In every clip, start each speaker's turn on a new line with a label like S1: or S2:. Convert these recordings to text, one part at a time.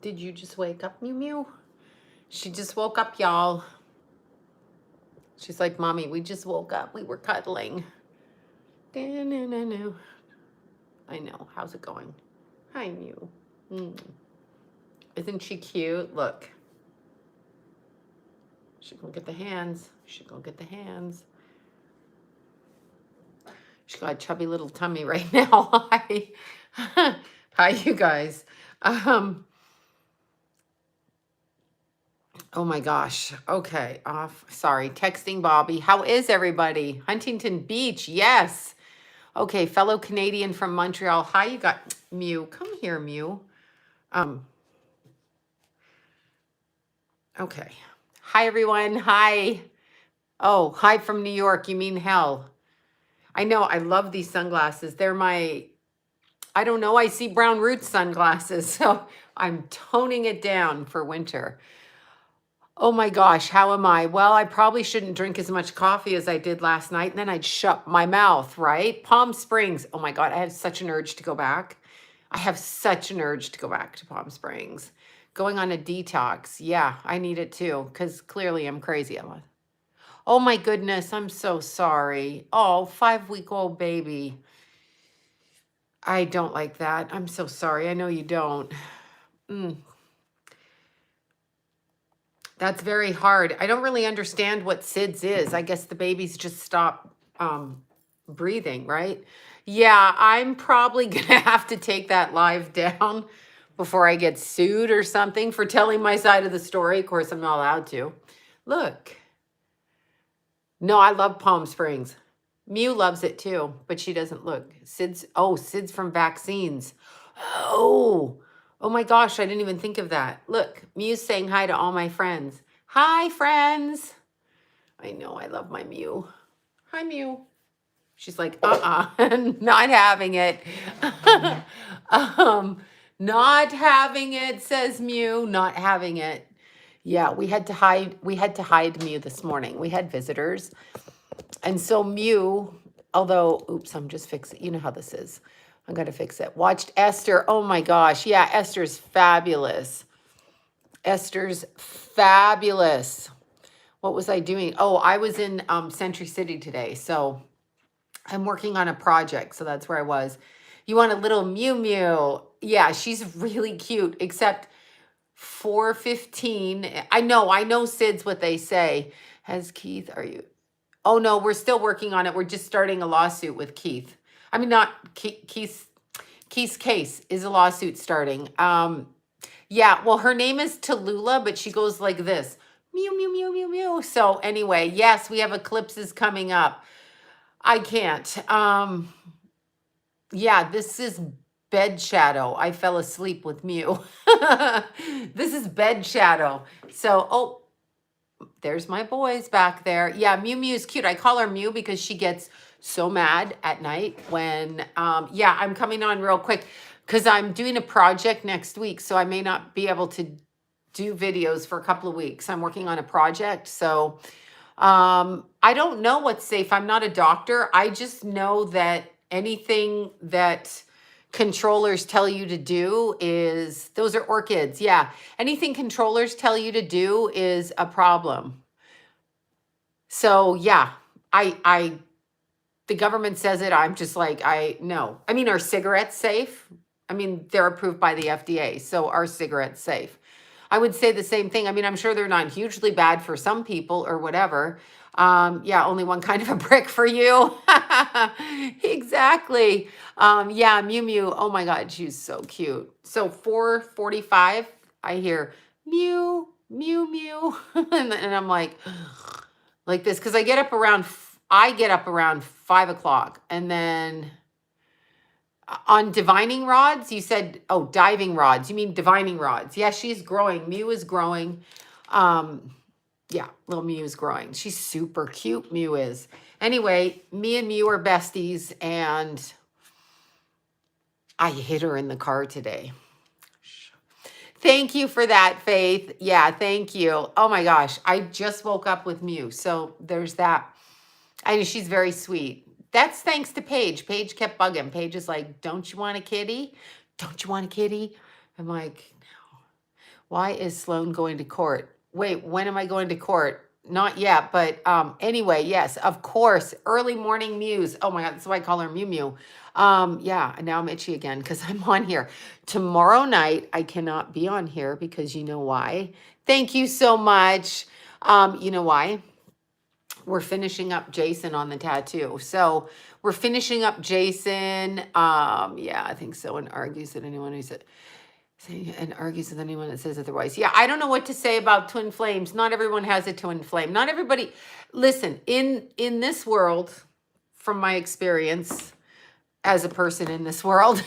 S1: Did you just wake up, Mew Mew? She just woke up, y'all. She's like, Mommy, we just woke up. We were cuddling. Da-na-na-na. I know. How's it going? Hi, Mew. Isn't she cute? Look. She gonna get the hands. She gonna get the hands. She got a chubby little tummy right now. Hi. Hi, you guys. Oh my gosh. Okay. Off. Sorry. Texting Bobby. How is everybody? Huntington Beach. Yes. Okay. Fellow Canadian from Montreal. Hi, you got Mew. Come here, Mew. Okay. Hi, everyone. Hi. Oh, hi from New York. You mean hell. I know. I love these sunglasses. They're my, I don't know. I see brown roots sunglasses. So I'm toning it down for winter. Oh my gosh, how am I? Well, I probably shouldn't drink as much coffee as I did last night, and then I'd shut my mouth, right? Palm Springs. Oh my God, I have such an urge to go back. I have such an urge to go back to Palm Springs. Going on a detox. Yeah, I need it too, because clearly I'm crazy. Oh my goodness, I'm so sorry. Oh, 5-week-old baby. I don't like that. I'm so sorry. I know you don't. That's very hard. I don't really understand what SIDS is. I guess the babies just stop breathing, right? Yeah, I'm probably going to have to take that live down before I get sued or something for telling my side of the story. Of course, I'm not allowed to. Look. No, I love Palm Springs. Mew loves it too, but she doesn't look. SIDS from vaccines. Oh my gosh, I didn't even think of that. Look, Mew's saying hi to all my friends. Hi, friends. I know, I love my Mew. Hi, Mew. She's like, not having it. Not having it, says Mew, not having it. Yeah, we had to hide Mew this morning. We had visitors. And so Mew, although, oops, I'm just fixing, you know how this is. I'm going to fix it. Watched Esther. Oh my gosh. Yeah, Esther's fabulous. Esther's fabulous. What was I doing? Oh, I was in Century City today. So I'm working on a project. So that's where I was. You want a little Mew Mew? Yeah, she's really cute, except 4:15. I know SIDS what they say. Has Keith, are you? Oh no, we're still working on it. We're just starting a lawsuit with Keith. I mean, not Keith's case is a lawsuit starting. Yeah, well, her name is Tallulah, but she goes like this. Mew, mew, mew, mew, mew. So anyway, yes, we have eclipses coming up. I can't. Yeah, this is bed shadow. I fell asleep with Mew. This is bed shadow. So, oh, there's my boys back there. Yeah, Mew Mew is cute. I call her Mew because she gets so mad at night when, yeah, I'm coming on real quick because I'm doing a project next week. So I may not be able to do videos for a couple of weeks. I'm working on a project. So I don't know what's safe. I'm not a doctor. I just know that anything that controllers tell you to do is, those are orchids. Yeah. Anything controllers tell you to do is a problem. So yeah, the government says it. I'm just like, no. I mean, are cigarettes safe? I mean, they're approved by the FDA. So are cigarettes safe? I would say the same thing. I mean, I'm sure they're not hugely bad for some people or whatever. Yeah, only one kind of a brick for you. Exactly. Yeah, Mew Mew. Oh my God, she's so cute. So 4:45, I hear Mew, Mew, Mew. And I'm like this, because I get up around 5 o'clock. And then on divining rods, you said, oh, diving rods. You mean divining rods. Yeah, she's growing. Mew is growing. Yeah, little Mew is growing. She's super cute, Mew is. Anyway, me and Mew are besties, and I hit her in the car today. Thank you for that, Faith. Yeah, thank you. Oh my gosh, I just woke up with Mew, so there's that. And she's very sweet. That's thanks to Paige. Paige kept bugging. Paige is like, don't you want a kitty? Don't you want a kitty? I'm like, no. Why is Sloan going to court? Wait, when am I going to court? Not yet, but anyway, yes, of course. Early morning muse. Oh my God, that's why I call her Mew Mew. Yeah, and now I'm itchy again because I'm on here. Tomorrow night, I cannot be on here because you know why? Thank you so much. You know why? We're finishing up Jason on the tattoo. So we're finishing up Jason. Yeah, I think so. And argues that anyone who said and argues with anyone that says otherwise. Yeah, I don't know what to say about twin flames. Not everyone has a twin flame. Not everybody. Listen, in this world, from my experience as a person in this world,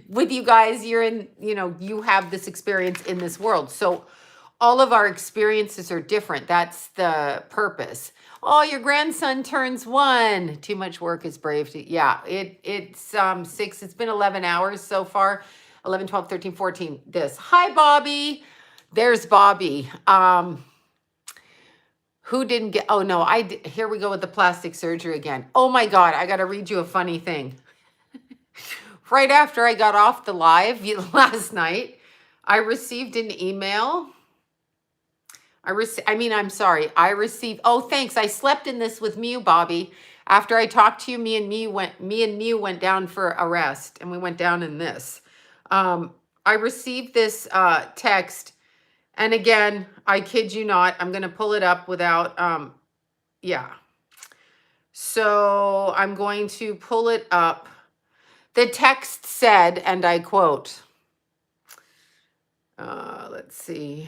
S1: with you guys, you're in, you have this experience in this world. So all of our experiences are different. That's the purpose. Oh, your grandson turns 1. Too much work is brave to, yeah, it's 6. It's been 11 hours so far. 11, 12, 13, 14. This. Hi, Bobby. There's Bobby. Who didn't get, oh no, here we go with the plastic surgery again. Oh my God, I got to read you a funny thing. Right after I got off the live last night, I received an email. I'm sorry. I received, oh, thanks. I slept in this with Mew, Bobby. After I talked to you, me and Mew went down for a rest, and we went down in this. I received this text, and again, I kid you not, I'm going to pull it up without, yeah. So I'm going to pull it up. The text said, and I quote, let's see.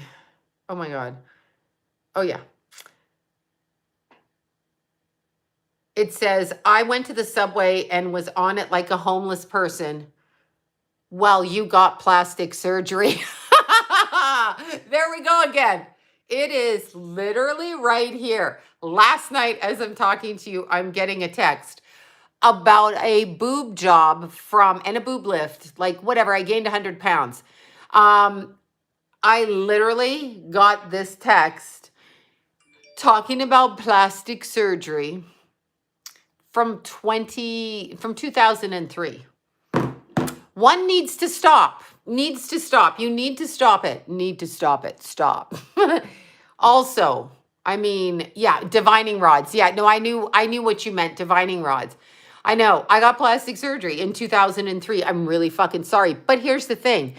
S1: Oh my God. Oh yeah. It says, I went to the subway and was on it like a homeless person. Well, you got plastic surgery. There we go again. It is literally right here. Last night, as I'm talking to you, I'm getting a text about a boob job and a boob lift, like whatever. I gained 100 pounds. I literally got this text talking about plastic surgery from 2003. One needs to stop. Needs to stop. You need to stop it. Need to stop it. Stop. Also, I mean, yeah, divining rods. Yeah, no, I knew what you meant, divining rods. I know. I got plastic surgery in 2003. I'm really fucking sorry. But here's the thing.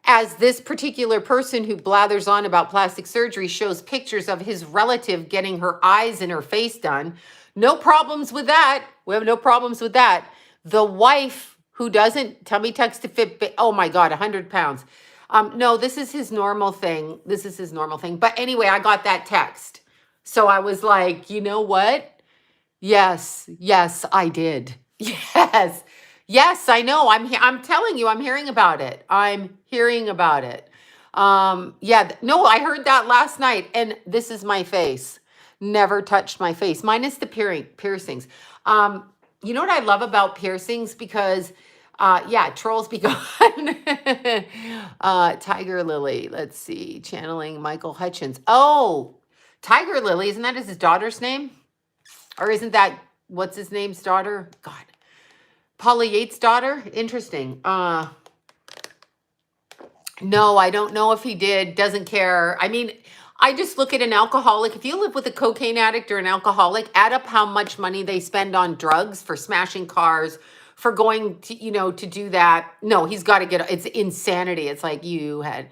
S1: As this particular person who blathers on about plastic surgery shows pictures of his relative getting her eyes and her face done, no problems with that. We have no problems with that. The wife who doesn't, tell me text to fit, oh my God, 100 pounds. No, this is his normal thing. This is his normal thing. But anyway, I got that text. So I was like, you know what? Yes, I did. Yes, I know. I'm telling you, I'm hearing about it. Yeah, no, I heard that last night, and this is my face. Never touched my face, minus the piercings. You know what I love about piercings? Because, yeah, trolls be gone. Tiger Lily, let's see, channeling Michael Hutchins. Oh, Tiger Lily, isn't that his daughter's name? Or isn't that, what's his name's daughter? God. Paula Yates' daughter? Interesting. No, I don't know if he did. Doesn't care. I mean, I just look at an alcoholic. If you live with a cocaine addict or an alcoholic, add up how much money they spend on drugs, for smashing cars, for going to, to do that. No, he's got to get, it's insanity. It's like you had,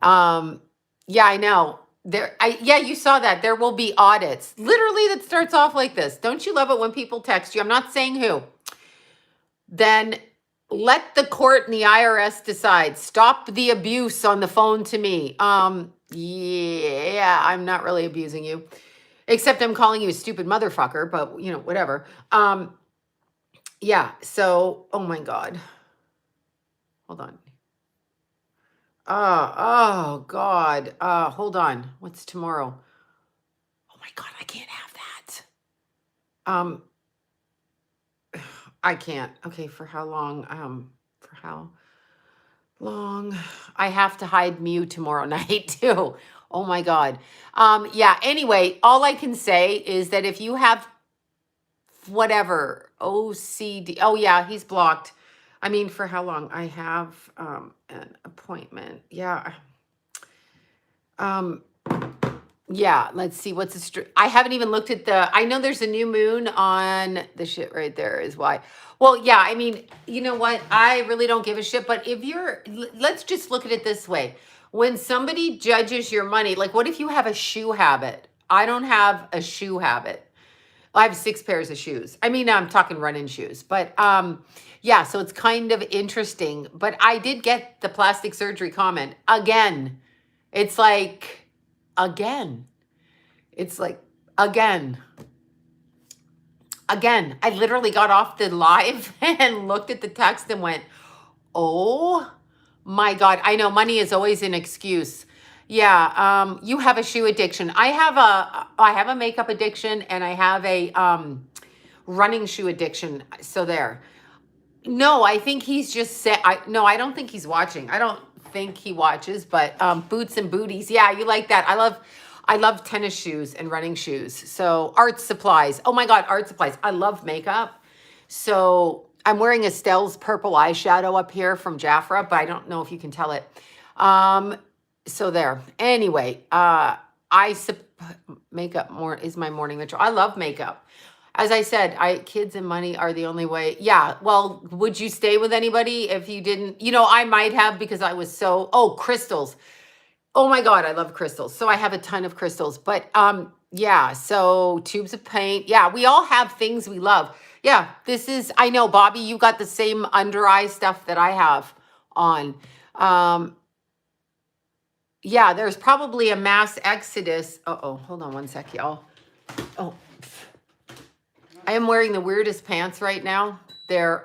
S1: yeah, I know. Yeah, you saw that. There will be audits. Literally, that starts off like this. Don't you love it when people text you? I'm not saying who. Then let the court and the IRS decide. Stop the abuse on the phone to me. Yeah, I'm not really abusing you. Except I'm calling you a stupid motherfucker, but whatever. Yeah, so, oh my God. Hold on. Oh God. Hold on. What's tomorrow? Oh my God, I can't have that. I can't. Okay, for how long? For how long? I have to hide Mew tomorrow night too. Oh my God. Yeah, anyway, all I can say is that if you have whatever, OCD, oh yeah, he's blocked. I mean, for how long? I have an appointment. Yeah. Um, yeah, let's see what's I haven't even looked at I know there's a new moon on the shit right there is why. Well, yeah, I mean, you know what? I really don't give a shit, but if let's just look at it this way. When somebody judges your money, like what if you have a shoe habit? I don't have a shoe habit. I have 6 pairs of shoes. I mean, I'm talking running shoes, but yeah, so it's kind of interesting. But I did get the plastic surgery comment again. It's like, again. It's like, again. Again. I literally got off the live and looked at the text and went, oh my God. I know money is always an excuse. Yeah, you have a shoe addiction. I have a makeup addiction, and I have a running shoe addiction. So there. No, I think he's just said. No, I don't think he's watching. I don't think he watches. But boots and booties. Yeah, you like that. I love tennis shoes and running shoes. So art supplies. Oh my God, art supplies. I love makeup. So I'm wearing Estelle's purple eyeshadow up here from Jafra, but I don't know if you can tell it. So there. Anyway, makeup more is my morning ritual. I love makeup. As I said, kids and money are the only way. Yeah. Well, would you stay with anybody if you didn't? I might have, because I was crystals. Oh my God, I love crystals. So I have a ton of crystals. But yeah, so tubes of paint. Yeah, we all have things we love. Yeah, I know, Bobby, you got the same under eye stuff that I have on. Yeah, there's probably a mass exodus. Uh-oh, hold on one sec, y'all. Oh, I am wearing the weirdest pants right now. They're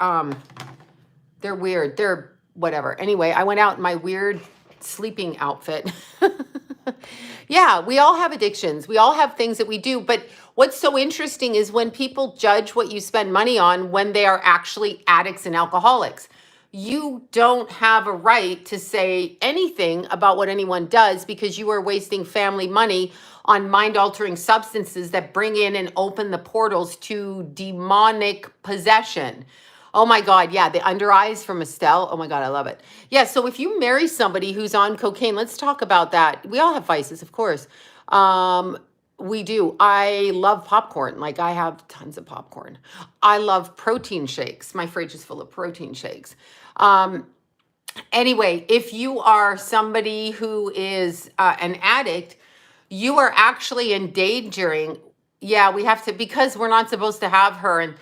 S1: weird. They're whatever. Anyway, I went out in my weird sleeping outfit. Yeah, we all have addictions. We all have things that we do. But what's so interesting is when people judge what you spend money on when they are actually addicts and alcoholics. You don't have a right to say anything about what anyone does, because you are wasting family money on mind-altering substances that bring in and open the portals to demonic possession. Oh my God, yeah, the under eyes from Estelle. Oh my God, I love it. Yeah, so if you marry somebody who's on cocaine, let's talk about that. We all have vices, of course. We do. I love popcorn. Like, I have tons of popcorn. I love protein shakes. My fridge is full of protein shakes. Anyway, if you are somebody who is an addict, you are actually endangering. Yeah, we have to, because we're not supposed to have her, and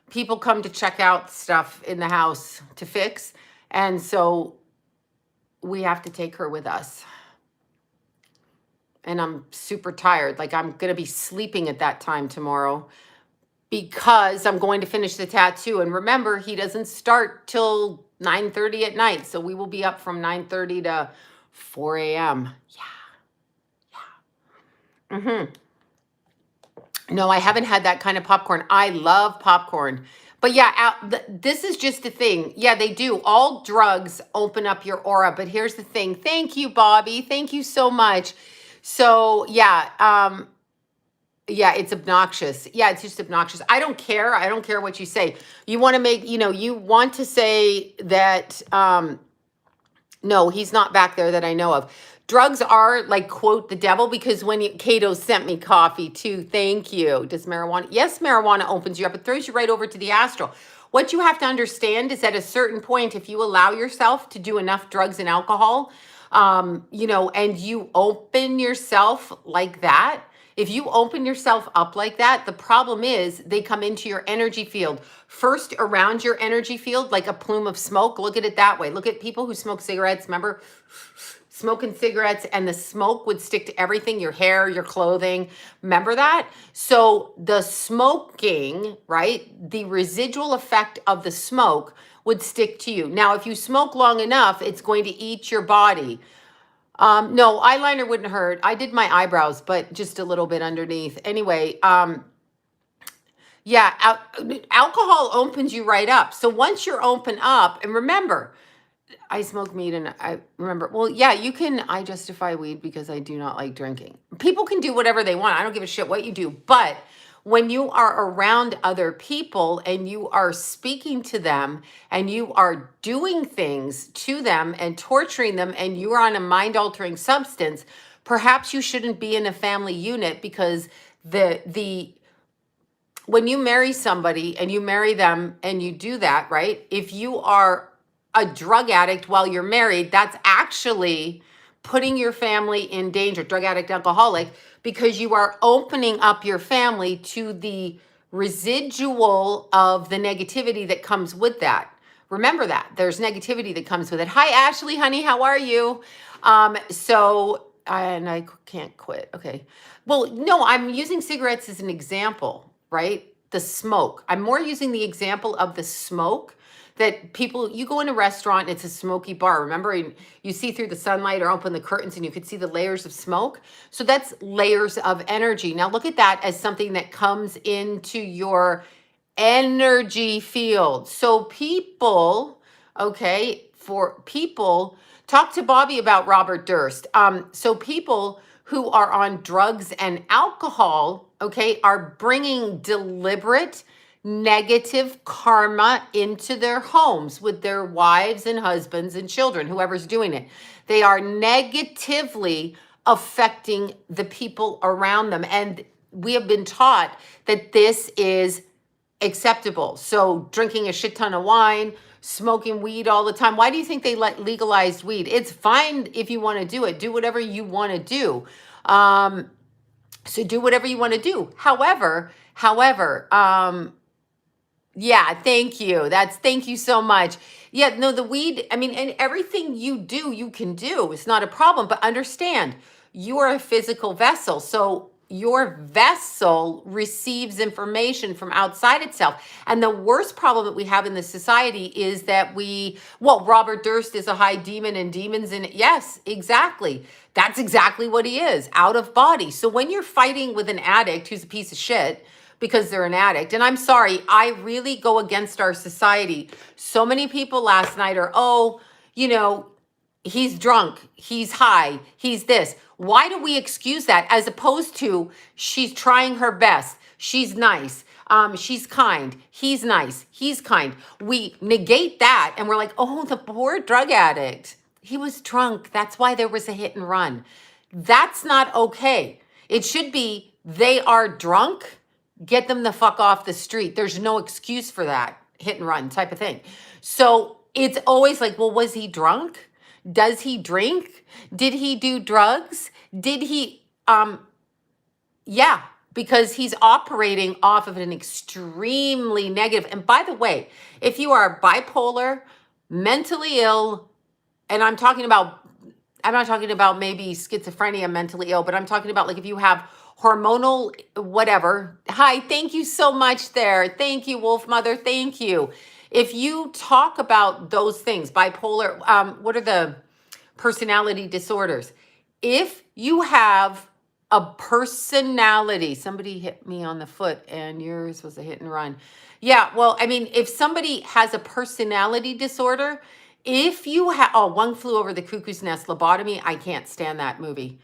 S1: people come to check out stuff in the house to fix. And so we have to take her with us. And I'm super tired. Like, I'm going to be sleeping at that time tomorrow, because I'm going to finish the tattoo. And remember, he doesn't start till 9:30 at night. So we will be up from 9:30 to 4 a.m. Yeah. No, I haven't had that kind of popcorn. I love popcorn. But yeah, this is just the thing. Yeah, they do. All drugs open up your aura. But here's the thing. Thank you, Bobby. Thank you so much. So yeah, yeah, it's obnoxious. Yeah, it's just obnoxious. I don't care. I don't care what you say. You want to make, you want to say that, no, he's not back there that I know of. Drugs are like, quote, the devil, because Cato sent me coffee too. Thank you. Does marijuana? Yes, marijuana opens you up. It throws you right over to the astral. What you have to understand is at a certain point, if you allow yourself to do enough drugs and alcohol, and you open yourself like that, if you open yourself up like that, the problem is they come into your energy field. First, around your energy field, like a plume of smoke. Look at it that way. Look at people who smoke cigarettes. Remember, smoking cigarettes, and the smoke would stick to everything, your hair, your clothing. Remember that? So the smoking, right, the residual effect of the smoke would stick to you. Now, if you smoke long enough, it's going to eat your body. No, eyeliner wouldn't hurt. I did my eyebrows, but just a little bit underneath. Anyway, yeah, alcohol opens you right up. So once you're open up, and remember, I smoke meat, and I remember, well, yeah, I justify weed because I do not like drinking. People can do whatever they want. I don't give a shit what you do. But when you are around other people and you are speaking to them and you are doing things to them and torturing them and you are on a mind altering substance, perhaps you shouldn't be in a family unit, because the when you marry somebody and you marry them and you do that, right? If you are a drug addict while you're married, that's actually putting your family in danger, drug addict, alcoholic, because you are opening up your family to the residual of the negativity that comes with that. Remember that there's negativity that comes with it. Hi, Ashley, honey, how are you? And I can't quit. Okay. Well, no, I'm using cigarettes as an example, right? The smoke. I'm more using the example of the smoke that people, you go in a restaurant and it's a smoky bar, remember? And you see through the sunlight or open the curtains and you could see the layers of smoke. So that's layers of energy. Now look at that as something that comes into your energy field. So people, okay, for people, talk to Bobby about Robert Durst. So people who are on drugs and alcohol, okay, are bringing deliberate negative karma into their homes with their wives and husbands and children, whoever's doing it. They are negatively affecting the people around them. And we have been taught that this is acceptable. So drinking a shit ton of wine, smoking weed all the time. Why do you think they legalized weed? It's fine if you want to do it. Do whatever you want to do. So do whatever you want to do. However, yeah, thank you. Thank you so much. Yeah, no, the weed, I mean, and everything you do, you can do. It's not a problem, but understand, you are a physical vessel. So your vessel receives information from outside itself. And the worst problem that we have in this society is that Robert Durst is a high demon and demons in it. Yes, exactly. That's exactly what he is, out of body. So when you're fighting with an addict who's a piece of shit, because they're an addict. And I'm sorry, I really go against our society. So many people last night are, he's drunk, he's high, he's this. Why do we excuse that, as opposed to she's trying her best, she's nice, she's kind, he's nice, he's kind. We negate that and we're like, oh, the poor drug addict. He was drunk. That's why there was a hit and run. That's not okay. It should be, they are drunk. Get them the fuck off the street. There's no excuse for that hit and run type of thing. So it's always like, well, was he drunk? Does he drink? Did he do drugs? Did he, yeah, because he's operating off of an extremely negative. And by the way, if you are bipolar, mentally ill, and I'm not talking about maybe schizophrenia, mentally ill, but I'm talking about like if you have hormonal, whatever. Hi, thank you so much there. Thank you, Wolf Mother. Thank you. If you talk about those things, bipolar, what are the personality disorders? If you have a personality, somebody hit me on the foot and yours was a hit and run. Yeah, well, I mean, if somebody has a personality disorder, if you have, One Flew Over the Cuckoo's Nest, lobotomy, I can't stand that movie.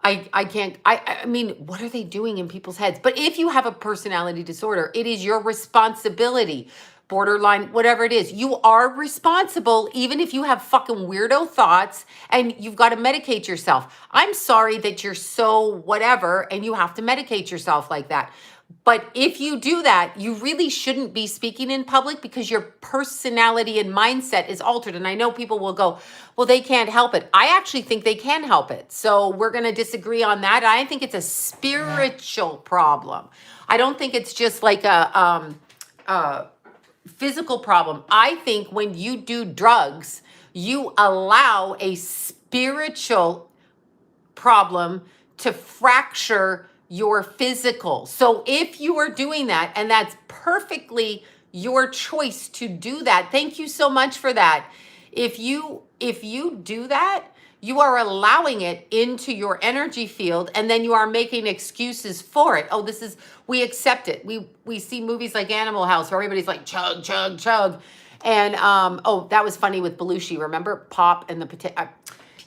S1: I can't, I mean, what are they doing in people's heads? But if you have a personality disorder, it is your responsibility, borderline, whatever it is. You are responsible, even if you have fucking weirdo thoughts and you've got to medicate yourself. I'm sorry that you're so whatever and you have to medicate yourself like that. But if you do that, you really shouldn't be speaking in public, because your personality and mindset is altered. And I know people will go, well, they can't help it. I actually think they can help it. So we're going to disagree on that. I think it's a spiritual problem. I don't think it's just like a physical problem. I think when you do drugs, you allow a spiritual problem to fracture your physical. So if you are doing that, and that's perfectly your choice to do that, thank you so much for that. If you do that, you are allowing it into your energy field, and then you are making excuses for it. Oh, we accept it. We see movies like Animal House where everybody's like chug, chug, chug. And that was funny with Belushi. Remember Pop and the potato?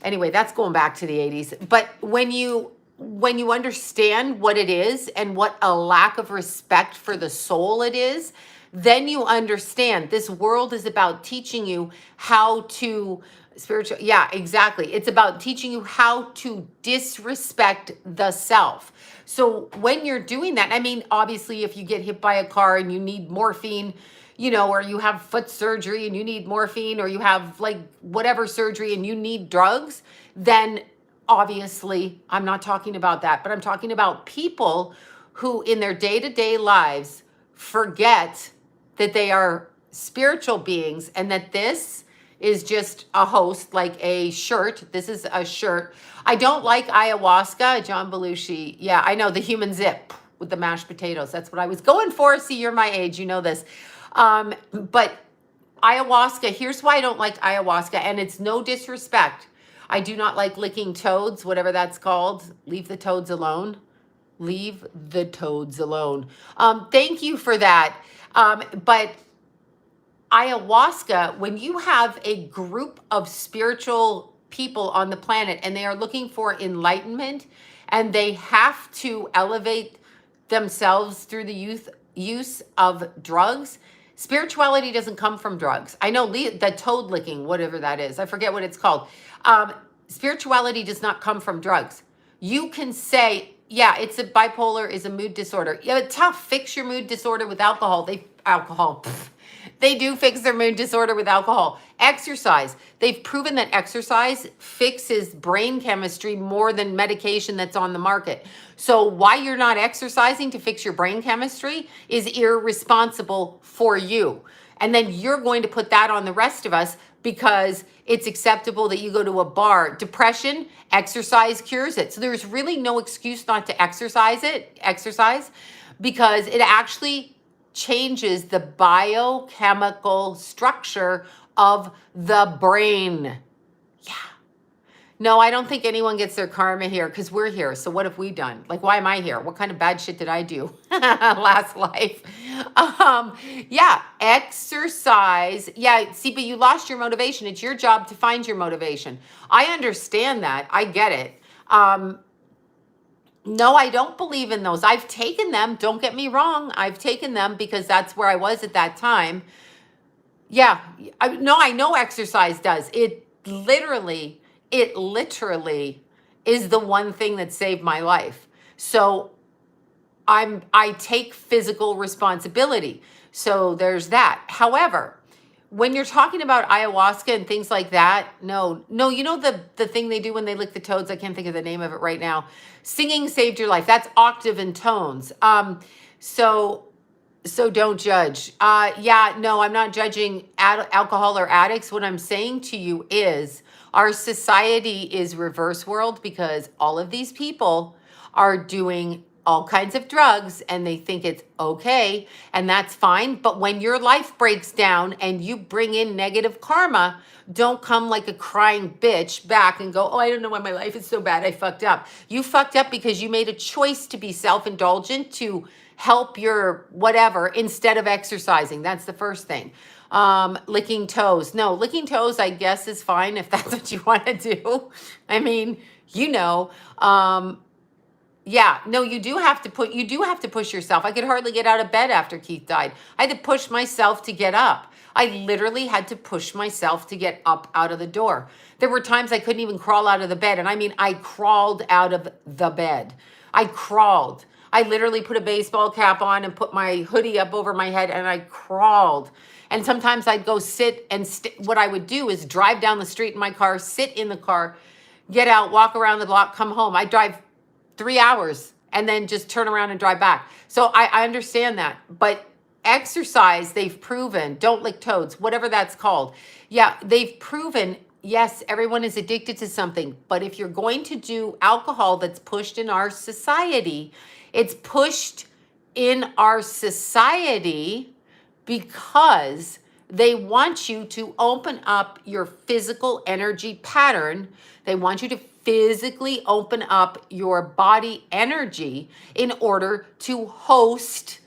S1: Anyway, that's going back to the 80s. But when you when you understand what it is and what a lack of respect for the soul it is, then you understand this world is about teaching you how to spiritual. Yeah, exactly. It's about teaching you how to disrespect the self. So when you're doing that, I mean, obviously, if you get hit by a car and you need morphine, you know, or you have foot surgery and you need morphine, or you have like whatever surgery and you need drugs, then obviously I'm not talking about that, but I'm talking about people who in their day-to-day lives forget that they are spiritual beings and that this is just a host, like a shirt. This is a shirt. I don't like ayahuasca, John Belushi. Yeah, I know, the human zip with the mashed potatoes. That's what I was going for. See, you're my age, you know this. But ayahuasca, here's why I don't like ayahuasca, and it's no disrespect. I do not like licking toads, whatever that's called. Leave the toads alone. Leave the toads alone. Thank you for that. But ayahuasca, when you have a group of spiritual people on the planet and they are looking for enlightenment and they have to elevate themselves through the use of drugs, spirituality doesn't come from drugs. I know the toad licking, whatever that is, I forget what it's called. Spirituality does not come from drugs. You can say, yeah, it's a bipolar is a mood disorder. Yeah, tough. Fix your mood disorder with alcohol. They do fix their mood disorder with alcohol. Exercise. They've proven that exercise fixes brain chemistry more than medication that's on the market. So why you're not exercising to fix your brain chemistry is irresponsible for you. And then you're going to put that on the rest of us because it's acceptable that you go to a bar. Depression, exercise cures it. So there's really no excuse not to exercise because it actually changes the biochemical structure of the brain. Yeah. No, I don't think anyone gets their karma here because we're here. So what have we done? Like, why am I here? What kind of bad shit did I do last life? Yeah, exercise. Yeah, see, but you lost your motivation. It's your job to find your motivation. I understand that. I get it. No, I don't believe in those. I've taken them. Don't get me wrong. I've taken them because that's where I was at that time. Yeah, I know exercise does. It literally is the one thing that saved my life. So I take physical responsibility. So there's that. However, when you're talking about ayahuasca and things like that, no, you know the thing they do when they lick the toads, I can't think of the name of it right now. Singing saved your life. That's octave and tones. So don't judge. Yeah, no, I'm not judging alcohol or addicts. What I'm saying to you is our society is reverse world because all of these people are doing all kinds of drugs and they think it's okay, and that's fine. But when your life breaks down and you bring in negative karma, don't come like a crying bitch back and go, oh, I don't know why my life is so bad. I fucked up. You fucked up because you made a choice to be self-indulgent, to help your whatever instead of exercising. That's the first thing. Licking toes. No, licking toes, I guess, is fine if that's what you want to do. I mean, you know, yeah, no, you do have to push yourself. I could hardly get out of bed after Keith died. I had to push myself to get up. I literally had to push myself to get up out of the door. There were times I couldn't even crawl out of the bed. And I mean, I crawled out of the bed. I crawled. I literally put a baseball cap on and put my hoodie up over my head and I crawled. And sometimes I'd go sit and what I would do is drive down the street in my car, sit in the car, get out, walk around the block, come home. I drive 3 hours and then just turn around and drive back. So I understand that. But exercise, they've proven, don't lick toads, whatever that's called. Yeah, they've proven, yes, everyone is addicted to something. But if you're going to do alcohol that's pushed in our society, it's pushed in our society because they want you to open up your physical energy pattern. They want you to physically open up your body energy in order to host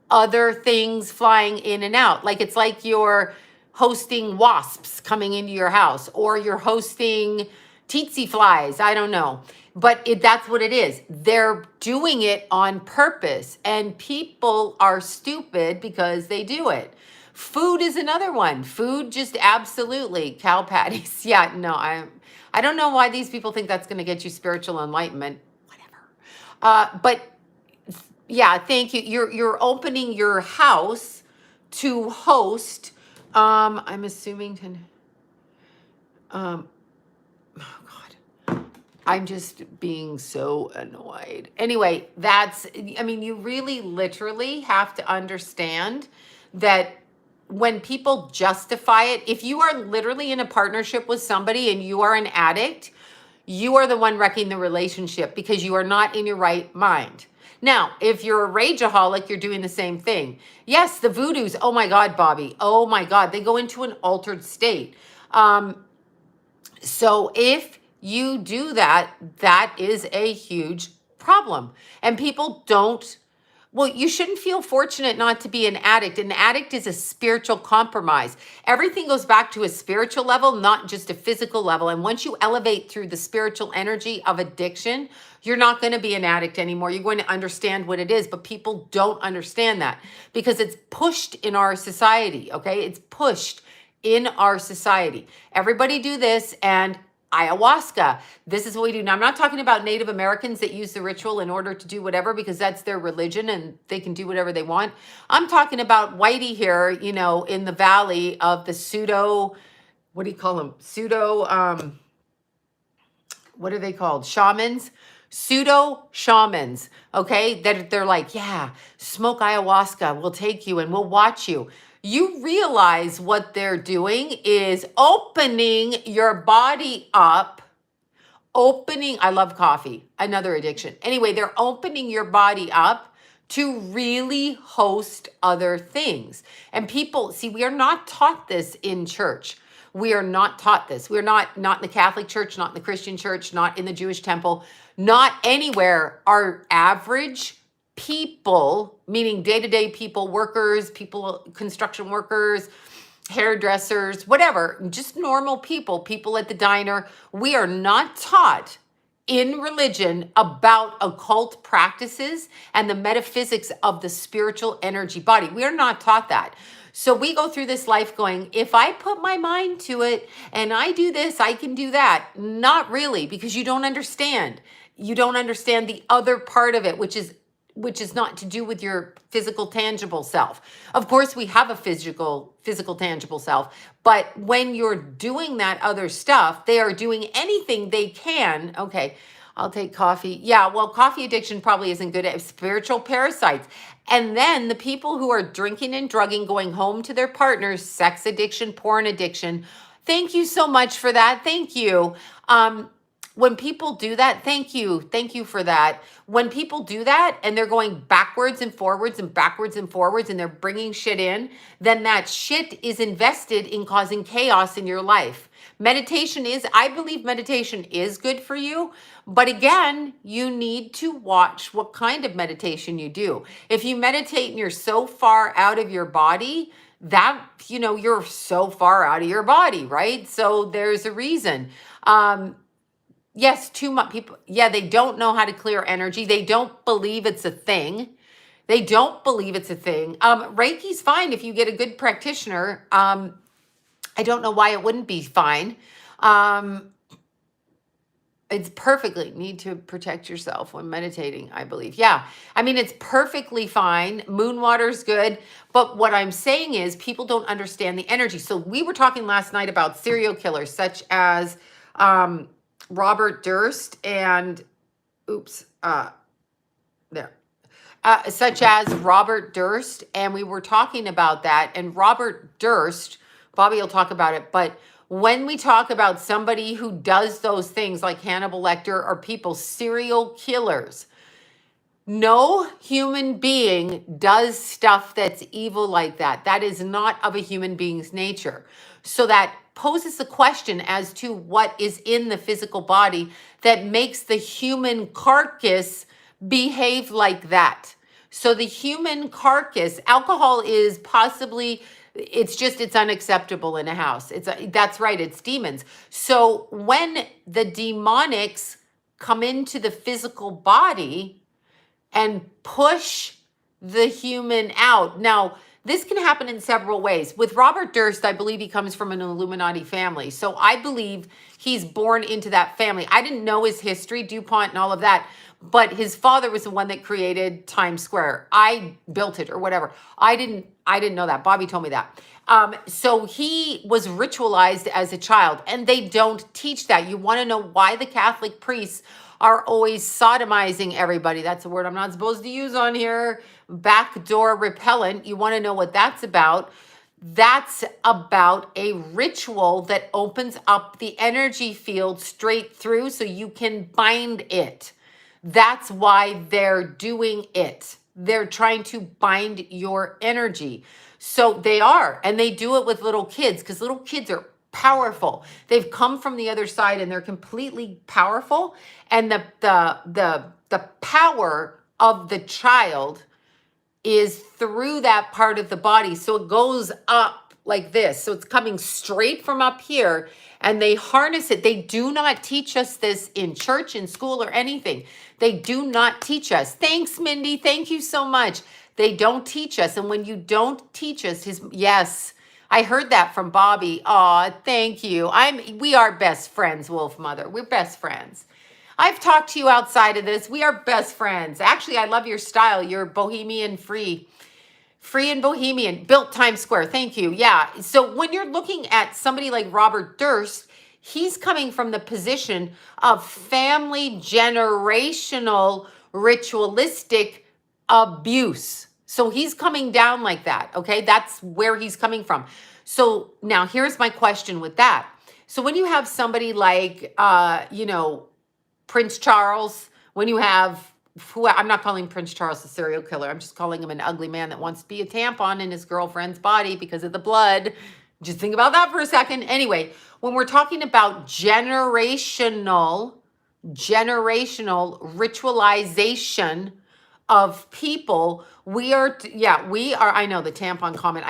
S1: other things flying in and out. Like it's like you're hosting wasps coming into your house, or you're hosting, Tsetse flies, I don't know. But that's what it is. They're doing it on purpose, and people are stupid because they do it. Food is another one. Food, just absolutely. Cow patties. Yeah, no, I don't know why these people think that's going to get you spiritual enlightenment. Whatever. But yeah, thank you. You're opening your house to host. I'm assuming to. Oh God, I'm just being so annoyed. Anyway, I mean, you really literally have to understand that when people justify it, if you are literally in a partnership with somebody and you are an addict, you are the one wrecking the relationship because you are not in your right mind. Now, if you're a rageaholic, you're doing the same thing. Yes, the voodoos, oh my God, Bobby, oh my God, they go into an altered state. So if you do that, that is a huge problem. And people don't, well, you shouldn't feel fortunate not to be an addict. An addict is a spiritual compromise. Everything goes back to a spiritual level, not just a physical level. And once you elevate through the spiritual energy of addiction, you're not going to be an addict anymore. You're going to understand what it is, but people don't understand that because it's pushed in our society, okay? It's pushed in our society. Everybody do this, and ayahuasca. This is what we do. Now, I'm not talking about Native Americans that use the ritual in order to do whatever because that's their religion and they can do whatever they want. I'm talking about Whitey here, you know, in the valley of the pseudo, what do you call them? Pseudo, what are they called? Shamans? Pseudo shamans, okay? That they're like, yeah, smoke ayahuasca. We'll take you and we'll watch you. You realize what they're doing is opening your body up, I love coffee, another addiction. Anyway, they're opening your body up to really host other things. And people, see, we are not taught this in church. We are not taught this. We're not in the Catholic Church, not in the Christian church, not in the Jewish temple, not anywhere. Our average people, meaning day-to-day people, workers, people, construction workers, hairdressers, whatever, just normal people at the diner, we are not taught in religion about occult practices and the metaphysics of the spiritual energy body. We are not taught that. So we go through this life going, if I put my mind to it and I do this, I can do that. Not really, because you don't understand. You don't understand the other part of it, which is not to do with your physical, tangible self. Of course, we have a physical, tangible self, but when you're doing that other stuff, they are doing anything they can. Okay, I'll take coffee. Yeah, well, coffee addiction probably isn't good at spiritual parasites. And then the people who are drinking and drugging, going home to their partners, sex addiction, porn addiction. Thank you so much for that. Thank you. When people do that, thank you for that. When people do that and they're going backwards and forwards and backwards and forwards and they're bringing shit in, then that shit is invested in causing chaos in your life. I believe meditation is good for you, but again, you need to watch what kind of meditation you do. If you meditate and you're so far out of your body, that, you're so far out of your body, right? So there's a reason. Yes, too much people. Yeah, they don't know how to clear energy. They don't believe it's a thing. Reiki's fine if you get a good practitioner. I don't know why it wouldn't be fine. It's perfectly need to protect yourself when meditating, I believe. Yeah. I mean, it's perfectly fine. Moon water's good. But what I'm saying is people don't understand the energy. So we were talking last night about serial killers such as Robert Durst and such as Robert Durst. And we were talking about that. And Robert Durst, Bobby will talk about it, but when we talk about somebody who does those things like Hannibal Lecter or people, serial killers, no human being does stuff that's evil like that. That is not of a human being's nature. So that poses the question as to what is in the physical body that makes the human carcass behave like that. So the human carcass, alcohol is possibly It's unacceptable in a house. That's right, it's demons. So when the demonics come into the physical body and push the human out. Now, this can happen in several ways. With Robert Durst, I believe he comes from an Illuminati family. So I believe he's born into that family. I didn't know his history, DuPont and all of that, but his father was the one that created Times Square. I built it or whatever. I didn't know that. Bobby told me that. So he was ritualized as a child, and they don't teach that. You want to know why the Catholic priests are always sodomizing everybody? That's a word I'm not supposed to use on here. Backdoor repellent. You want to know what that's about? That's about a ritual that opens up the energy field straight through so you can bind it. That's why they're doing it. They're trying to bind your energy. So they are, and they do it with little kids because little kids are powerful. They've come from the other side and they're completely powerful. And the power of the child is through that part of the body. So it goes up like this. So it's coming straight from up here and they harness it. They do not teach us this in church, in school, or anything. They do not teach us. Thanks, Mindy. Thank you so much. They don't teach us. And when you don't teach us, yes, I heard that from Bobby. Aw, thank you. We are best friends, Wolf Mother. We're best friends. I've talked to you outside of this. We are best friends. Actually, I love your style. You're bohemian free. Free and bohemian. Built Times Square. Thank you. Yeah. So when you're looking at somebody like Robert Durst, he's coming from the position of family generational ritualistic abuse. So he's coming down like that. Okay. That's where he's coming from. So now here's my question with that. So when you have somebody like, Prince Charles, when you have, I'm not calling Prince Charles a serial killer. I'm just calling him an ugly man that wants to be a tampon in his girlfriend's body because of the blood. Just think about that for a second. Anyway, when we're talking about generational ritualization of people, we are, I know the tampon comment.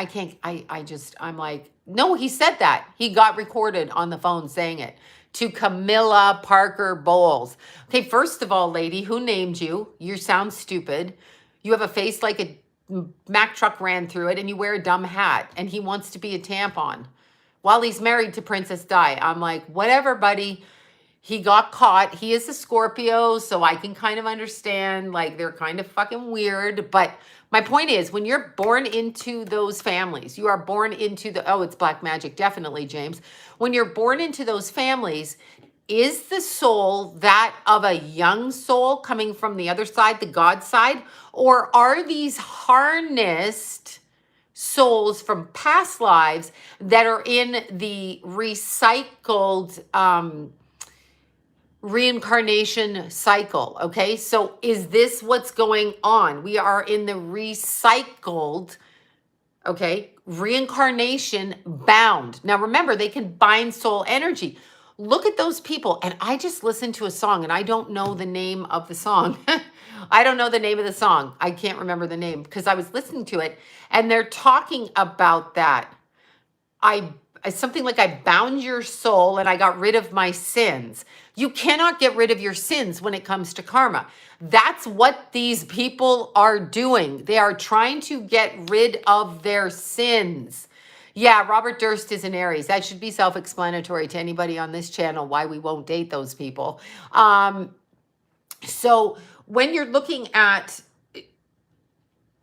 S1: I'm like, no, he said that. He got recorded on the phone saying it. To Camilla Parker Bowles. Okay, first of all, lady, who named you? You sound stupid. You have a face like a Mack truck ran through it and you wear a dumb hat and he wants to be a tampon while he's married to Princess Di. I'm like, whatever, buddy. He got caught. He is a Scorpio, so I can kind of understand, like, they're kind of fucking weird. But my point is, when you're born into those families, you are born into it's black magic, definitely, James. When you're born into those families, is the soul that of a young soul coming from the other side, the God side? Or are these harnessed souls from past lives that are in the recycled reincarnation cycle? Okay, so is this what's going on? We are in the recycled, reincarnation bound. Now remember, they can bind soul energy. Look at those people. And I just listened to a song and I don't know the name of the song. I don't know the name of the song. I can't remember the name because I was listening to it and they're talking about that. Something like I bound your soul and I got rid of my sins. You cannot get rid of your sins when it comes to karma. That's what these people are doing. They are trying to get rid of their sins. Yeah, Robert Durst is an Aries. That should be self-explanatory to anybody on this channel why we won't date those people. So when you're looking at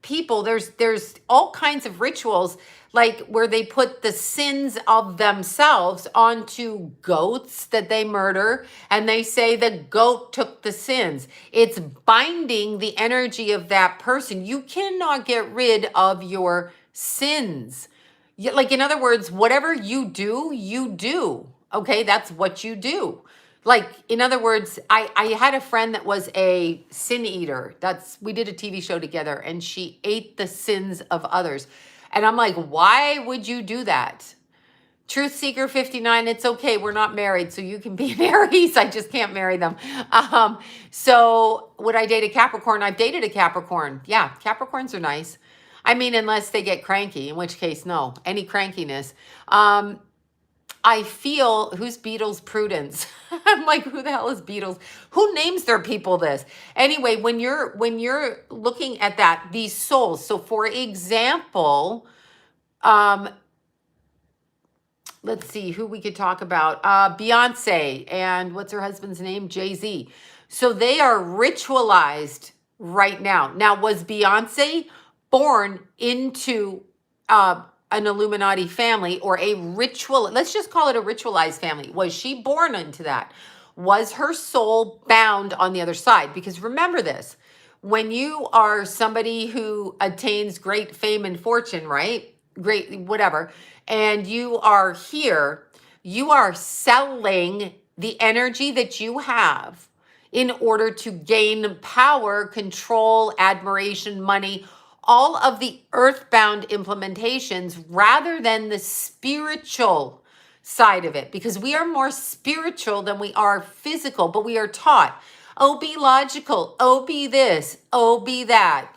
S1: people, there's all kinds of rituals like where they put the sins of themselves onto goats that they murder and they say the goat took the sins. It's binding the energy of that person. You cannot get rid of your sins. Like, in other words, whatever you do, you do. Okay, that's what you do. Like, in other words, I had a friend that was a sin eater. We did a TV show together and she ate the sins of others. And I'm like, why would you do that? Truth Seeker 59, it's okay. We're not married, so you can be an Aries. I just can't marry them. So would I date a Capricorn? I've dated a Capricorn. Yeah, Capricorns are nice. I mean, unless they get cranky, in which case, no, any crankiness. Um, I feel, who's Beatles Prudence? I'm like, who the hell is Beatles? Who names their people this? Anyway, when you're looking at that, these souls. So for example, um, let's see who we could talk about. Beyonce and what's her husband's name? Jay-Z. So they are ritualized right now. Now, was Beyonce born into an Illuminati family or a ritual? Let's just call it a ritualized family. Was she born into that? Was her soul bound on the other side? Because remember this, when you are somebody who attains great fame and fortune, right? Great, whatever, and you are here, you are selling the energy that you have in order to gain power, control, admiration, money, all of the earthbound implementations rather than the spiritual side of it, because we are more spiritual than we are physical, but we are taught, oh, be logical, oh, be this, oh, be that,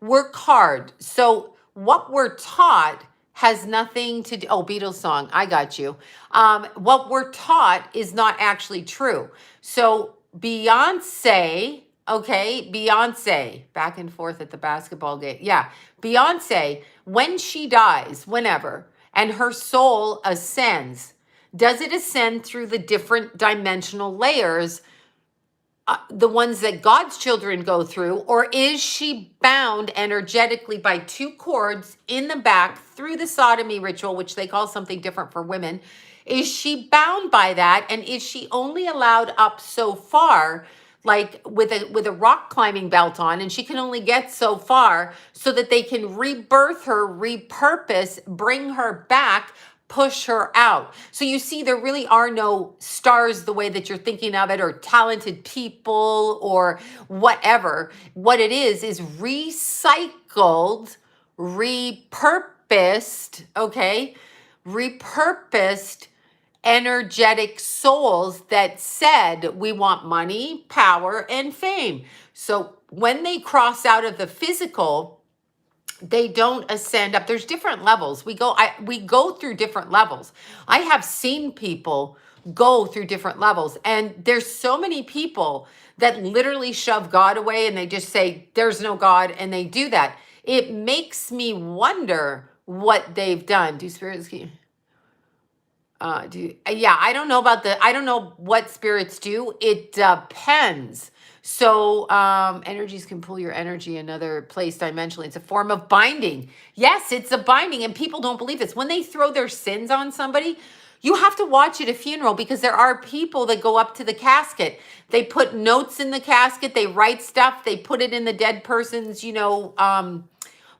S1: work hard. So what we're taught has nothing to do. Oh, Beatles song, I got you. What we're taught is not actually true. So Beyonce, okay, Beyonce, back and forth at the basketball game. Yeah, Beyonce, when she dies, whenever, and her soul ascends, does it ascend through the different dimensional layers, the ones that God's children go through, or is she bound energetically by two cords in the back through the sodomy ritual, which they call something different for women? Is she bound by that, and is she only allowed up so far, like with a rock climbing belt on, and she can only get so far so that they can rebirth her, repurpose, bring her back, push her out? So you see, there really are no stars the way that you're thinking of it, or talented people, or whatever. What it is recycled, repurposed, okay? Repurposed energetic souls that said, we want money, power, and fame. So when they cross out of the physical, they don't ascend up. There's different levels. We go through different levels. I have seen people go through different levels, and there's so many people that literally shove God away and they just say there's no God, and they do that. It makes me wonder what they've done. Do spirits keep? I don't know I don't know what spirits do. It depends. So energies can pull your energy another place dimensionally. It's a form of binding. Yes, it's a binding, and people don't believe this. When they throw their sins on somebody, you have to watch at a funeral, because there are people that go up to the casket. They put notes in the casket, they write stuff, they put it in the dead person's,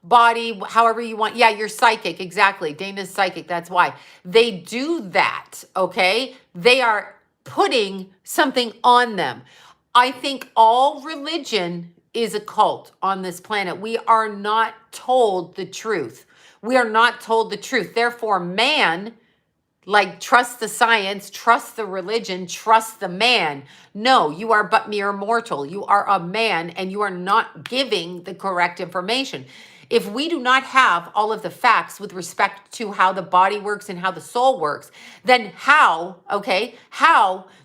S1: body, however you want. Yeah, you're psychic. Exactly. Dana's psychic. That's why they do that. Okay. They are putting something on them. I think all religion is a cult on this planet. We are not told the truth. We are not told the truth. Therefore, man, like, trust the science, trust the religion, trust the man. No, you are but mere mortal. You are a man, and you are not giving the correct information. If we do not have all of the facts with respect to how the body works and how the soul works, then how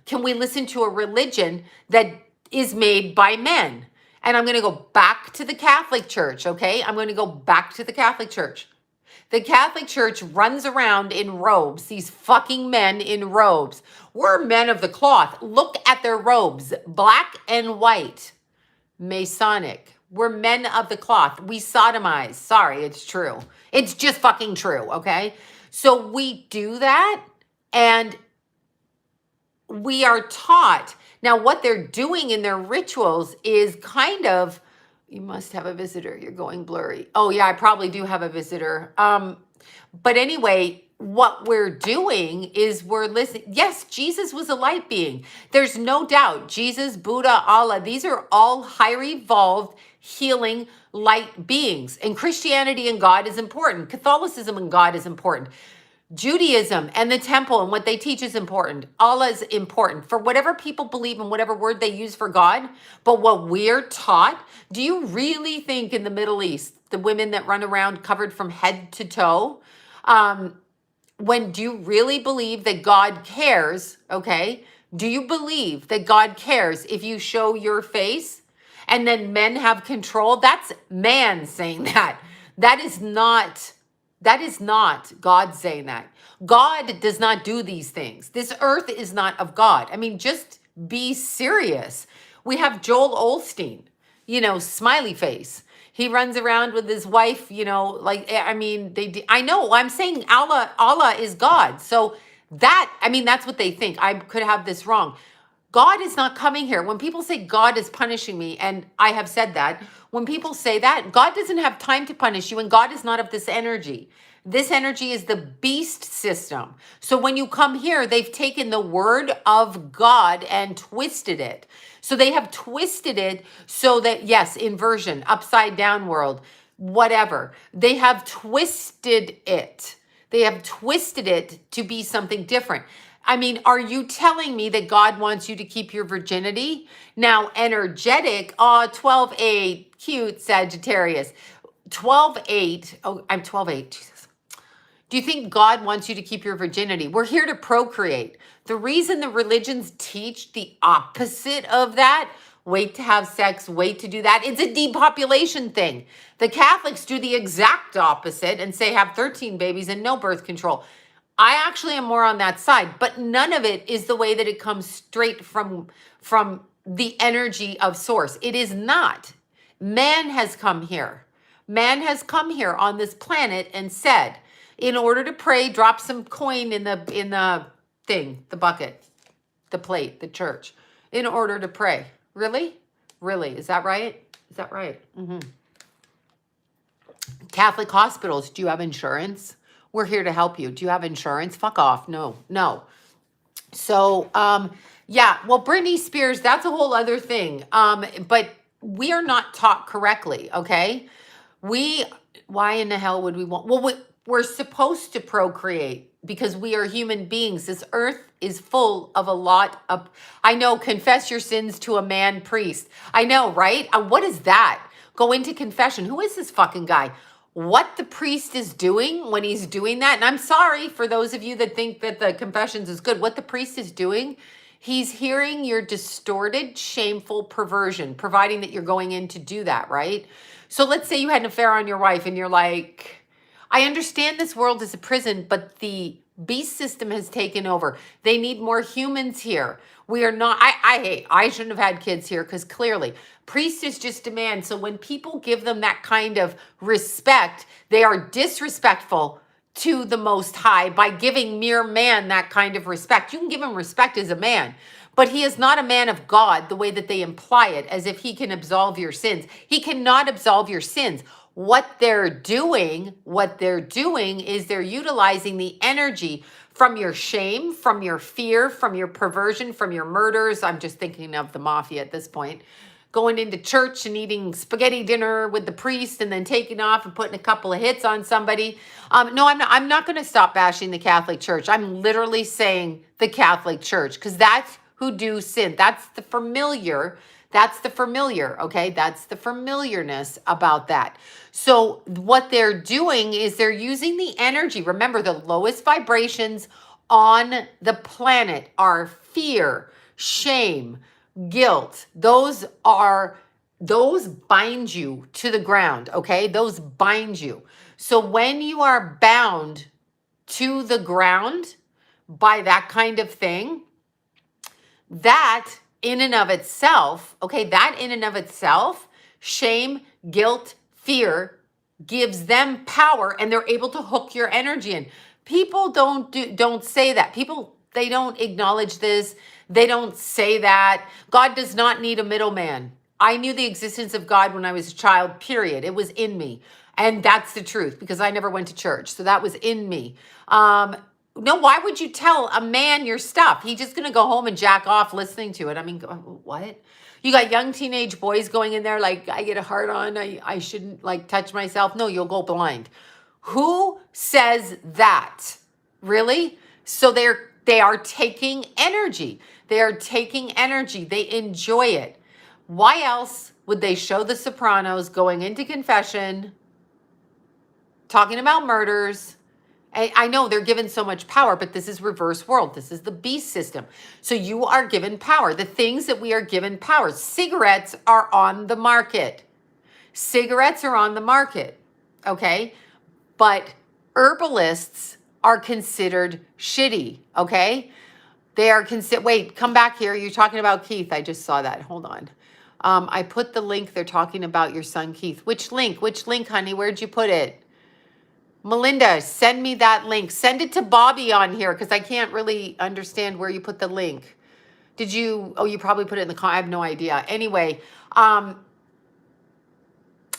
S1: can we listen to a religion that is made by men? And I'm going to go back to the Catholic Church, okay? I'm going to go back to the Catholic Church. The Catholic Church runs around in robes, these fucking men in robes. We're men of the cloth. Look at their robes, black and white, Masonic. We're men of the cloth. We sodomize. Sorry, it's true. It's just fucking true, okay? So we do that, and we are taught. Now, what they're doing in their rituals is kind of, you must have a visitor. You're going blurry. Oh, yeah, I probably do have a visitor. But anyway, what we're doing is we're listening. Yes, Jesus was a light being. There's no doubt. Jesus, Buddha, Allah, these are all higher evolved, healing, light beings. And Christianity and God is important. Catholicism and God is important. Judaism and the temple and what they teach is important. Allah is important for whatever people believe in, whatever word they use for God. But what we're taught, do you really think in the Middle East, the women that run around covered from head to toe, do you really believe that God cares? Okay. Do you believe that God cares if you show your face and then men have control? That's man saying that. That is not God saying that. God does not do these things. This earth is not of God. I mean, just be serious. We have Joel Osteen, smiley face. He runs around with his wife, I mean, I know, I'm saying Allah is God. So that's what they think. I could have this wrong. God is not coming here. When people say God is punishing me, and I have said that, when people say that, God doesn't have time to punish you, and God is not of this energy. This energy is the beast system. So when you come here, they've taken the word of God and twisted it. So they have twisted it so that, yes, inversion, upside down world, whatever. They have twisted it. They have twisted it to be something different. I mean, are you telling me that God wants you to keep your virginity? Now, energetic, 12-8, cute Sagittarius. 12-8, I'm 12-8, Jesus. Do you think God wants you to keep your virginity? We're here to procreate. The reason the religions teach the opposite of that, wait to have sex, wait to do that, it's a depopulation thing. The Catholics do the exact opposite and say have 13 babies and no birth control. I actually am more on that side, but none of it is the way that it comes straight from the energy of source. It is not. Man has come here. Man has come here on this planet and said, in order to pray, drop some coin in the thing, the bucket, the plate, the church, in order to pray. Really? Really? Is that right? Is that right? Mm-hmm. Catholic hospitals, do you have insurance? We're here to help you. Do you have insurance? Fuck off. No. So, yeah, well, Britney Spears, that's a whole other thing. But we are not taught correctly, okay? Why in the hell would we want, well, we're supposed to procreate because we are human beings. This earth is full of a lot of, I know, confess your sins to a man priest. I know, right? What is that? Go into confession. Who is this fucking guy? What the priest is doing when he's doing that, and I'm sorry for those of you that think that the confessions is good, what the priest is doing, he's hearing your distorted, shameful perversion, providing that you're going in to do that, right? So let's say you had an affair on your wife and you're like, I understand this world is a prison, but the beast system has taken over. They need more humans here. We are not, I shouldn't have had kids here because clearly priest is just a man. So when people give them that kind of respect, they are disrespectful to the Most High by giving mere man that kind of respect. You can give him respect as a man, but he is not a man of God the way that they imply it, as if he can absolve your sins. He cannot absolve your sins. What they're doing is they're utilizing the energy from your shame, from your fear, from your perversion, from your murders. I'm just thinking of the mafia at this point. Going into church and eating spaghetti dinner with the priest and then taking off and putting a couple of hits on somebody. No, I'm not going to stop bashing the Catholic Church. I'm literally saying the Catholic Church because that's who do sin. That's the familiar. That's the familiar, okay? That's the familiarness about that. So what they're doing is they're using the energy. Remember, the lowest vibrations on the planet are fear, shame, guilt. Those bind you to the ground, okay? Those bind you. So when you are bound to the ground by that kind of thing, that in and of itself, okay, that in and of itself, shame, guilt, fear, gives them power and they're able to hook your energy in. People don't say that. People, they don't acknowledge this. They don't say that. God does not need a middleman. I knew the existence of God when I was a child, period. It was in me. And that's the truth because I never went to church. So that was in me. No, why would you tell a man your stuff? He's just going to go home and jack off listening to it. I mean, what? You got young teenage boys going in there like, I get a hard on. I shouldn't like touch myself. No, you'll go blind. Who says that? Really? So they are taking energy. They are taking energy. They enjoy it. Why else would they show The Sopranos going into confession, talking about murders? I know they're given so much power, but this is reverse world. This is the beast system. So you are given power. The things that we are given power. Cigarettes are on the market. Cigarettes are on the market. Okay? But herbalists are considered shitty. Okay? They are wait, come back here. You're talking about Keith. I just saw that. Hold on. I put the link. They're talking about your son, Keith. Which link? Which link, honey? Where'd you put it? Melinda, send me that link. Send it to Bobby on here because I can't really understand where you put the link. Did you? Oh, you probably put it in the I have no idea. Anyway,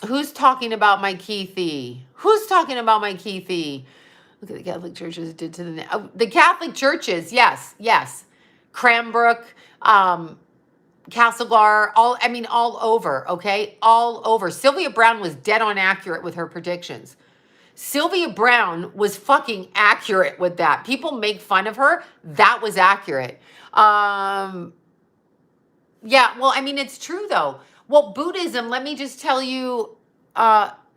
S1: who's talking about my Keithy? Who's talking about my Keithy? Look at the Catholic churches did to the Catholic churches. Yes, yes. Cranbrook, Castlegar, all over. Okay, all over. Sylvia Brown was dead on accurate with her predictions. Sylvia Brown was fucking accurate with that. People make fun of her. That was accurate. Yeah, well, it's true though. Well, Buddhism, let me just tell you,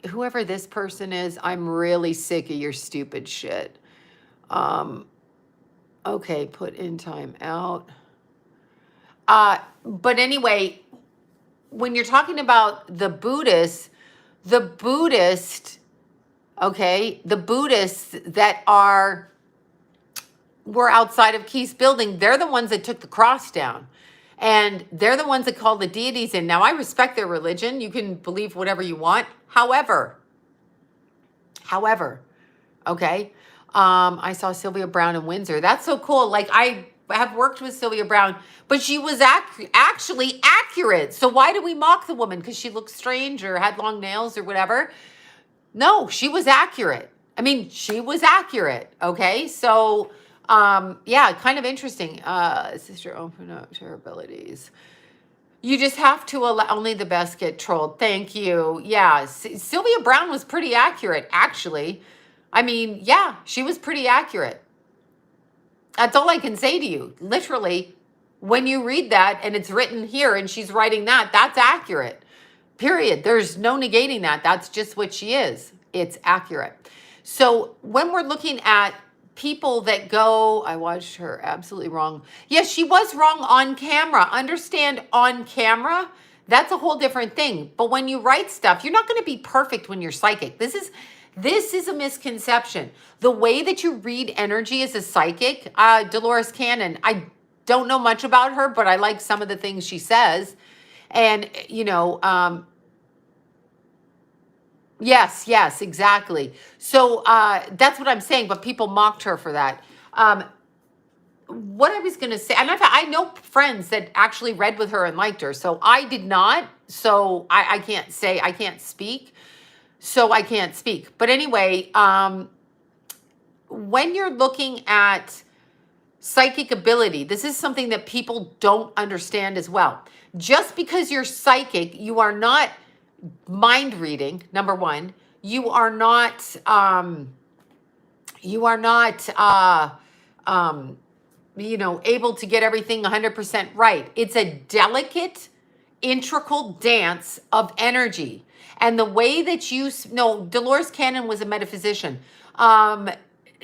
S1: whoever this person is, I'm really sick of your stupid shit. Okay, put in time out. But anyway, when you're talking about the Buddhists, okay, the Buddhists that were outside of Keith's building, they're the ones that took the cross down. And they're the ones that call the deities in. Now, I respect their religion. You can believe whatever you want. However, okay, I saw Sylvia Brown in Windsor. That's so cool. Like, I have worked with Sylvia Brown, but she was actually accurate. So why do we mock the woman? Because she looked strange or had long nails or whatever? No, she was accurate. She was accurate. Okay. So, yeah, kind of interesting. Sister, open up to her abilities. You just have to allow only the best get trolled. Thank you. Yeah. Sylvia Brown was pretty accurate, actually. Yeah, she was pretty accurate. That's all I can say to you. Literally, when you read that and it's written here and she's writing that, that's accurate. Period. There's no negating that. That's just what she is. It's accurate. So when we're looking at people that go, I watched her absolutely wrong. Yes, she was wrong on camera. Understand, on camera, that's a whole different thing. But when you write stuff, you're not going to be perfect when you're psychic. This is a misconception. The way that you read energy as a psychic, Dolores Cannon, I don't know much about her, but I like some of the things she says. And, yes, exactly. So that's what I'm saying, but people mocked her for that. What I was going to say, and I know friends that actually read with her and liked her. So I did not. So I can't say, I can't speak. So I can't speak. But anyway, when you're looking at psychic ability, this is something that people don't understand as well. Just because you're psychic, you are not mind reading, number one. You are not able to get everything 100% right. It's a delicate, integral dance of energy. And the way that Dolores Cannon was a metaphysician.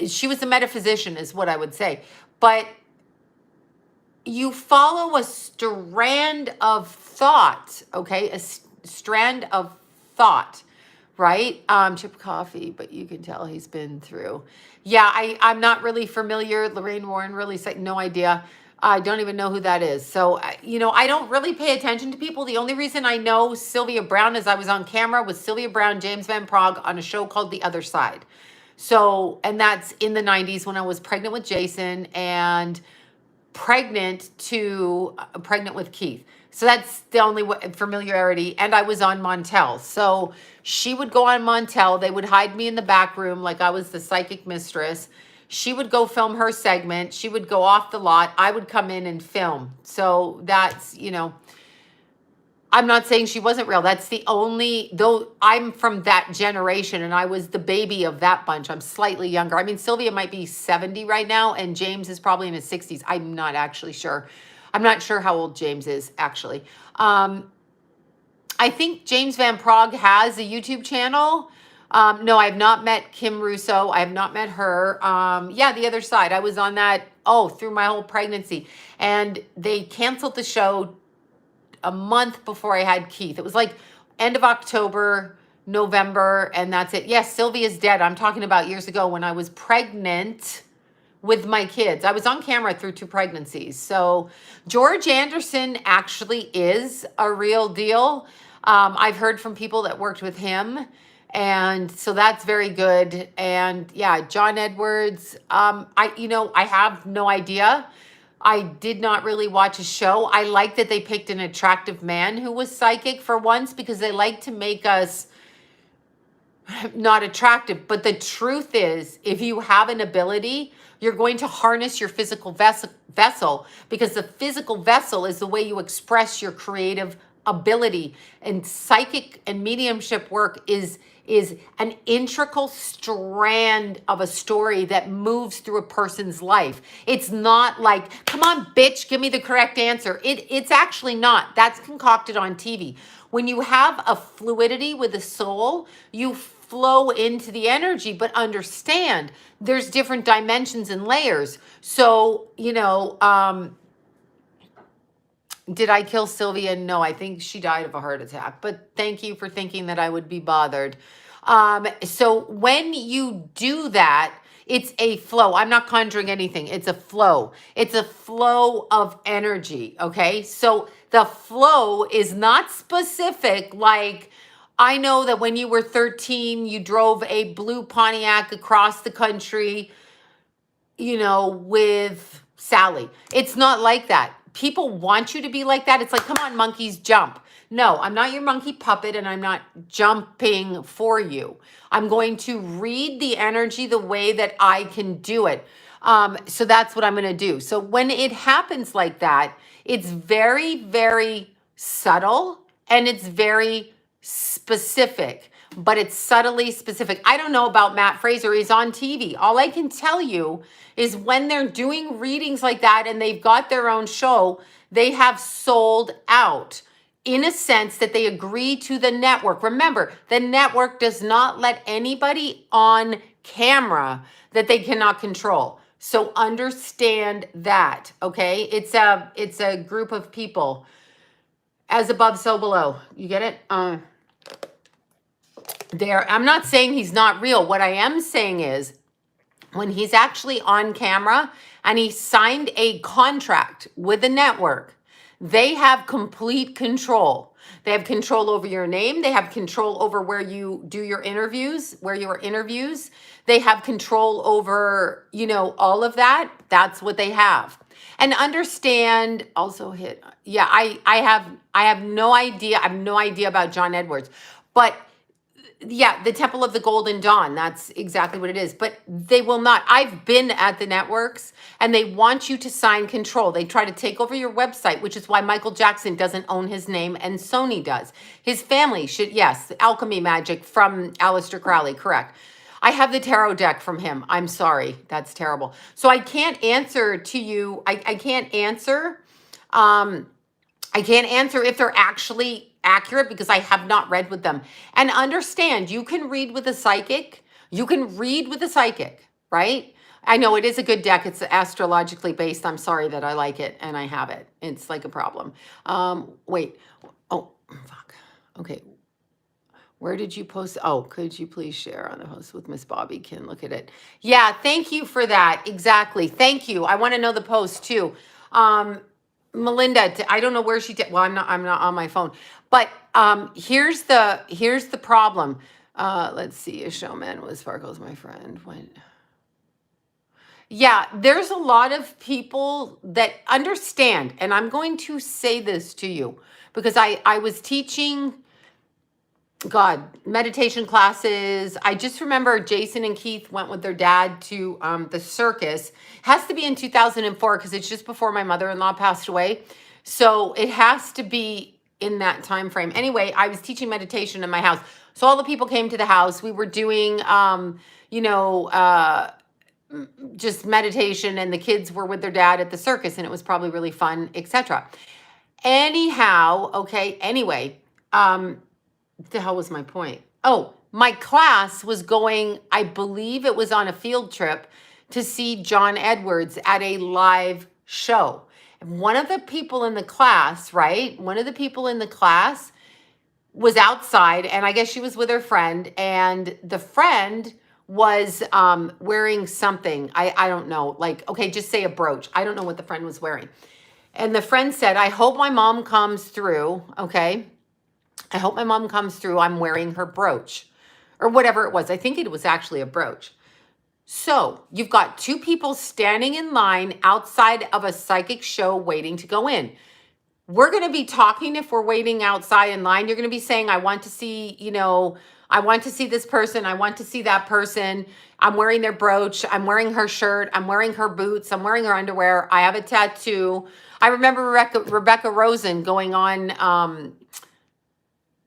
S1: She was a metaphysician is what I would say. But you follow a strand of thought, okay? A strand of thought, right? Chip coffee, but you can tell he's been through. Yeah, I'm not really familiar. Lorraine Warren, really, no idea. I don't even know who that is. So, I don't really pay attention to people. The only reason I know Sylvia Brown is I was on camera with Sylvia Brown, James Van Praagh on a show called The Other Side. So, and that's in the 90s when I was pregnant with Jason and pregnant with Keith. So that's the only familiarity. And I was on Montel. So she would go on Montel. They would hide me in the back room like I was the psychic mistress. She would go film her segment. She would go off the lot. I would come in and film. So that's, I'm not saying she wasn't real. That's the only, though I'm from that generation and I was the baby of that bunch. I'm slightly younger. I mean, Sylvia might be 70 right now and James is probably in his 60s. I'm not actually sure. I'm not sure how old James is actually. I think James Van Prague has a YouTube channel. No, I have not met Kim Russo. I have not met her. Yeah, The Other Side. I was on that, through my whole pregnancy. And they canceled the show a month before I had Keith. It was like end of October, November, and that's it. Yes, Sylvia's dead. I'm talking about years ago when I was pregnant with my kids. I was on camera through 2 pregnancies. So George Anderson actually is a real deal. I've heard from people that worked with him. And so that's very good. And yeah, John Edwards, I have no idea. I did not really watch a show. I like that they picked an attractive man who was psychic for once because they like to make us not attractive. But the truth is, if you have an ability, you're going to harness your physical vessel because the physical vessel is the way you express your creative ability. And psychic and mediumship work is an integral strand of a story that moves through a person's life. It's not like, come on, bitch, give me the correct answer. It's actually not. That's concocted on TV. When you have a fluidity with the soul, you flow into the energy, but understand there's different dimensions and layers. So, did I kill Sylvia? No, I think she died of a heart attack. But thank you for thinking that I would be bothered. So when you do that, it's a flow. I'm not conjuring anything. It's a flow. It's a flow of energy. Okay. So the flow is not specific. Like, I know that when you were 13, you drove a blue Pontiac across the country, with Sally. It's not like that. People want you to be like that. It's like, come on, monkeys, jump. No, I'm not your monkey puppet and I'm not jumping for you. I'm going to read the energy the way that I can do it. So that's what I'm going to do. So when it happens like that, it's very, very subtle and it's very specific, but it's subtly specific. I don't know about Matt Fraser. He's on TV. All I can tell you is when they're doing readings like that and they've got their own show, they have sold out in a sense that they agree to the network. Remember, the network does not let anybody on camera that they cannot control. So understand that, okay? It's a group of people. As above, so below. You get it? I'm not saying he's not real. What I am saying is when he's actually on camera and he signed a contract with the network, they have complete control. They have control over your name. They have control over where you do your interviews, They have control over, all of that. That's what they have. And understand also I have no idea. I have no idea about John Edwards, but yeah, the Temple of the Golden Dawn, that's exactly what it is. But they will not. I've been at the networks and they want you to sign control. They try to take over your website, which is why Michael Jackson doesn't own his name and Sony does. His family should, yes, alchemy magic from Aleister Crowley, correct. I have the tarot deck from him. I'm sorry. That's terrible. So I can't answer to you. I can't answer. I can't answer if they're actually accurate because I have not read with them. And understand, you can read with a psychic. Right? I know it is a good deck. It's astrologically based. I'm sorry that I like it and I have it. It's like a problem. Wait. Oh, fuck. Okay. Where did you post? Oh, could you please share on the post with Miss Bobby? Can look at it. Yeah, thank you for that. Exactly. Thank you. I want to know the post too. Melinda, I don't know where she did. Well, I'm not on my phone. But here's the problem. Let's see. A showman with sparkles, my friend. Yeah, there's a lot of people that understand, and I'm going to say this to you because I was teaching meditation classes. I just remember Jason and Keith went with their dad to the circus. Has to be in 2004 because it's just before my mother-in-law passed away. So it has to be in that time frame. Anyway, I was teaching meditation in my house. So all the people came to the house. We were doing, you know, just meditation, and the kids were with their dad at the circus, and it was probably really fun, etc. Anyhow, okay, anyway, the hell was my point? Oh, my class was going, I believe it was on a field trip to see John Edwards at a live show. And one of the people in the class, right? One of the people in the class was outside, and I guess she was with her friend, and the friend was wearing something. I don't know, like, okay, just say a brooch. I don't know what the friend was wearing. And the friend said, I hope my mom comes through, okay? I hope my mom comes through. I'm wearing her brooch, or whatever it was. I think it was actually a brooch. So you've got two people standing in line outside of a psychic show waiting to go in. We're going to be talking if we're waiting outside in line. You're going to be saying, I want to see, you know, I want to see this person. I want to see that person. I'm wearing their brooch. I'm wearing her shirt. I'm wearing her boots. I'm wearing her underwear. I have a tattoo. I remember Rebecca Rosen going on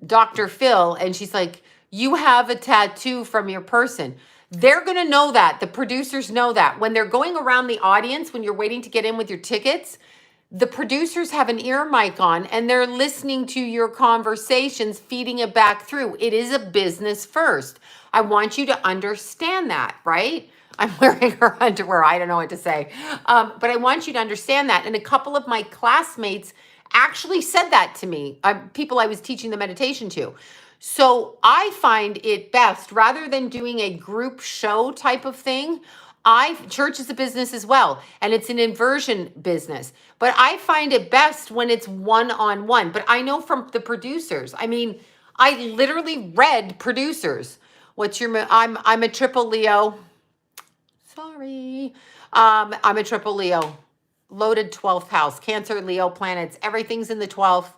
S1: Dr. Phil, and she's like, you have a tattoo from your person. They're going to know that. The producers know that. When they're going around the audience, when you're waiting to get in with your tickets, the producers have an ear mic on, and they're listening to your conversations, feeding it back through. It is a business first. I want you to understand that, right? I'm wearing her underwear. I don't know what to say. But I want you to understand that. And a couple of my classmates actually said that to me, people I was teaching the meditation to. So I find it best, rather than doing a group show type of thing, church is a business as well, and it's an inversion business. But I find it best when it's one-on-one. But I know from the producers, I mean, I literally read producers. I'm a triple Leo. Sorry. I'm a triple Leo. Loaded 12th house. Cancer, Leo planets. Everything's in the 12th.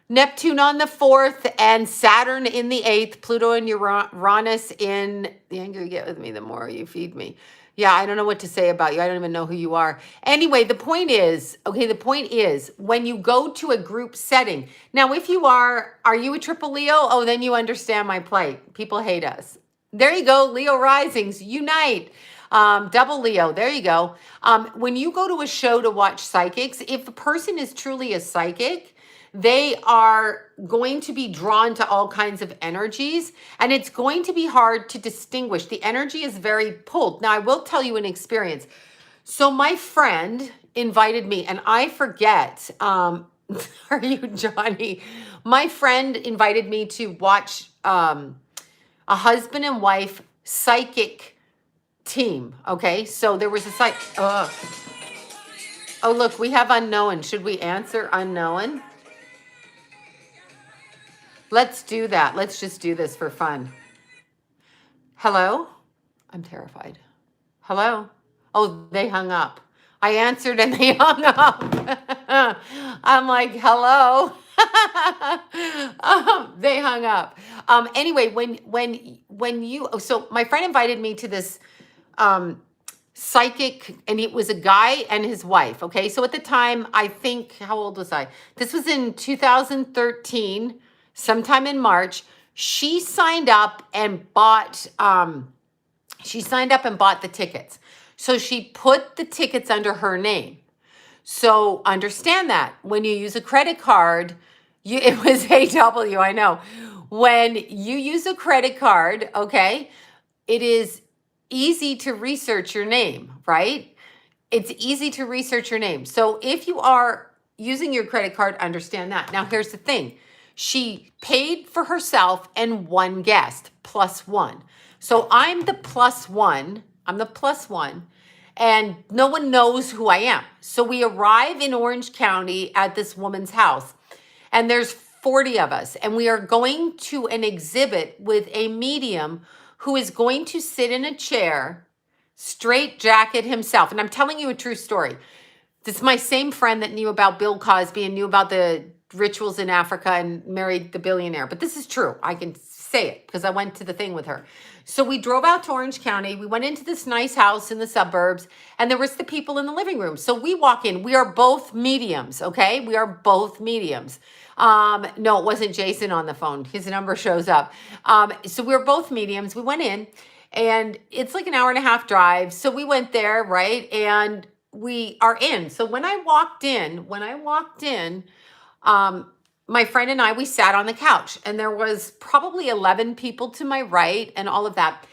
S1: Neptune on the 4th and Saturn in the 8th. Pluto and Uranus in... The angrier you get with me, the more you feed me. Yeah, I don't know what to say about you. I don't even know who you are. Anyway, the point is, when you go to a group setting. Now, if you are you a triple Leo? Oh, then you understand my plight. People hate us. There you go. Leo risings, unite. Double Leo, there you go. When you go to a show to watch psychics, if a person is truly a psychic, they are going to be drawn to all kinds of energies, and it's going to be hard to distinguish. The energy is very pulled. Now, I will tell you an experience. So my friend invited me, and I forget, are you Johnny? My friend invited me to watch a husband and wife psychic team, okay? So there was a oh, look, we have unknown. Should we answer unknown? Let's do that. Let's just do this for fun. Hello? I'm terrified. Hello? Oh, they hung up. I answered and they hung up. I'm like, hello? They hung up. Anyway, so my friend invited me to this psychic, and it was a guy and his wife. Okay. So at the time, I think, how old was I? This was in 2013. Sometime in March. She signed up and bought the tickets. So she put the tickets under her name. So understand that when you use a credit card, it was AW, I know. When you use a credit card, okay, it is easy to research your name, right? It's easy to research your name. So if you are using your credit card, understand that. Now, here's the thing. She paid for herself and one guest, +1. So I'm the +1. I'm the +1. And no one knows who I am. So we arrive in Orange County at this woman's house. And there's 40 of us. And we are going to an exhibit with a medium who is going to sit in a chair, straight jacket himself. And I'm telling you a true story. This is my same friend that knew about Bill Cosby and knew about the rituals in Africa and married the billionaire. But this is true. I can say it because I went to the thing with her. So we drove out to Orange County. We went into this nice house in the suburbs, and there was the people in the living room. So we walk in. We are both mediums, okay? We are both mediums. No, it wasn't Jason on the phone. His number shows up. So we were both mediums. We went in, and it's like an hour and a half drive. So we went there, right? And we are in. So when I walked in, my friend and I, we sat on the couch, and there was probably 11 people to my right and all of that.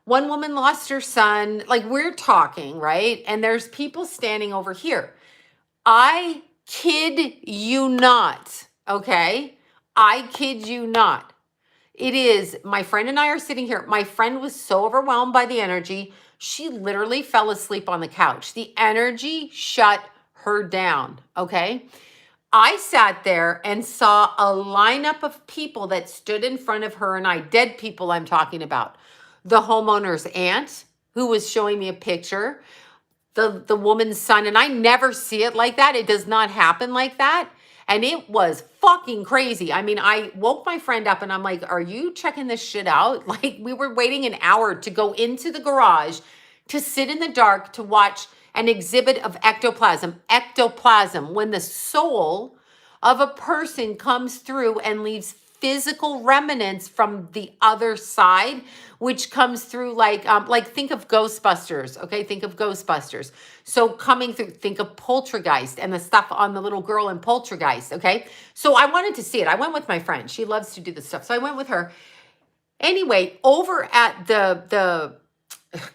S1: One woman lost her son. Like, we're talking, right? And there's people standing over here. I kid you not, okay? I kid you not. It is, my friend and I are sitting here. My friend was so overwhelmed by the energy, she literally fell asleep on the couch. The energy shut her down, okay? I sat there and saw a lineup of people that stood in front of her and I, dead people I'm talking about. The homeowner's aunt, who was showing me a picture, the woman's son, and I never see it like that. It does not happen like that. And it was fucking crazy. I mean, I woke my friend up and I'm like, are you checking this shit out? Like, we were waiting an hour to go into the garage to sit in the dark to watch an exhibit of ectoplasm. Ectoplasm, when the soul of a person comes through and leaves physical remnants from the other side, which comes through like think of Ghostbusters, okay? Think of Ghostbusters. So coming through, think of Poltergeist and the stuff on the little girl in Poltergeist, okay? So I wanted to see it. I went with my friend. She loves to do this stuff. So I went with her. Anyway, over at the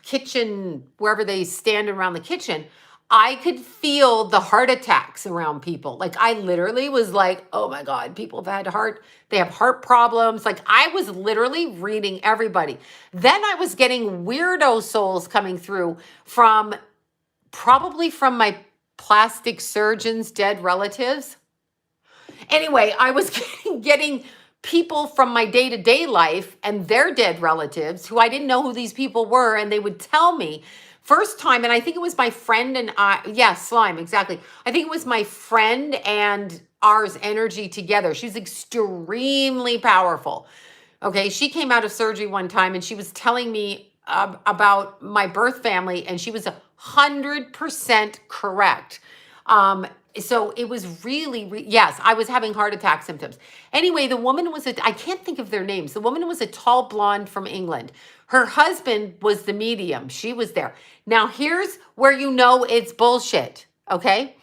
S1: kitchen, wherever they stand around the kitchen, I could feel the heart attacks around people. Like, I literally was like, oh my God, people have had they have heart problems. Like, I was literally reading everybody. Then I was getting weirdo souls coming through probably from my plastic surgeon's dead relatives. Anyway, I was getting people from my day-to-day life and their dead relatives who I didn't know who these people were, and they would tell me first time, and I think it was my friend and I, slime, exactly. I think it was my friend and ours energy together. She's extremely powerful. Okay, she came out of surgery one time and she was telling me about my birth family, and she was 100% correct. So it was really, yes, I was having heart attack symptoms. Anyway, the woman was I can't think of their names. The woman was a tall blonde from England. Her husband was the medium. She was there. Now, here's where you know it's bullshit, okay?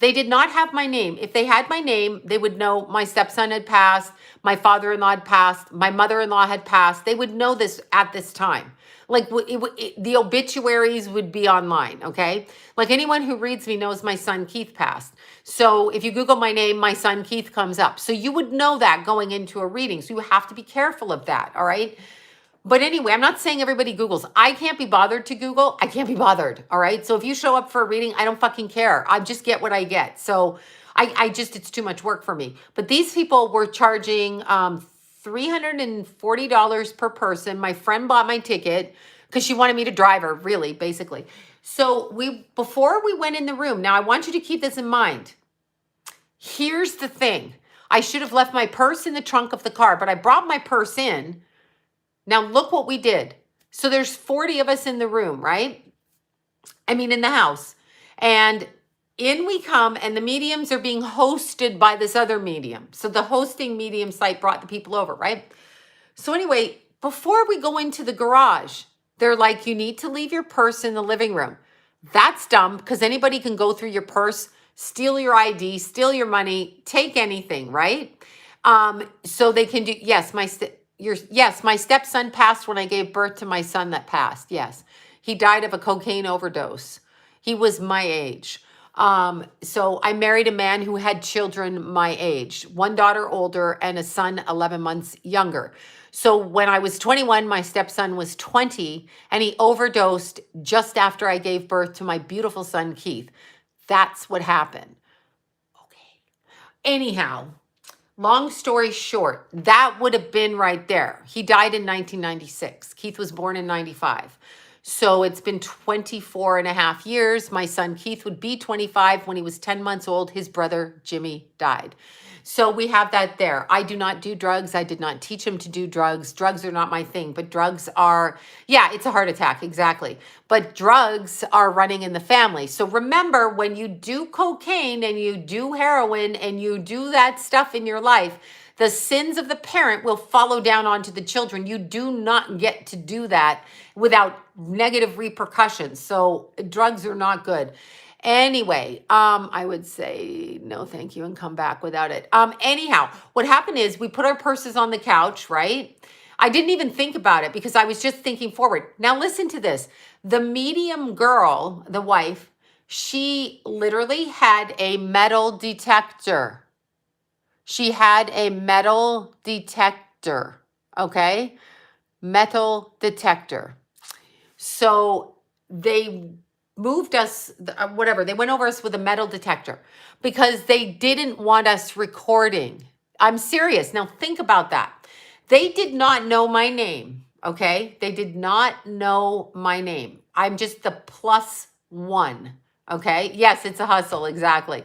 S1: They did not have my name. If they had my name, they would know my stepson had passed, my father-in-law had passed, my mother-in-law had passed. They would know this at this time. Like, the obituaries would be online, okay? Like, anyone who reads me knows my son Keith passed. So if you Google my name, my son Keith comes up. So you would know that going into a reading. So you have to be careful of that, all right? But anyway, I'm not saying everybody Googles. I can't be bothered to Google. I can't be bothered, all right? So if you show up for a reading, I don't fucking care. I just get what I get. So it's too much work for me. But these people were charging $340 per person. My friend bought my ticket because she wanted me to drive her, really, basically. So before we went in the room, now I want you to keep this in mind. Here's the thing. I should have left my purse in the trunk of the car, but I brought my purse in. Now look what we did. So there's 40 of us in the room, right? I mean, in the house. And in we come, and the mediums are being hosted by this other medium. So the hosting medium site brought the people over, right? So anyway, before we go into the garage, they're like, you need to leave your purse in the living room. That's dumb, because anybody can go through your purse, steal your ID, steal your money, take anything, right? So they can do, yes, my stepson passed when I gave birth to my son that passed, yes. He died of a cocaine overdose. He was my age. So I married a man who had children my age, one daughter older and a son 11 months younger. So when I was 21, my stepson was 20, and he overdosed just after I gave birth to my beautiful son, Keith. That's what happened. Okay. Anyhow, long story short, that would have been right there. He died in 1996. Keith was born in 95. So it's been 24 and a half years. My son Keith would be 25. When he was 10 months old, his brother Jimmy died. So we have that there. I do not do drugs. I did not teach him to do drugs. Drugs are not my thing, but drugs are, yeah, it's a heart attack, exactly. But drugs are running in the family. So remember, when you do cocaine and you do heroin and you do that stuff in your life, the sins of the parent will follow down onto the children. You do not get to do that without negative repercussions. So drugs are not good. Anyway, I would say no, thank you, and come back without it. Anyhow, what happened is we put our purses on the couch, right? I didn't even think about it because I was just thinking forward. Now listen to this. The medium girl, the wife, she literally had a metal detector. She had a metal detector, okay? Metal detector. So they moved us, whatever, they went over us with a metal detector because they didn't want us recording. I'm serious. Now think about that. They did not know my name, okay? They did not know my name. I'm just the +1, okay? Yes, it's a hustle, exactly.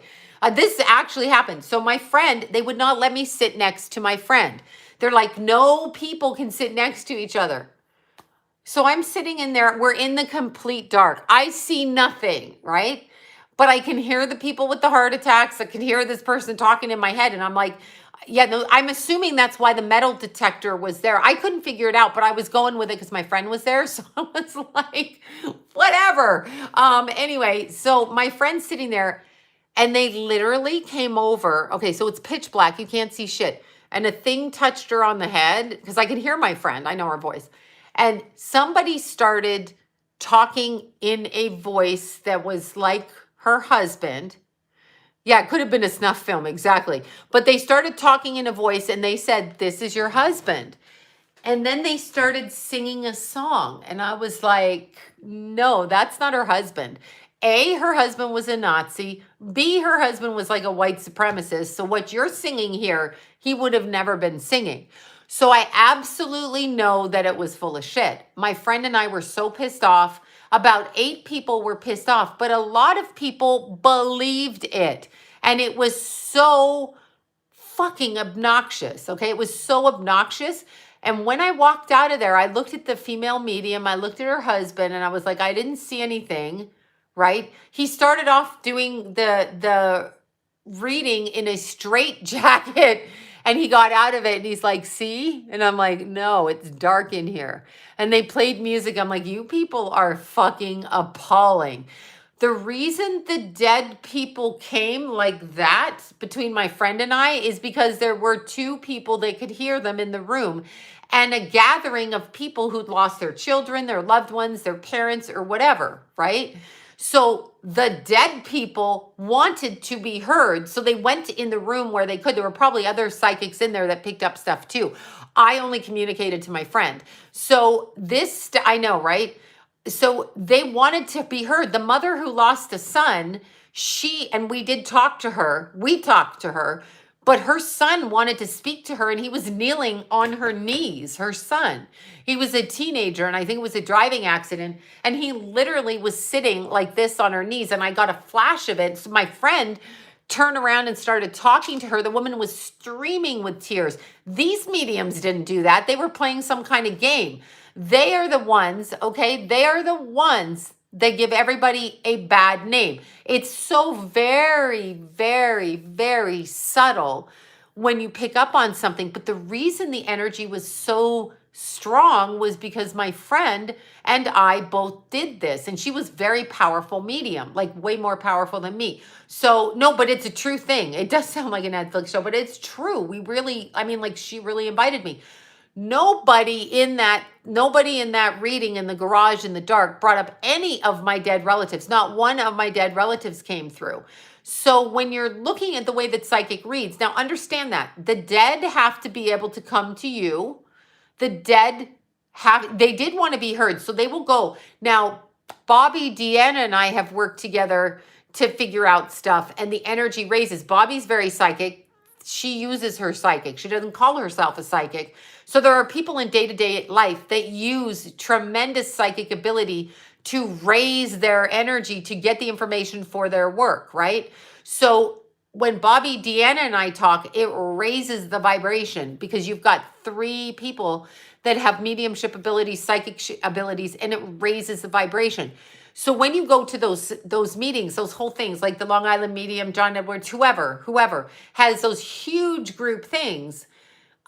S1: This actually happened. So my friend, they would not let me sit next to my friend. They're like, no people can sit next to each other. So I'm sitting in there. We're in the complete dark. I see nothing, right? But I can hear the people with the heart attacks. I can hear this person talking in my head. And I'm like, yeah, no, I'm assuming that's why the metal detector was there. I couldn't figure it out, but I was going with it because my friend was there. So I was like, whatever. Anyway, so my friend's sitting there and they literally came over. Okay, so it's pitch black. You can't see shit. And a thing touched her on the head because I could hear my friend. I know her voice. And somebody started talking in a voice that was like her husband. Yeah, it could have been a snuff film, exactly. But they started talking in a voice and they said, "This is your husband." And then they started singing a song. And I was like, no, that's not her husband. A, her husband was a Nazi. B, her husband was like a white supremacist. So what you're singing here, he would have never been singing. So I absolutely know that it was full of shit. My friend and I were so pissed off. About 8 people were pissed off, but a lot of people believed it. And it was so fucking obnoxious. Okay. It was so obnoxious. And when I walked out of there, I looked at the female medium, I looked at her husband, and I was like, I didn't see anything, right? He started off doing the reading in a straight jacket and he got out of it and he's like, see? And I'm like, no, it's dark in here. And they played music. I'm like, you people are fucking appalling. The reason the dead people came like that between my friend and I is because there were 2 people that could hear them in the room and a gathering of people who'd lost their children, their loved ones, their parents, or whatever, right? So the dead people wanted to be heard. So they went in the room where they could. There were probably other psychics in there that picked up stuff too. I only communicated to my friend. So this, I know, right? So they wanted to be heard. The mother who lost a son, and we did talk to her. We talked to her, but her son wanted to speak to her and he was kneeling on her knees, her son. He was a teenager and I think it was a driving accident. And he literally was sitting like this on her knees. And I got a flash of it. So my friend turned around and started talking to her. The woman was streaming with tears. These mediums didn't do that. They were playing some kind of game. They are the ones, okay? They are the ones that give everybody a bad name. It's so very, very, very subtle when you pick up on something. But the reason the energy was so strong was because my friend and I both did this. And she was very powerful medium, like way more powerful than me. So no, but it's a true thing. It does sound like a Netflix show, but it's true. We really, I mean, like she really invited me. Nobody in that reading in the garage in the dark brought up any of my dead relatives. Not one of my dead relatives came through. So when you're looking at the way that psychic reads, now understand that the dead have to be able to come to you. The dead they did want to be heard, so they will go. Now, BOBBI, Deanna, and I have worked together to figure out stuff, and the energy raises. Bobby's very psychic. she uses her psychic. She doesn't call herself a psychic. So there are people in day-to-day life that use tremendous psychic ability to raise their energy to get the information for their work, right? So when Bobby, Deanna, and I talk, it raises the vibration because you've got 3 people that have mediumship abilities, abilities, and it raises the vibration. So when you go to those meetings, those whole things, like the Long Island medium, John Edwards, whoever has those huge group things,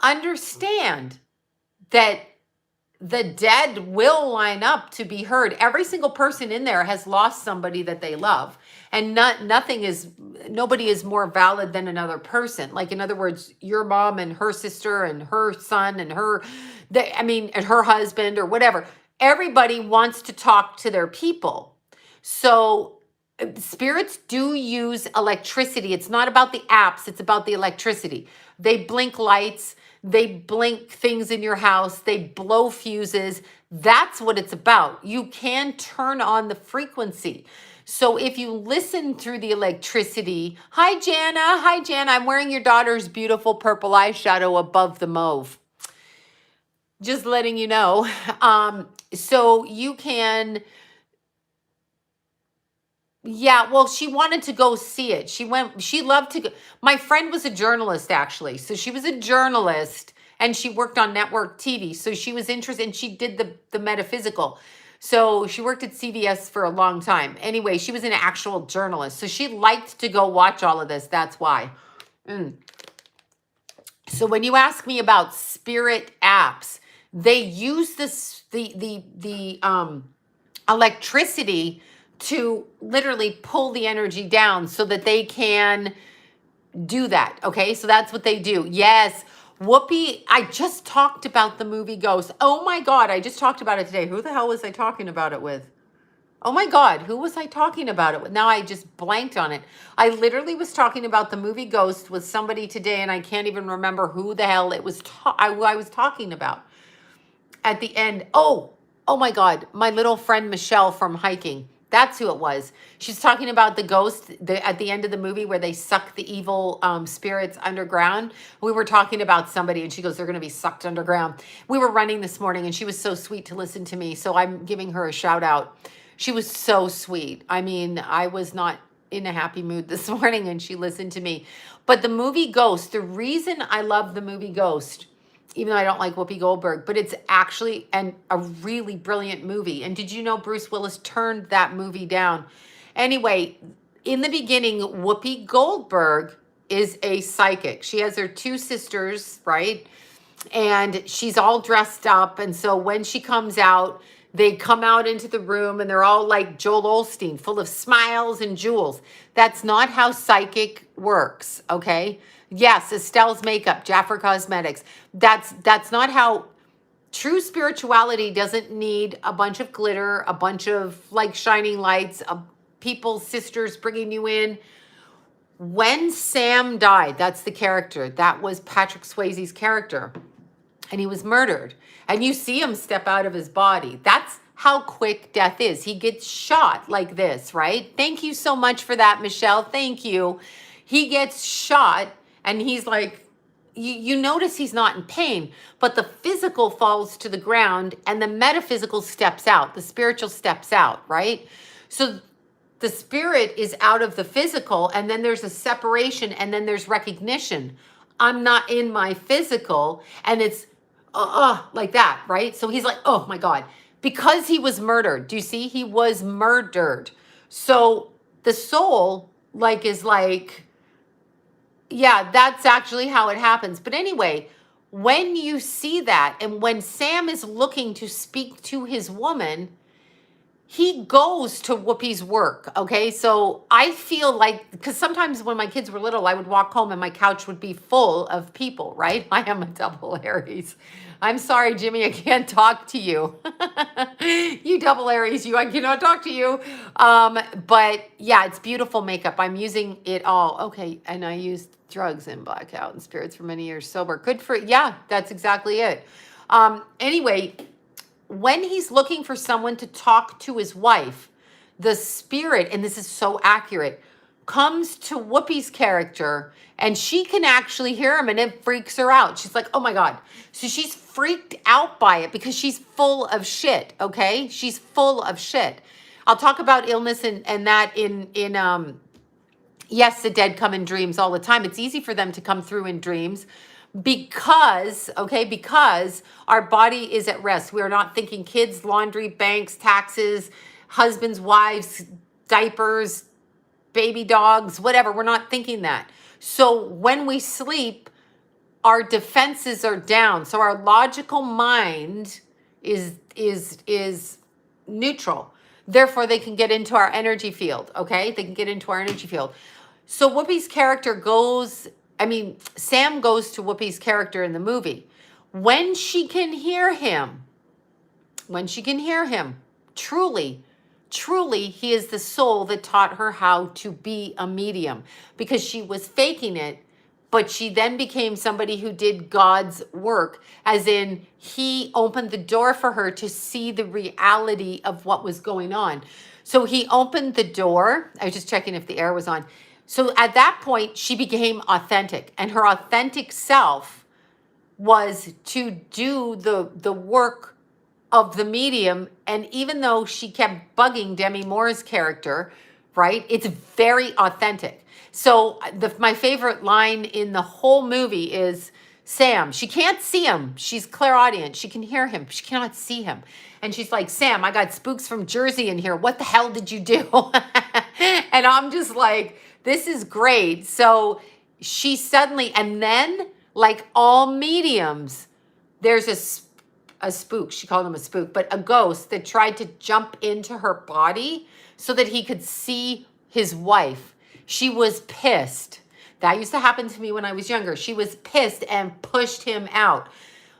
S1: understand that the dead will line up to be heard. Every single person in there has lost somebody that they love, and nobody is more valid than another person. Like, in other words, your mom and her sister and her son and and her husband or whatever. Everybody wants to talk to their people. So spirits do use electricity. It's not about the apps, it's about the electricity. They blink lights, they blink things in your house, they blow fuses. That's what it's about. You can turn on the frequency. So if you listen through the electricity, hi Jana, I'm wearing your daughter's beautiful purple eyeshadow above the mauve. Just letting you know. So you can, yeah, well, she wanted to go see it. She loved to go. My friend was a journalist, actually. So she was a journalist and she worked on network TV. So she was interested and she did the metaphysical. So she worked at CBS for a long time. Anyway, she was an actual journalist. So she liked to go watch all of this. That's why. So when you ask me about spirit apps, they use the electricity to literally pull the energy down so that they can do that. Okay, so that's what they do. Yes, Whoopi, I just talked about the movie Ghost. Oh my God, I just talked about it today. Who the hell was I talking about it with? Oh my God, who was I talking about it with? Now I just blanked on it. I literally was talking about the movie Ghost with somebody today, and I can't even remember who the hell it was I was talking about. At the end, oh my God, my little friend Michelle from hiking. That's who it was. She's talking about the ghost at the end of the movie where they suck the evil spirits underground. We were talking about somebody and she goes, they're going to be sucked underground. We were running this morning and she was so sweet to listen to me. So I'm giving her a shout out. She was so sweet. I mean, I was not in a happy mood this morning and she listened to me. But the movie Ghost, the reason I love the movie Ghost, even though I don't like Whoopi Goldberg, but it's actually a really brilliant movie. And did you know Bruce Willis turned that movie down? Anyway, in the beginning, Whoopi Goldberg is a psychic. She has her 2 sisters, right? And she's all dressed up. And so when she comes out, they come out into the room and they're all like Joel Osteen, full of smiles and jewels. That's not how psychic works, okay? Yes, Estelle's makeup, Jaffer Cosmetics. That's not how true spirituality doesn't need a bunch of glitter, a bunch of like shining lights, people's sisters bringing you in. When Sam died, that's the character. That was Patrick Swayze's character. And he was murdered. And you see him step out of his body. That's how quick death is. He gets shot like this, right? Thank you so much for that, Michelle. Thank you. He gets shot. And he's like, you notice he's not in pain, but the physical falls to the ground and the metaphysical steps out. The spiritual steps out, right? So the spirit is out of the physical, and then there's a separation, and then there's recognition. I'm not in my physical, and it's like that, right? So he's like, oh my God, because he was murdered. Do you see? He was murdered. So the soul is like, yeah, that's actually how it happens. But anyway, when you see that, and when Sam is looking to speak to his woman, he goes to Whoopi's work, okay? So I feel like, because sometimes when my kids were little, I would walk home and my couch would be full of people, right? I am a double Aries. I'm sorry, Jimmy, I can't talk to you. You double Aries, I cannot talk to you. But yeah, it's beautiful makeup. I'm using it all. Okay, and I used drugs and blackout and spirits for many years sober. Good for, yeah, that's exactly it. Anyway, when he's looking for someone to talk to his wife, the spirit, and this is so accurate, comes to Whoopi's character and she can actually hear him and it freaks her out. She's like, oh my God. So she's freaked out by it because she's full of shit, okay? She's full of shit. I'll talk about illness and that in yes, the dead come in dreams all the time. It's easy for them to come through in dreams because, okay, because our body is at rest. We are not thinking kids, laundry, banks, taxes, husbands, wives, diapers, baby dogs, whatever. We're not thinking that. So when we sleep, our defenses are down. So our logical mind is neutral. Therefore, they can get into our energy field, okay? They can get into our energy field. So Whoopi's character goes, Sam goes to Whoopi's character in the movie. When she can hear him, truly, he is the soul that taught her how to be a medium because she was faking it, but she then became somebody who did God's work, as in he opened the door for her to see the reality of what was going on. So he opened the door. I was just checking if the air was on. So at that point, she became authentic, and her authentic self was to do the work of the medium. And even though she kept bugging Demi Moore's character, right, it's very authentic. So my favorite line in the whole movie is Sam. She can't see him. She's clairaudient. She can hear him. She cannot see him. And she's like, Sam, I got spooks from Jersey in here. What the hell did you do? And I'm just like, this is great. So she suddenly, and then like all mediums, there's a spook. She called him a spook, but a ghost that tried to jump into her body so that he could see his wife. She was pissed. That used to happen to me when I was younger. She was pissed and pushed him out.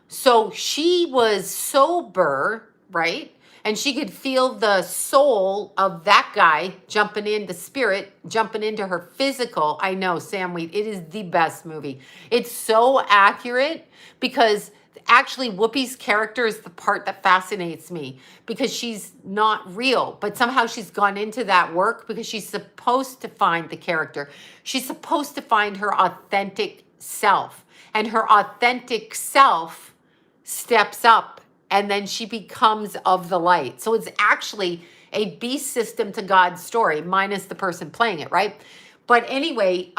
S1: So she was sober, right? And she could feel the soul of that guy jumping in, the spirit jumping into her physical. I know, Sam Wheat, it is the best movie. It's so accurate because actually Whoopi's character is the part that fascinates me because she's not real, but somehow she's gone into that work because she's supposed to find the character. She's supposed to find her authentic self, and her authentic self steps up and then she becomes of the light. So it's actually a beast system to God's story, minus the person playing it, right? But anyway,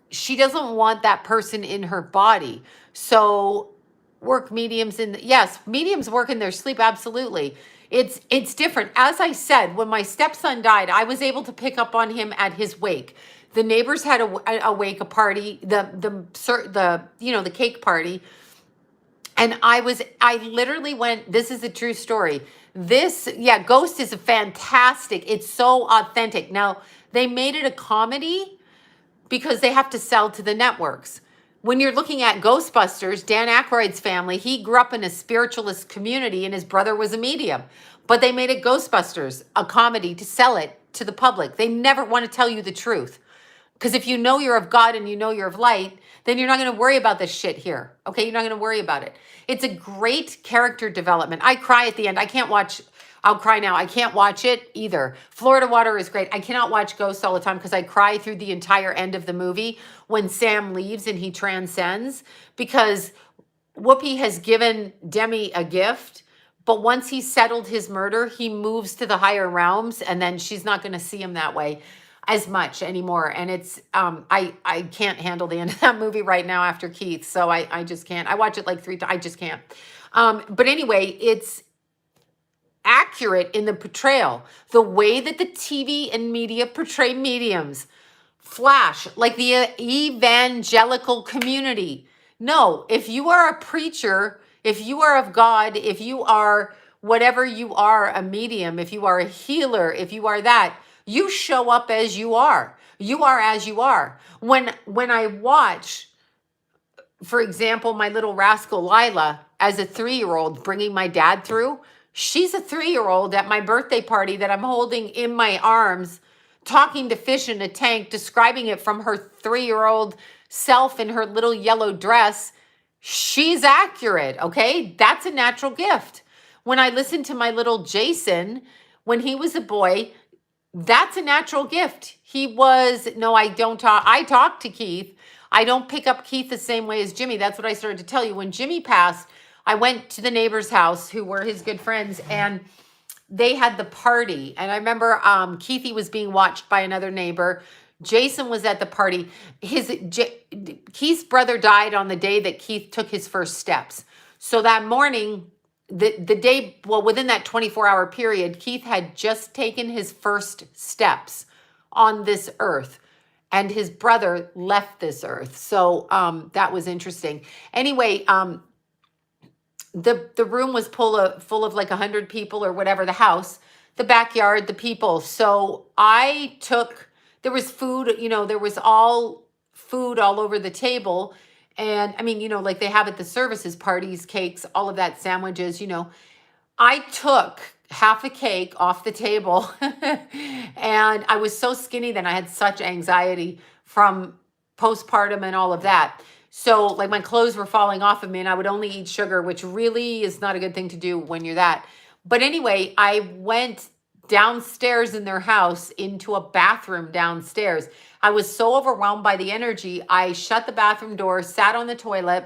S1: she doesn't want that person in her body. So work mediums yes, mediums work in their sleep, absolutely. It's different. As I said, when my stepson died, I was able to pick up on him at his wake. The neighbors had a wake, a party, the cake party. And I literally went, this is a true story. Ghost is fantastic. It's so authentic. Now, they made it a comedy because they have to sell to the networks. When you're looking at Ghostbusters, Dan Aykroyd's family, he grew up in a spiritualist community and his brother was a medium. But they made it Ghostbusters, a comedy, to sell it to the public. They never want to tell you the truth. Because if you know you're of God and you know you're of light, then you're not going to worry about this shit here. Okay, you're not going to worry about it. It's a great character development. I cry at the end. I'll cry now. I can't watch it either. Florida Water is great. I cannot watch Ghosts all the time because I cry through the entire end of the movie when Sam leaves and he transcends, because Whoopi has given Demi a gift, but once he's settled his murder, he moves to the higher realms, and then she's not going to see him that way as much anymore. And it's I can't handle the end of that movie right now after Keith, so I just can't. I watch it like 3 times. I just can't. But anyway, it's accurate in the portrayal, the way that the TV and media portray mediums. Flash, like the evangelical community. No, if you are a preacher, if you are of God, if you are whatever you are, a medium, if you are a healer, if you are that, you show up as you are. You are as you are. When I watch, for example, my little rascal Lila as a 3-year-old bringing my dad through, she's a 3-year-old at my birthday party that I'm holding in my arms, talking to fish in a tank, describing it from her 3-year-old self in her little yellow dress. She's accurate, okay? That's a natural gift. When I listen to my little Jason, when he was a boy, That's a natural gift. He was, no, I don't talk. I talk to Keith. I don't pick up Keith the same way as Jimmy. That's what I started to tell you. When Jimmy passed, I went to the neighbor's house who were his good friends, and they had the party. And I remember Keithy was being watched by another neighbor. Jason was at the party. Keith's brother died on the day that Keith took his first steps. So that morning, the day, well, within that 24-hour period, Keith had just taken his first steps on this earth, and his brother left this earth. So that was interesting. Anyway, the room was full of like 100 people or whatever, the house, the backyard, the people. So there was food, there was all food all over the table. And I mean, like they have at the services, parties, cakes, all of that, sandwiches, I took half a cake off the table and I was so skinny then. I had such anxiety from postpartum and all of that. So like my clothes were falling off of me and I would only eat sugar, which really is not a good thing to do when you're that. But anyway, I went downstairs in their house into a bathroom downstairs. I was so overwhelmed by the energy. I shut the bathroom door, sat on the toilet,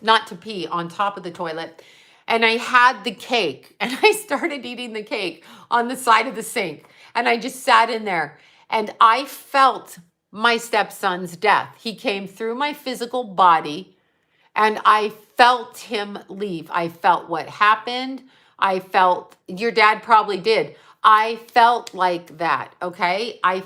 S1: not to pee, on top of the toilet. And I had the cake and I started eating the cake on the side of the sink. And I just sat in there and I felt my stepson's death. He came through my physical body and I felt him leave. I felt what happened. I felt, your dad probably did. I felt like that, okay? I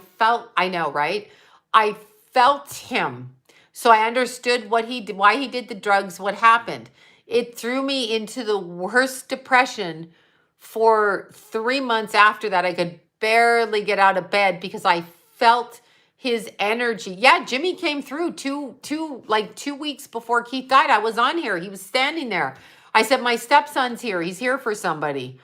S1: know, right? I felt him. So I understood what he did, why he did the drugs, what happened. It threw me into the worst depression for 3 months after that. I could barely get out of bed because I felt his energy. Yeah, Jimmy came through two weeks before Keith died. I was on here. He was standing there. I said, my stepson's here. He's here for somebody.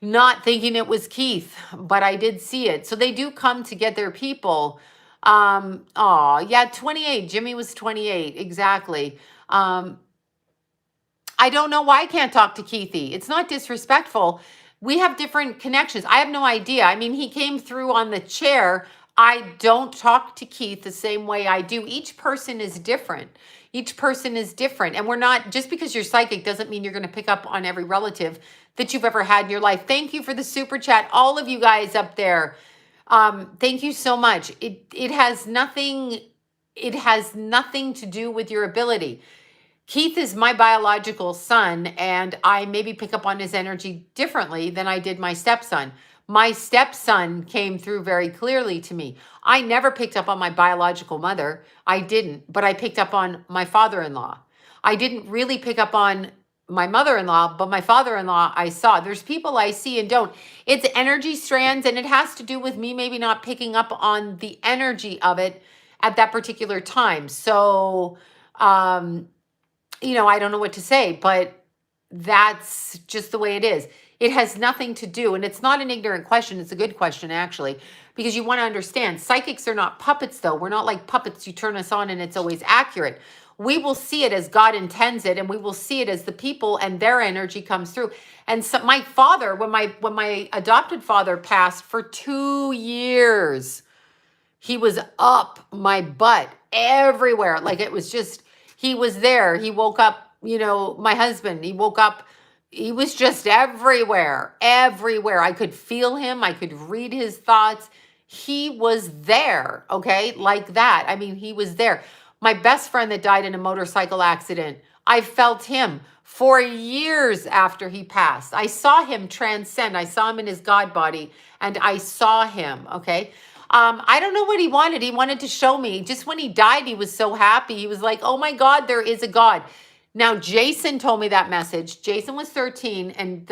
S1: Not thinking it was Keith, but I did see it. So they do come to get their people. Yeah, 28. Jimmy was 28. Exactly. I don't know why I can't talk to Keithy. It's not disrespectful. We have different connections. I have no idea. I mean, he came through on the chair. I don't talk to Keith the same way I do. Each person is different. Each person is different. And we're not, just because you're psychic doesn't mean you're going to pick up on every relative that you've ever had in your life. Thank you for the super chat. All of you guys up there. Thank you so much. It has nothing to do with your ability. Keith is my biological son, and I maybe pick up on his energy differently than I did my stepson. My stepson came through very clearly to me. I never picked up on my biological mother. I didn't, but I picked up on my father-in-law. I didn't really pick up on my mother-in-law, but my father-in-law I saw. There's people I see and don't. It's energy strands, and it has to do with me maybe not picking up on the energy of it at that particular time. So, I don't know what to say, but that's just the way it is. It has nothing to do, and it's not an ignorant question. It's a good question, actually, because you want to understand. Psychics are not puppets, though. We're not like puppets. You turn us on and it's always accurate. We will see it as God intends it, and we will see it as the people and their energy comes through. And so my father, when my adopted father passed for 2 years, he was up my butt everywhere. Like it was just, he was there. He woke up, my husband, he woke up. He was just everywhere. I could feel him. I could read his thoughts. He was there, okay? Like that. I mean, he was there. My best friend that died in a motorcycle accident, I felt him for years after he passed. I saw him transcend. I saw him in his God body, and I saw him, okay? I don't know what he wanted. He wanted to show me. Just when he died, he was so happy. He was like, oh my God, there is a God. Now, Jason told me that message. Jason was 13, and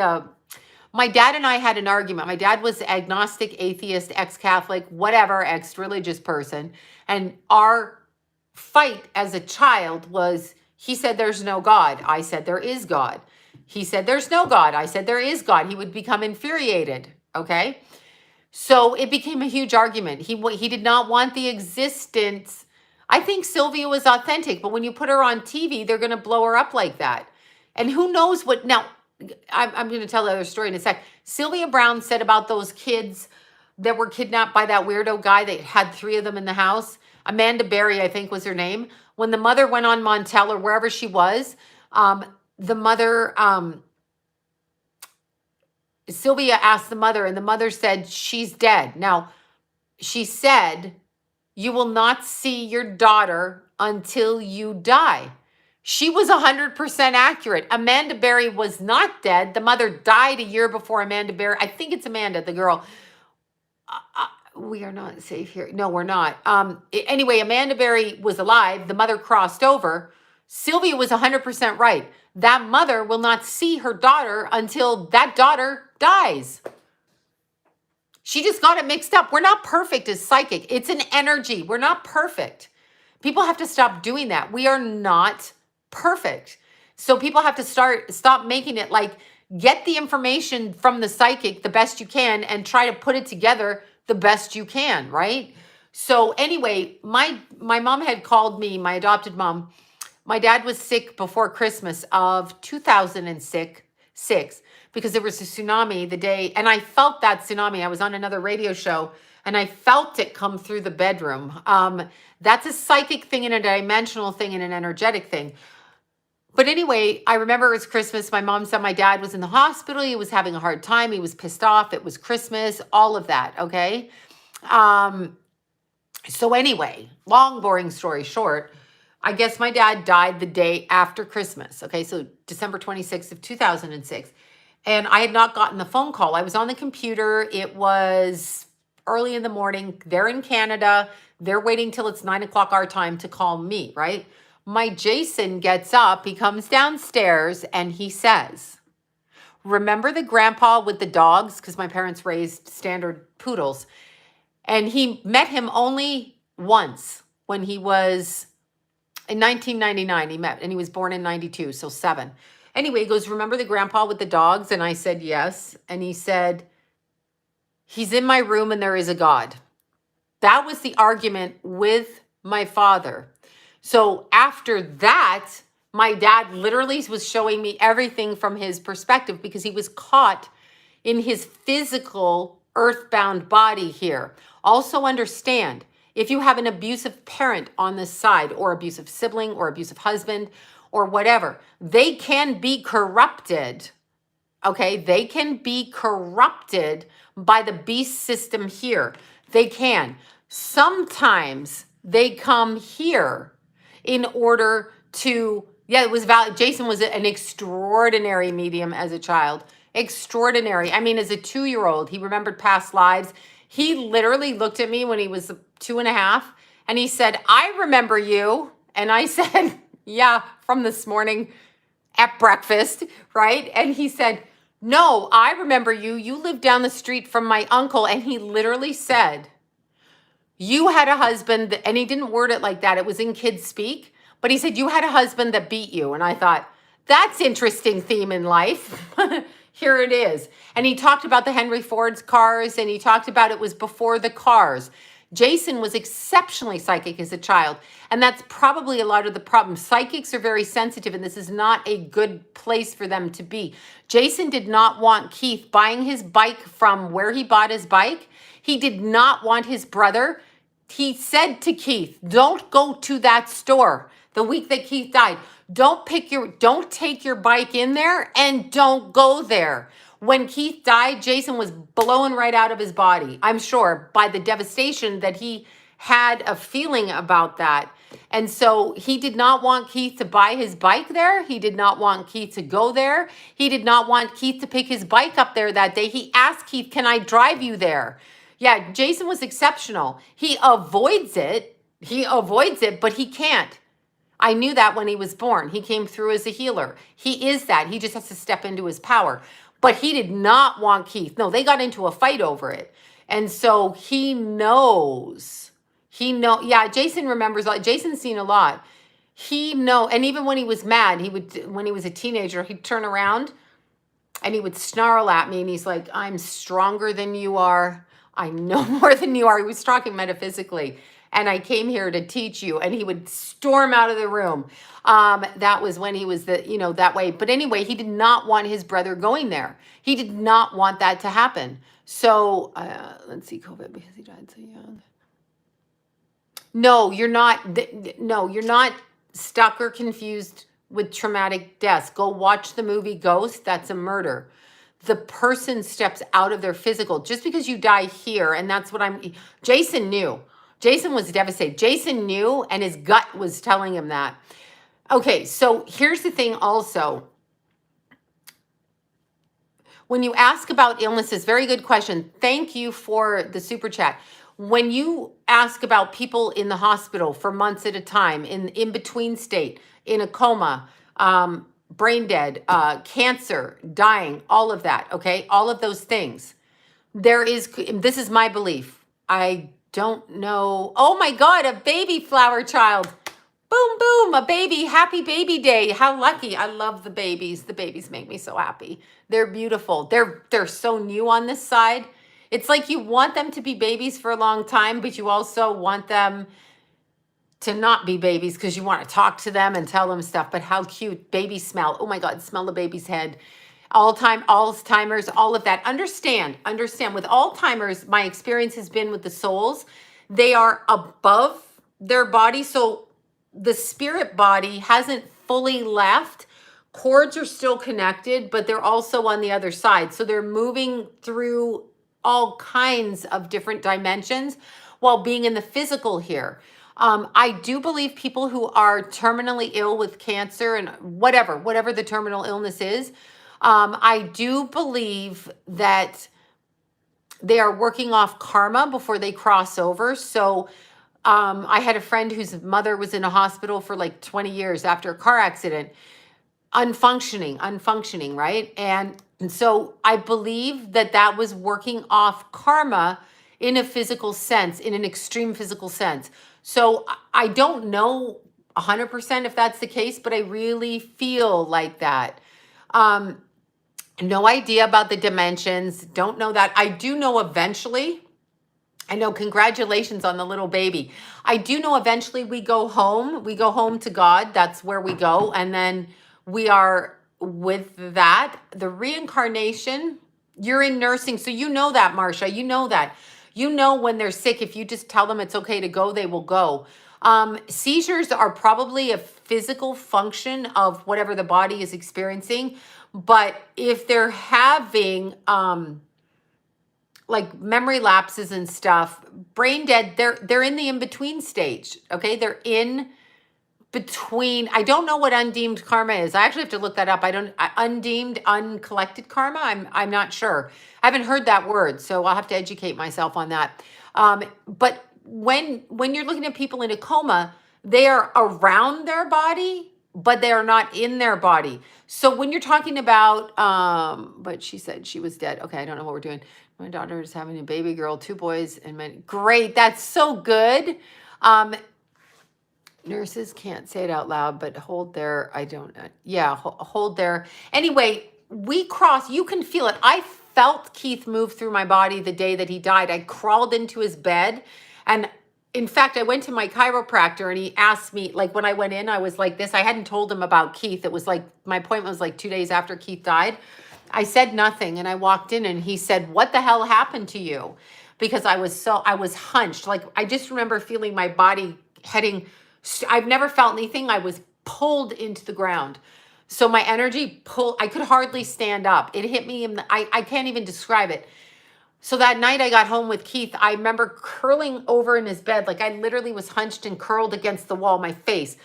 S1: my dad and I had an argument. My dad was agnostic, atheist, ex-Catholic, whatever, ex-religious person. And our fight as a child was, he said, there's no God. I said, there is God. He said, there's no God. I said, there is God. He would become infuriated, okay? So it became a huge argument. He did not want the existence. I think Sylvia was authentic, but when you put her on TV, they're going to blow her up like that. And who knows what, now, I'm going to tell the other story in a sec. Sylvia Brown said about those kids, that were kidnapped by that weirdo guy that had 3 of them in the house. Amanda Berry, I think was her name. When the mother went on Montel or wherever she was, the mother, Sylvia asked the mother, and the mother said, she's dead. Now, she said, you will not see your daughter until you die. She was 100% accurate. Amanda Berry was not dead. The mother died a year before Amanda Berry. I think it's Amanda, the girl. We are not safe here. No, we're not. Anyway, Amanda Berry was alive. The mother crossed over. Sylvia was 100% right. That mother will not see her daughter until that daughter dies. She just got it mixed up. We're not perfect as psychic. It's an energy. We're not perfect. People have to stop doing that. We are not perfect. So people have to stop making it like, get the information from the psychic the best you can and try to put it together the best you can, right? So anyway, my mom had called me, my adopted mom. My dad was sick before Christmas of 2006 because there was a tsunami the day, and I felt that tsunami. I was on another radio show, and I felt it come through the bedroom. That's a psychic thing and a dimensional thing and an energetic thing. But anyway, I remember it was Christmas. My mom said my dad was in the hospital. He was having a hard time. He was pissed off. It was Christmas, all of that, okay? So anyway, long, boring story short, I guess my dad died the day after Christmas, okay? So December 26th of 2006. And I had not gotten the phone call. I was on the computer. It was early in the morning. They're in Canada. They're waiting till it's 9 o'clock our time to call me, right? My Jason gets up, he comes downstairs, and he says, remember the grandpa with the dogs? Because my parents raised standard poodles. And he met him only once when he was in 1999. He met, and he was born in 92, so 7. Anyway, he goes, remember the grandpa with the dogs? And I said, yes. And he said, he's in my room and there is a God. That was the argument with my father. So after that, my dad literally was showing me everything from his perspective because he was caught in his physical earthbound body here. Also understand, if you have an abusive parent on this side or abusive sibling or abusive husband or whatever, they can be corrupted, okay? They can be corrupted by the beast system here. They can. Sometimes they come here in order to, it was valid. Jason was an extraordinary medium as a child. Extraordinary. I mean, as a 2-year-old, he remembered past lives. He literally looked at me when he was 2.5 and he said, I remember you. And I said, yeah, from this morning at breakfast, right? And he said, no, I remember you. You live down the street from my uncle. And he literally said, you had a husband, and he didn't word it like that. It was in kids speak, but he said, you had a husband that beat you. And I thought, that's interesting theme in life. Here it is. And he talked about the Henry Ford's cars, and he talked about it was before the cars. Jason was exceptionally psychic as a child, and that's probably a lot of the problem. Psychics are very sensitive, and this is not a good place for them to be. Jason did not want Keith buying his bike from where he bought his bike. He did not want his brother. He said to Keith, don't go to that store the week that Keith died. Don't take your bike in there and don't go there. When Keith died, Jason was blown right out of his body, I'm sure, by the devastation that he had a feeling about that. And so he did not want Keith to buy his bike there. He did not want Keith to go there. He did not want Keith to pick his bike up there that day. He asked Keith, can I drive you there? Yeah, Jason was exceptional. He avoids it, but he can't. I knew that when he was born. He came through as a healer. He is that. He just has to step into his power. But he did not want Keith. No, they got into a fight over it. And so he knows. Yeah, Jason remembers. Jason's seen a lot. And even when he was mad, when he was a teenager, he'd turn around and he would snarl at me and he's like, I'm stronger than you are. I know more than you are. He was talking metaphysically. And I came here to teach you. And he would storm out of the room. That was when he was that way. But anyway, he did not want his brother going there. He did not want that to happen. So let's see, COVID because he died so young. No, you're not. No, you're not stuck or confused with traumatic deaths. Go watch the movie Ghost. That's a murder. The person steps out of their physical. Just because you die here, and that's what Jason knew. Jason was devastated. Jason knew, and his gut was telling him that. Okay, so here's the thing also. When you ask about illnesses, very good question. Thank you for the super chat. When you ask about people in the hospital for months at a time, in between state, in a coma, brain dead, cancer, dying, all of that, okay? All of those things. This is my belief. I don't know. Oh my God, a baby flower child. Boom, boom, a baby. Happy baby day. How lucky. I love the babies. The babies make me so happy. They're beautiful. They're so new on this side. It's like you want them to be babies for a long time, but you also want them to not be babies because you want to talk to them and tell them stuff. But how cute. Baby smell. Oh my God, smell the baby's head. Alzheimer's, all of that. Understand. With Alzheimer's, my experience has been with the souls. They are above their body. So the spirit body hasn't fully left. Cords are still connected, but they're also on the other side. So they're moving through all kinds of different dimensions while being in the physical here. I do believe people who are terminally ill with cancer and whatever the terminal illness is, I do believe that they are working off karma before they cross over. So I had a friend whose mother was in a hospital for like 20 years after a car accident, unfunctioning, right? And so I believe that was working off karma in a physical sense, in an extreme physical sense. So I don't know 100% if that's the case, but I really feel like that. No idea about the dimensions. Don't know that. I do know eventually. I know, congratulations on the little baby. I do know eventually we go home. We go home to God. That's where we go. And then we are with that. The reincarnation, you're in nursing. So you know that, Marsha. You know that. You know when they're sick, if you just tell them it's okay to go, they will go. Seizures are probably a physical function of whatever the body is experiencing. But if they're having like memory lapses and stuff, brain dead, they're in the in-between stage. Okay, they're in between. I don't know what undeemed karma is. I actually have to look that up. Undeemed, uncollected karma. I'm not sure. I haven't heard that word, so I'll have to educate myself on that. But when you're looking at people in a coma, they are around their body, but they are not in their body. So when you're talking about, but she said she was dead. Okay, I don't know what we're doing. My daughter is having a baby girl, 2 boys, and great. That's so good. Nurses can't say it out loud, but hold there. I don't know. Yeah, hold there. Anyway, we cross. You can feel it. I felt Keith move through my body the day that he died. I crawled into his bed. And in fact, I went to my chiropractor and he asked me, like when I went in, I was like this. I hadn't told him about Keith. It was like, my appointment was like 2 days after Keith died. I said nothing and I walked in and he said, "What the hell happened to you?" Because I was hunched. Like I just remember feeling my body heading. I've never felt anything. I was pulled into the ground. So my energy pulled, I could hardly stand up. It hit me I can't even describe it. So that night I got home with Keith, I remember curling over in his bed. Like I literally was hunched and curled against the wall, my face.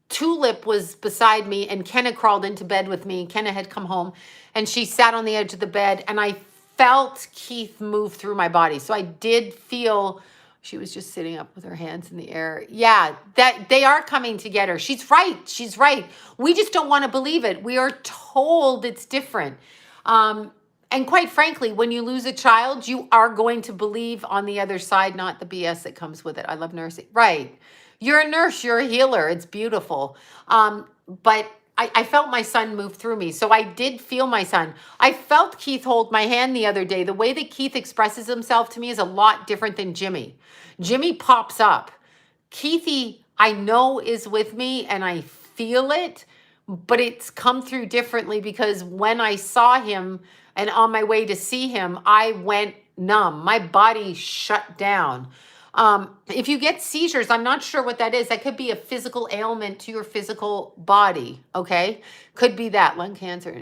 S1: Tulip was beside me and Kenna crawled into bed with me. Kenna had come home and she sat on the edge of the bed and I felt Keith move through my body. So I did feel. She was just sitting up with her hands in the air. Yeah, that they are coming to get her. She's right. She's right. We just don't want to believe it. We are told it's different. And quite frankly, when you lose a child, you are going to believe on the other side, not the BS that comes with it. I love nursing. Right. You're a nurse. You're a healer. It's beautiful. But I felt my son move through me. So I did feel my son. I felt Keith hold my hand the other day. The way that Keith expresses himself to me is a lot different than Jimmy. Jimmy pops up. Keithy, I know, is with me and I feel it, but it's come through differently because when I saw him and on my way to see him, I went numb. My body shut down. If you get seizures, I'm not sure what that is. That could be a physical ailment to your physical body. Okay. Could be that lung cancer.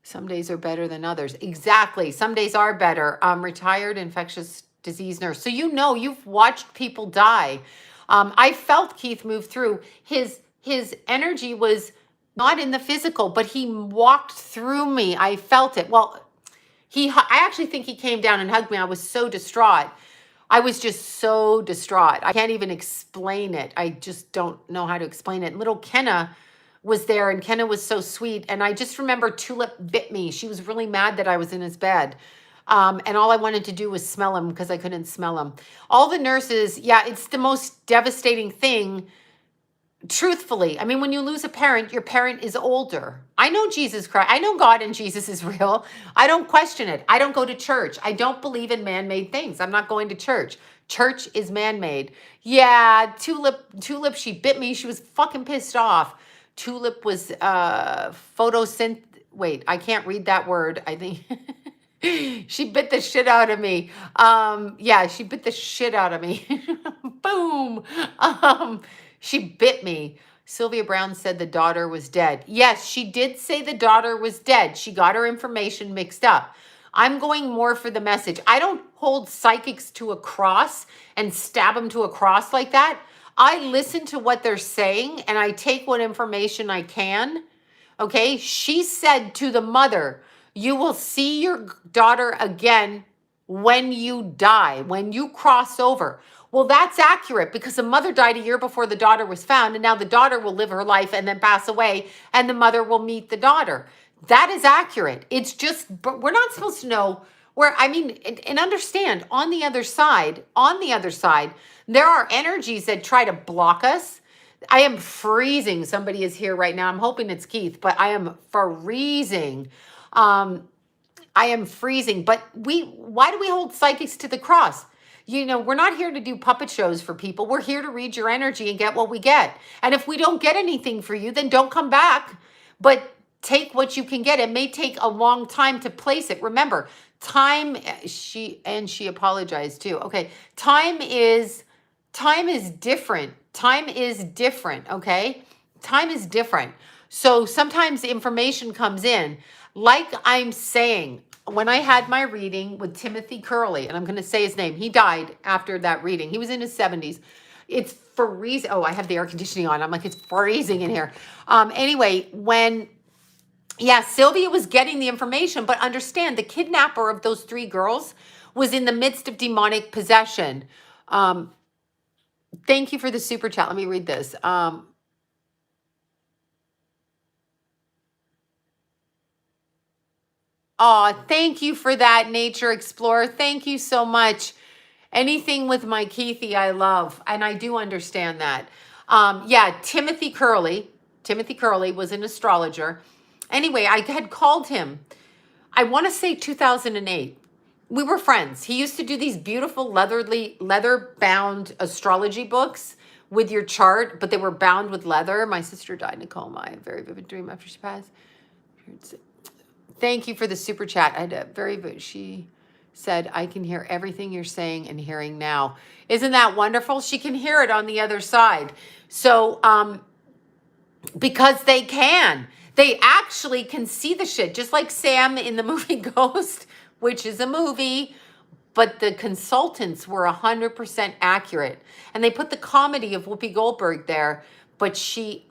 S1: Some days are better than others. Exactly. Some days are better. Retired infectious disease nurse. So you've watched people die. I felt Keith move through. His energy was not in the physical, but he walked through me. I felt it. Well, I actually think he came down and hugged me. I was so distraught. I was just so distraught. I can't even explain it. I just don't know how to explain it. Little Kenna was there, and Kenna was so sweet. And I just remember Tulip bit me. She was really mad that I was in his bed. And all I wanted to do was smell him because I couldn't smell him. All the nurses, yeah, it's the most devastating thing. Truthfully, I mean, when you lose a parent, your parent is older. I know Jesus Christ. I know God and Jesus is real. I don't question it. I don't go to church. I don't believe in man-made things. I'm not going to church. Church is man-made. Yeah, Tulip, she bit me. She was fucking pissed off. Tulip was wait, I can't read that word. I think she bit the shit out of me. Yeah, she bit the shit out of me. Boom. She bit me. Sylvia Brown said the daughter was dead. Yes, she did say the daughter was dead. She got her information mixed up. I'm going more for the message. I don't hold psychics to a cross and stab them to a cross like that. I listen to what they're saying and I take what information I can. Okay, she said to the mother, you will see your daughter again when you die, when you cross over. Well, that's accurate because the mother died a year before the daughter was found, and now the daughter will live her life and then pass away, and the mother will meet the daughter. That is accurate. It's just, but we're not supposed to know where, I mean, and understand on the other side, there are energies that try to block us. I am freezing. Somebody is here right now. I'm hoping it's Keith, but I am freezing. I am freezing, but why do we hold psychics to the cross? You know, we're not here to do puppet shows for people. We're here to read your energy and get what we get. And if we don't get anything for you, then don't come back, but take what you can get. It may take a long time to place it. Remember, time, she apologized too. Okay. Time is different. Time is different. Okay. Time is different. So sometimes information comes in, like I'm saying, when I had my reading with Timothy Curley, and I'm going to say his name, he died after that reading. He was in his 70s. It's freezing. Oh, I have the air conditioning on. I'm like, it's freezing in here. Anyway, Sylvia was getting the information, but understand the kidnapper of those 3 girls was in the midst of demonic possession. Thank you for the super chat. Let me read this. Oh, thank you for that, Nature Explorer. Thank you so much. Anything with my Keithy, I love, and I do understand that. Timothy Curley was an astrologer. Anyway, I had called him, I want to say 2008. We were friends. He used to do these beautiful leather-bound astrology books with your chart, but they were bound with leather. My sister died in a coma. I had a very vivid dream after she passed. Thank you for the super chat. I had a she said, I can hear everything you're saying and hearing now. Isn't that wonderful? She can hear it on the other side. So, because they actually can see the shit, just like Sam in the movie Ghost, which is a movie, but the consultants were 100% accurate. And they put the comedy of Whoopi Goldberg there, but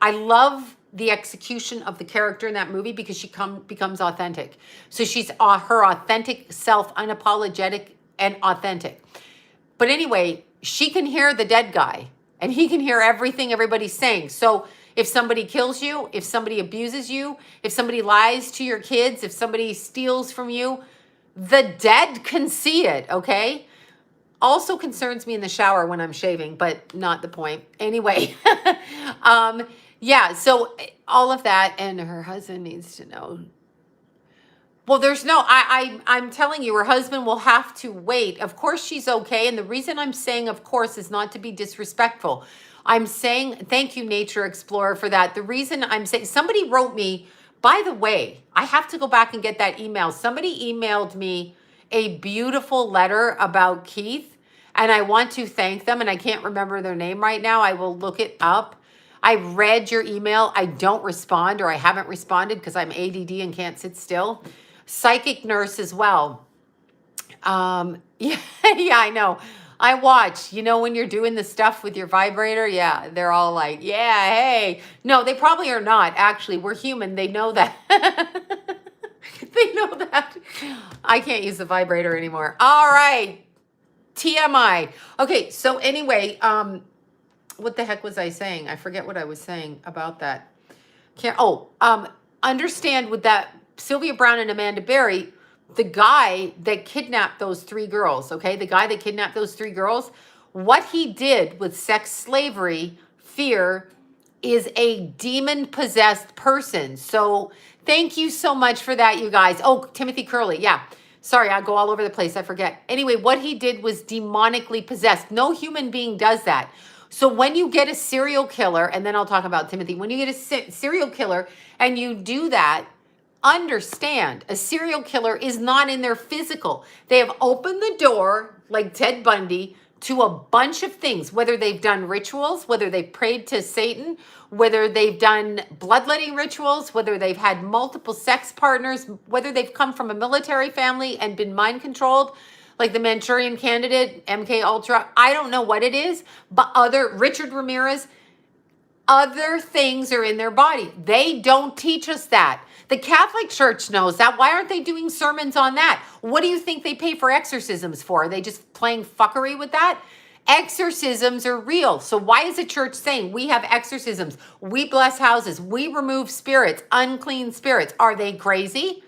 S1: I love the execution of the character in that movie because she becomes authentic. So she's her authentic self, unapologetic and authentic. But anyway, she can hear the dead guy and he can hear everything everybody's saying. So if somebody kills you, if somebody abuses you, if somebody lies to your kids, if somebody steals from you, the dead can see it, okay? Also concerns me in the shower when I'm shaving, but not the point. Anyway, so all of that, and her husband needs to know. Well, I'm telling you, her husband will have to wait. Of course she's okay, and the reason I'm saying of course is not to be disrespectful. I'm saying, thank you, Nature Explorer, for that. The reason I'm saying, somebody wrote me, by the way, I have to go back and get that email. Somebody emailed me a beautiful letter about Keith, and I want to thank them, and I can't remember their name right now. I will look it up. I read your email. I don't respond, or I haven't responded because I'm ADD and can't sit still. Psychic nurse as well. Yeah, yeah, I know. I watch, when you're doing the stuff with your vibrator, yeah, they're all like, yeah, hey. No, they probably are not. Actually, we're human. They know that. They know that. I can't use the vibrator anymore. All right. TMI. Okay, so anyway, what the heck was I saying? I forget what I was saying about that. Understand with that Sylvia Brown and Amanda Berry, the guy that kidnapped those 3 girls, okay? The guy that kidnapped those 3 girls, what he did with sex slavery, fear, is a demon-possessed person. So thank you so much for that, you guys. Oh, Timothy Curley, yeah. Sorry, I go all over the place. I forget. Anyway, what he did was demonically possessed. No human being does that. So when you get a serial killer, and then I'll talk about Timothy, when you get a serial killer and you do that, understand a serial killer is not in their physical. They have opened the door, like Ted Bundy, to a bunch of things, whether they've done rituals, whether they've prayed to Satan, whether they've done bloodletting rituals, whether they've had multiple sex partners, whether they've come from a military family and been mind controlled, like the Manchurian Candidate, MK Ultra. I don't know what it is, but Richard Ramirez, other things are in their body. They don't teach us that. The Catholic Church knows that. Why aren't they doing sermons on that? What do you think they pay for exorcisms for? Are they just playing fuckery with that? Exorcisms are real. So why is the church saying we have exorcisms? We bless houses. We remove spirits, unclean spirits. Are they crazy?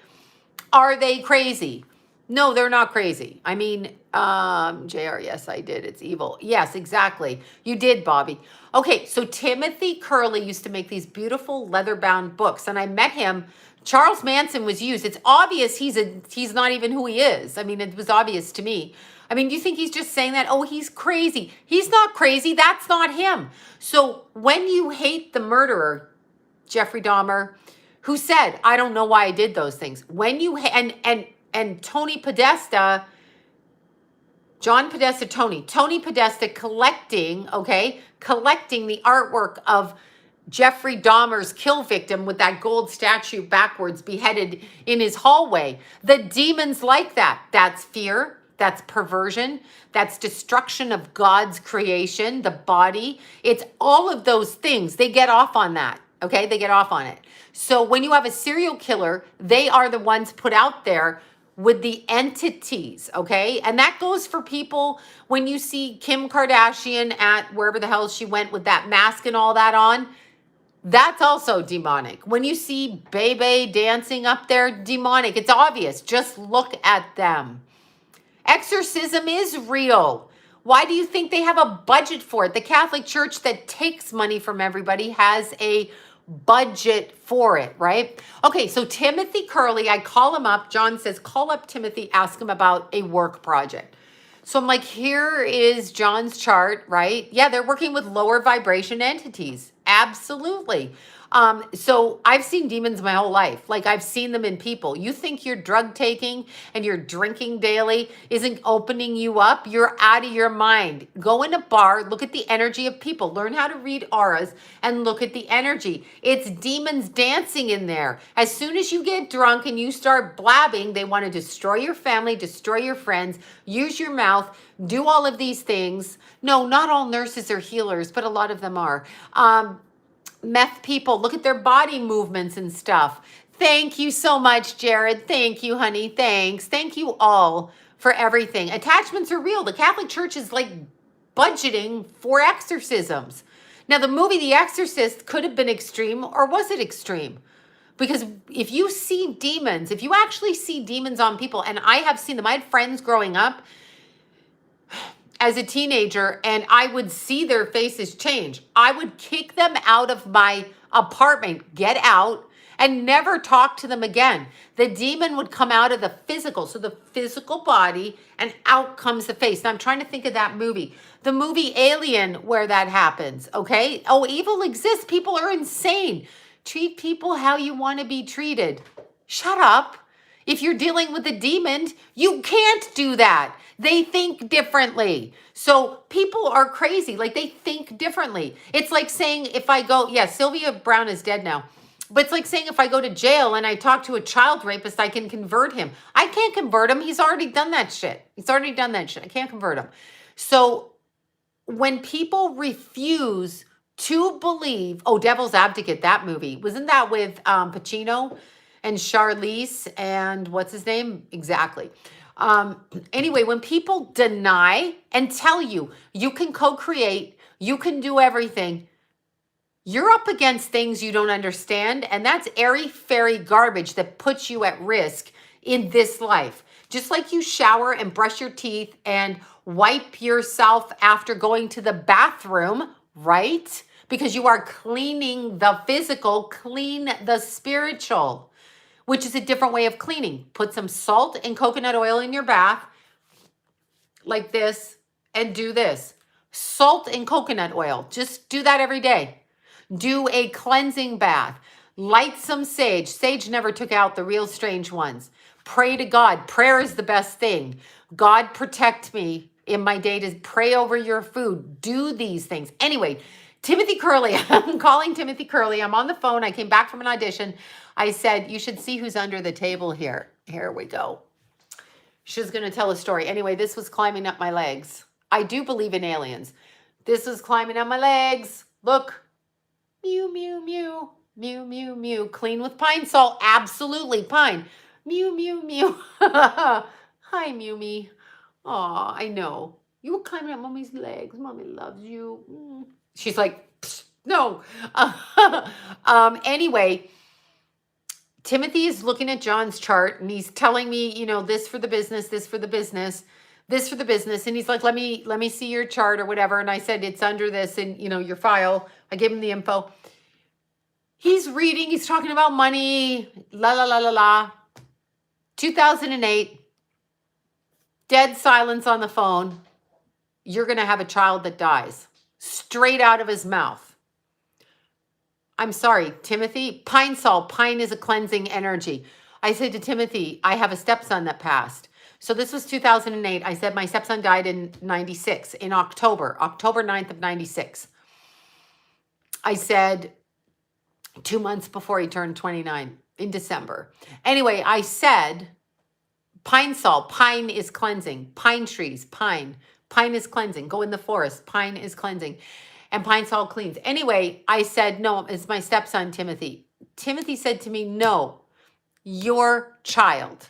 S1: Are they crazy? No, they're not crazy. I mean, JR, yes, I did. It's evil. Yes, exactly. You did, Bobby. Okay, so Timothy Curley used to make these beautiful leather-bound books, and I met him. Charles Manson was used. It's obvious he's not even who he is. I mean, it was obvious to me. I mean, do you think he's just saying that? Oh, he's crazy. He's not crazy. That's not him. So when you hate the murderer, Jeffrey Dahmer, who said, I don't know why I did those things. When you, and Tony Podesta, John Podesta, Tony Podesta collecting the artwork of Jeffrey Dahmer's kill victim with that gold statue backwards beheaded in his hallway. The demons like that. That's fear. That's perversion. That's destruction of God's creation, the body. It's all of those things. They get off on that. Okay, they get off on it. So when you have a serial killer, they are the ones put out there with the entities, okay? And that goes for people when you see Kim Kardashian at wherever the hell she went with that mask and all that on, that's also demonic. When you see Bebe dancing up there, demonic. It's obvious. Just look at them. Exorcism is real. Why do you think they have a budget for it? The Catholic Church that takes money from everybody has a budget for it, right? Okay, so Timothy Curley, I call him up. John says, call up Timothy, ask him about a work project. So I'm like, here is John's chart, right? Yeah, they're working with lower vibration entities. Absolutely. So I've seen demons my whole life. Like I've seen them in people. You think your drug taking and your drinking daily isn't opening you up? You're out of your mind. Go in a bar, look at the energy of people, learn how to read auras and look at the energy. It's demons dancing in there. As soon as you get drunk and you start blabbing, they want to destroy your family, destroy your friends, use your mouth, do all of these things. No, not all nurses are healers, but a lot of them are. Meth people, look at their body movements and stuff. Thank you so much, Jared. Thank you, honey. Thanks. Thank you all for everything. Attachments are real. The Catholic Church is like budgeting for exorcisms. Now, the movie The Exorcist could have been extreme, or was it extreme? Because if you see demons, if you actually see demons on people, and I have seen them, I had friends growing up as a teenager, and I would see their faces change. I would kick them out of my apartment, get out, and never talk to them again. The demon would come out of the physical, so the physical body, and out comes the face. Now I'm trying to think of that movie. The movie Alien, where that happens, okay? Oh, evil exists. People are insane. Treat people how you want to be treated. Shut up. If you're dealing with a demon, you can't do that. They think differently. So people are crazy. Like, they think differently. It's like saying if I go, yeah, Sylvia Brown is dead now. But it's like saying if I go to jail and I talk to a child rapist, I can convert him. I can't convert him. He's already done that shit. He's already done that shit. I can't convert him. So when people refuse to believe, oh, Devil's Advocate, that movie, wasn't that with Pacino and Charlize and what's his name? Exactly. Anyway, when people deny and tell you, you can co-create, you can do everything, you're up against things you don't understand. And that's airy-fairy garbage that puts you at risk in this life. Just like you shower and brush your teeth and wipe yourself after going to the bathroom, right? Because you are cleaning the physical, clean the spiritual, which is a different way of cleaning. Put some salt and coconut oil in your bath like this and do this. Salt and coconut oil. Just do that every day. Do a cleansing bath. Light some sage. Sage never took out the real strange ones. Pray to God. Prayer is the best thing. God, protect me in my day to pray over your food. Do these things. Anyway, Timothy Curley. I'm calling Timothy Curley. I'm on the phone. I came back from an audition. I said, you should see who's under the table here. Here we go. She's going to tell a story. Anyway, this was climbing up my legs. I do believe in aliens. This was climbing up my legs. Look. Mew, mew, mew. Mew, mew, mew. Clean with pine salt. Absolutely. Pine. Mew, mew, mew. Hi, Mew Me. Aw, I know. You were climbing up Mommy's legs. Mommy loves you. She's like, no. Anyway, Timothy is looking at John's chart and he's telling me, you know, this for the business, this for the business, this for the business. And he's like, let me see your chart or whatever. And I said, it's under this and, you know, your file. I gave him the info. He's reading, he's talking about money, la, la, la, la, la. 2008, dead silence on the phone. You're going to have a child that dies. Straight out of his mouth. I'm sorry, Timothy. Pine salt. Pine is a cleansing energy. I said to Timothy, I have a stepson that passed. So this was 2008. I said my stepson died in 96, in October 9th of 96. I said 2 months before he turned 29, in December. Anyway, I said, pine salt, pine is cleansing. Pine trees, pine is cleansing. Go in the forest, pine is cleansing. And pine salt cleans. Anyway, I said, no, it's my stepson, Timothy. Timothy said to me, no, your child.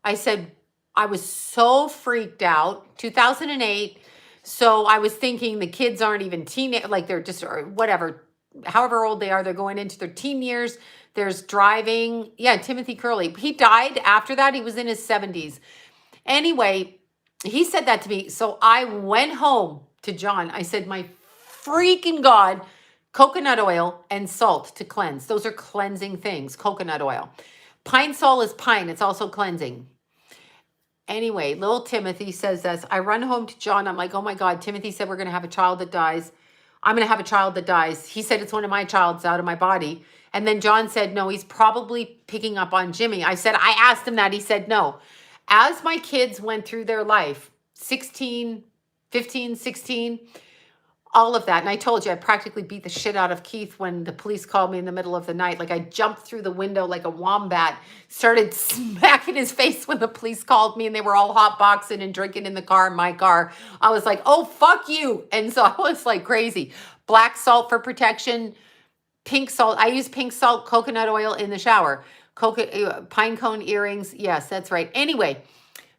S1: I said, I was so freaked out, 2008. So I was thinking the kids aren't even teenage, like they're just, or whatever, however old they are, they're going into their teen years. There's driving. Yeah, Timothy Curley. He died after that. He was in his 70s. Anyway, he said that to me. So I went home to John. I said, my freaking God, coconut oil and salt to cleanse. Those are cleansing things, coconut oil. Pine salt is pine. It's also cleansing. Anyway, little Timothy says this. I run home to John. I'm like, oh my God, Timothy said we're going to have a child that dies. I'm going to have a child that dies. He said it's one of my child's out of my body. And then John said, no, he's probably picking up on Jimmy. I said, I asked him that. He said, no. As my kids went through their life, 16, 15, 16, all of that. And I told you, I practically beat the shit out of Keith when the police called me in the middle of the night. Like I jumped through the window like a wombat, started smacking his face when the police called me and they were all hot boxing and drinking in the car, my car. I was like, oh, fuck you. And so I was like crazy. Black salt for protection, pink salt. I use pink salt, coconut oil in the shower. Pine cone earrings. Yes, that's right. Anyway,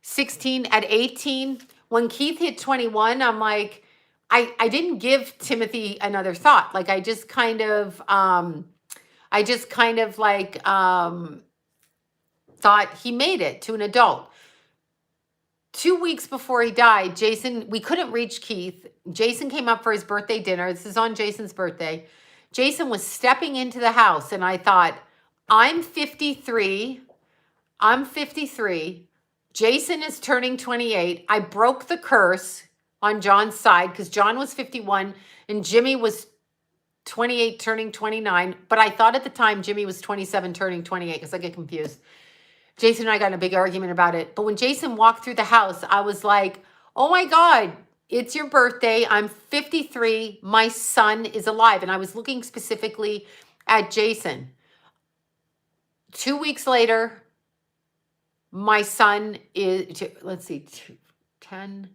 S1: 16 at 18, when Keith hit 21, I'm like, I didn't give Timothy another thought. Like I just kind of thought he made it to an adult. 2 weeks before he died, Jason, we couldn't reach Keith. Jason came up for his birthday dinner. This is on Jason's birthday. Jason was stepping into the house and I thought, I'm 53. I'm 53. Jason is turning 28. I broke the curse on John's side because John was 51 and Jimmy was 28 turning 29. But I thought at the time Jimmy was 27 turning 28 because I get confused. Jason and I got in a big argument about it. But when Jason walked through the house, I was like, oh my God, it's your birthday. I'm 53. My son is alive. And I was looking specifically at Jason. 2 weeks later, my son is, let's see, 10,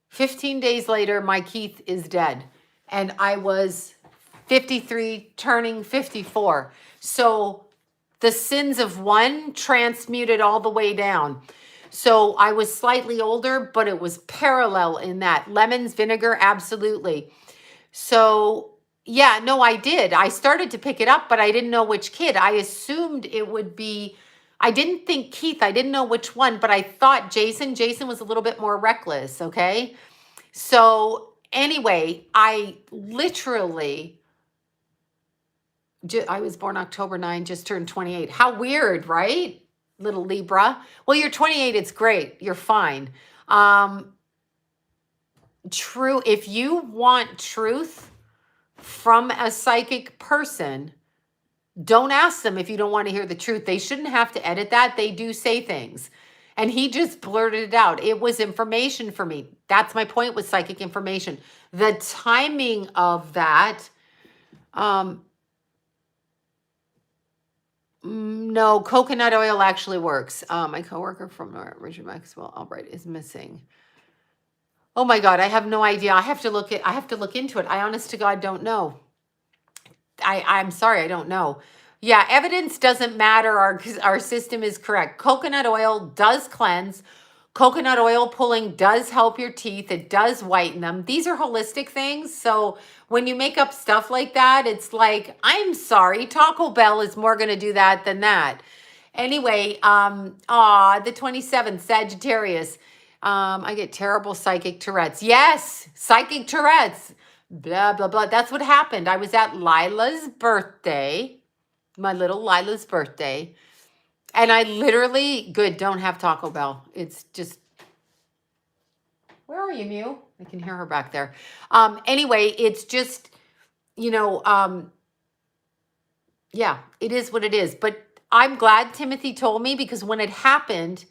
S1: 15 days later, my Keith is dead. And I was 53 turning 54. So the sins of one transmuted all the way down. So I was slightly older, but it was parallel in that. Lemons, vinegar, absolutely. So yeah, no, I did. I started to pick it up, but I didn't know which kid. I assumed it would be, I didn't think Keith, I didn't know which one, but I thought Jason. Jason was a little bit more reckless, okay? So anyway, I literally, I was born October 9, just turned 28. How weird, right? Little Libra. Well, you're 28, it's great. You're fine. True, if you want truth from a psychic person, don't ask them if you don't want to hear the truth. They shouldn't have to edit that. They do say things. And he just blurted it out. It was information for me. That's my point with psychic information. The timing of that, no, coconut oil actually works. My coworker from Richard Maxwell Albright is missing. Oh my God, I have no idea. I have to look into it. I honest to God don't know. I'm sorry, I don't know. Yeah, evidence doesn't matter. Our system is correct. Coconut oil does cleanse. Coconut oil pulling does help your teeth. It does whiten them. These are holistic things. So when you make up stuff like that, it's like, I'm sorry, Taco Bell is more going to do that than that. Anyway, the 27th, Sagittarius. I get terrible psychic Tourette's. Yes, psychic Tourette's. Blah, blah, blah. That's what happened. I was at Lila's birthday, my little Lila's birthday. And I literally, good, don't have Taco Bell. It's just, where are you, Mew? I can hear her back there. Anyway, it's just, yeah, it is what it is. But I'm glad Timothy told me because when it happened,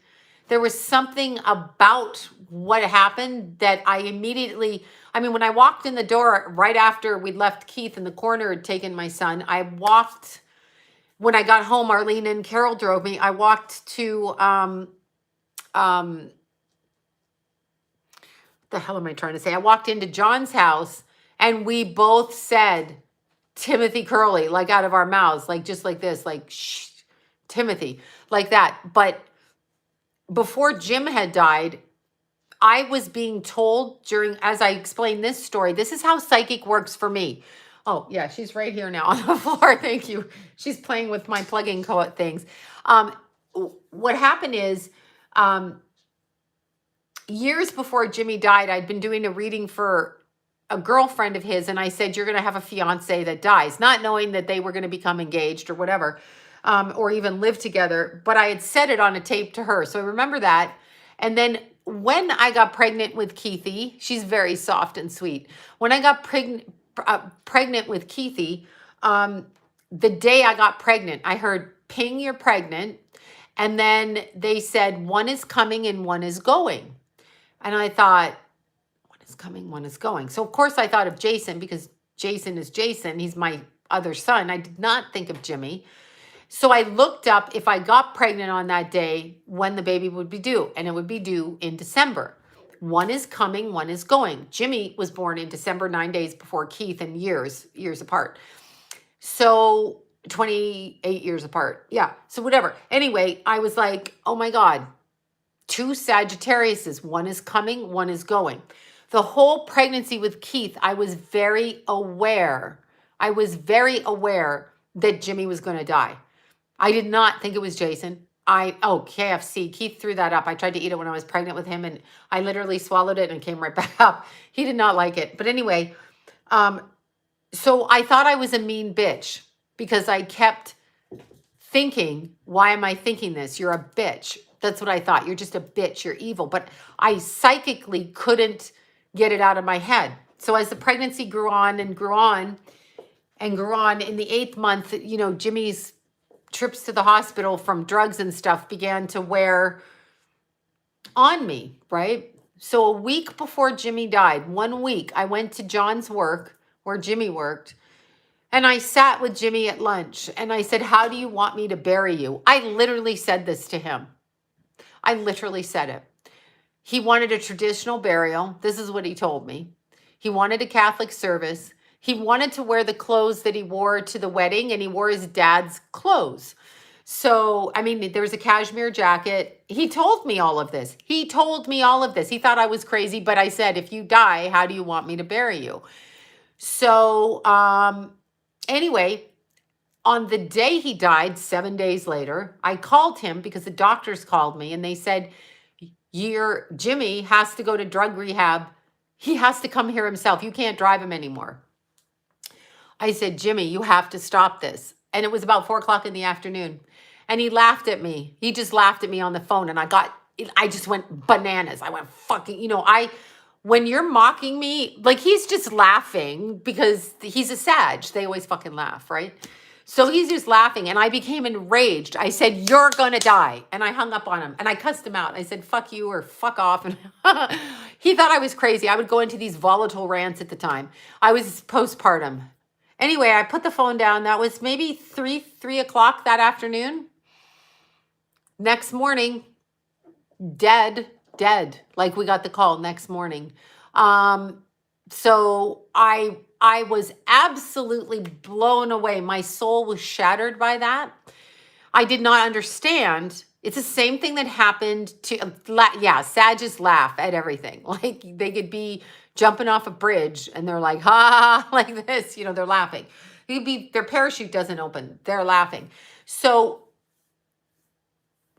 S1: there was something about what happened that I immediately, when I walked in the door right after we'd left Keith in the corner had taken my son, when I got home, Arlene and Carol drove me, I walked to, the hell am I trying to say? I walked into John's house and we both said, Timothy Curley, like out of our mouths, like just like this, like, shh, Timothy, like that. But before Jim had died, I was being told as I explained this story, this is how psychic works for me. Oh, yeah, she's right here now on the floor. Thank you. She's playing with my plug-in things. What happened is, years before Jimmy died, I'd been doing a reading for a girlfriend of his, and I said, you're going to have a fiance that dies, not knowing that they were going to become engaged or whatever, or even live together. But I had said it on a tape to her. So I remember that. And then when I got pregnant with Keithy, she's very soft and sweet. When I got pregnant with Keithy, the day I got pregnant, I heard, ping, you're pregnant. And then they said, one is coming and one is going. And I thought, one is coming, one is going. So of course I thought of Jason because Jason is Jason. He's my other son. I did not think of Jimmy. So I looked up if I got pregnant on that day, when the baby would be due. And it would be due in December. One is coming, one is going. Jimmy was born in December, 9 days before Keith, and years apart. So 28 years apart. Yeah, so whatever. Anyway, I was like, oh my God, 2 Sagittariuses. One is coming, one is going. The whole pregnancy with Keith, I was very aware. That Jimmy was going to die. I did not think it was Jason. KFC. Keith threw that up. I tried to eat it when I was pregnant with him and I literally swallowed it and it came right back up. He did not like it. But anyway, so I thought I was a mean bitch because I kept thinking, why am I thinking this? You're a bitch. That's what I thought. You're just a bitch. You're evil. But I psychically couldn't get it out of my head. So as the pregnancy grew on and grew on and grew on, in the 8th month, you know, Jimmy's trips to the hospital from drugs and stuff began to wear on me, right? So a week before Jimmy died, 1 week, I went to John's work where Jimmy worked. And I sat with Jimmy at lunch and I said, how do you want me to bury you? I literally said this to him. I literally said it. He wanted a traditional burial. This is what he told me. He wanted a Catholic service. He wanted to wear the clothes that he wore to the wedding, and he wore his dad's clothes. So, I mean, there was a cashmere jacket. He told me all of this. He told me all of this. He thought I was crazy, but I said, if you die, how do you want me to bury you? So, anyway, on the day he died, 7 days later, I called him because the doctors called me and they said, your Jimmy has to go to drug rehab. He has to come here himself. You can't drive him anymore. I said, Jimmy, you have to stop this. And it was about 4 o'clock in the afternoon. And he laughed at me. He just laughed at me on the phone. And I just went bananas. I went fucking, you know, when you're mocking me, like he's just laughing because he's a Sag. They always fucking laugh, right? So he's just laughing and I became enraged. I said, you're going to die. And I hung up on him and I cussed him out. I said, fuck you or fuck off. And he thought I was crazy. I would go into these volatile rants at the time. I was postpartum. Anyway, I put the phone down. That was maybe 3 o'clock that afternoon. Next morning, dead. Like we got the call next morning. So I was absolutely blown away. My soul was shattered by that. I did not understand. It's the same thing that happened to, Sages laugh at everything. Like they could be jumping off a bridge and they're like, ha, like this, you know, they're laughing. Their parachute doesn't open. They're laughing. So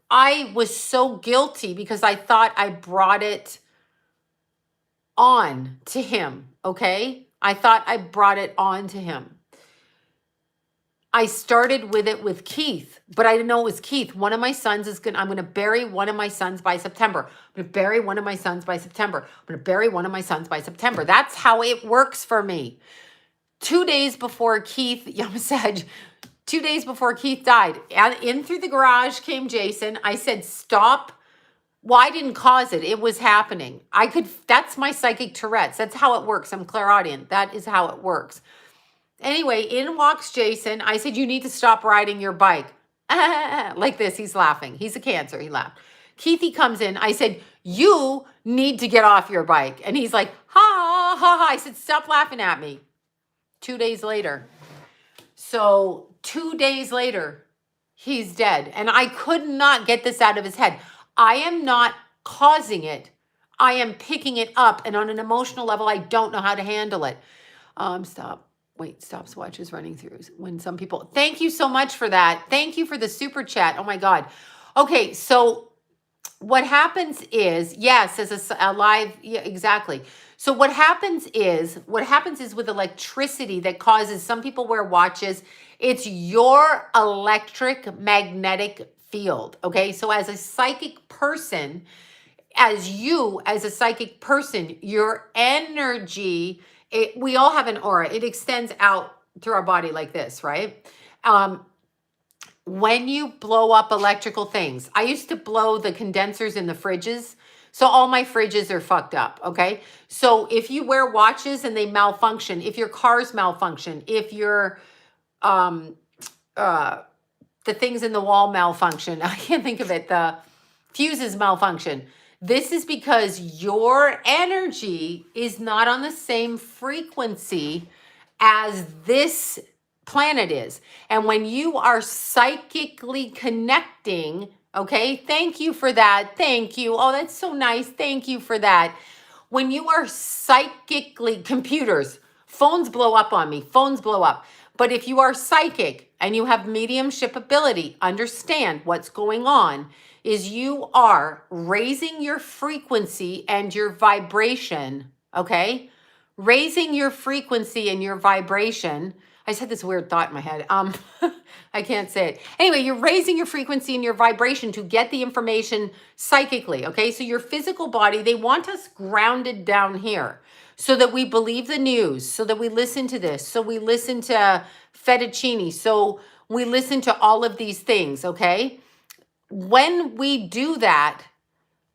S1: I was so guilty because I thought I brought it on to him, okay? I thought I brought it on to him. I started with it with Keith, but I didn't know it was Keith. One of my sons I'm going to bury one of my sons by September. I'm going to bury one of my sons by September. I'm going to bury one of my sons by September. That's how it works for me. 2 days before Keith, Yamasaj, 2 days before Keith died, in through the garage came Jason. I said, stop. Well, I didn't cause it. It was happening. That's my psychic Tourette's. That's how it works. I'm clairaudient. That is how it works. Anyway, in walks Jason. I said, you need to stop riding your bike. Like this. He's laughing. He's a Cancer. He laughed. Keithy comes in. I said, you need to get off your bike. And he's like, ha, ha, ha. I said, stop laughing at me. 2 days later. So 2 days later, he's dead. And I could not get this out of his head. I am not causing it. I am picking it up. And on an emotional level, I don't know how to handle it. Stop. Wait, stopwatch is running through. When some people, thank you so much for that. Thank you for the super chat. Oh my God. Okay. So what happens is, yes, as a live, yeah, exactly. So what happens is with electricity that causes, some people wear watches. It's your electric magnetic field. Okay. So as a psychic person, as a psychic person, your energy, we all have an aura. It extends out through our body like this, right? When you blow up electrical things, I used to blow the condensers in the fridges. So all my fridges are fucked up, okay? So if you wear watches and they malfunction, if your cars malfunction, if your the things in the wall malfunction, I can't think of it, the fuses malfunction. This is because your energy is not on the same frequency as this planet is. And when you are psychically connecting, okay, thank you for that. Thank you. Oh, that's so nice. Thank you for that. When you are psychically, computers, phones blow up on me, phones blow up. But if you are psychic and you have mediumship ability, understand what's going on is you are raising your frequency and your vibration, okay? Raising your frequency and your vibration I just had this weird thought in my head. I can't say it. Anyway, you're raising your frequency and your vibration to get the information psychically, okay? So your physical body, they want us grounded down here so that we believe the news, so that we listen to this, so we listen to fettuccine, so we listen to all of these things, okay? When we do that,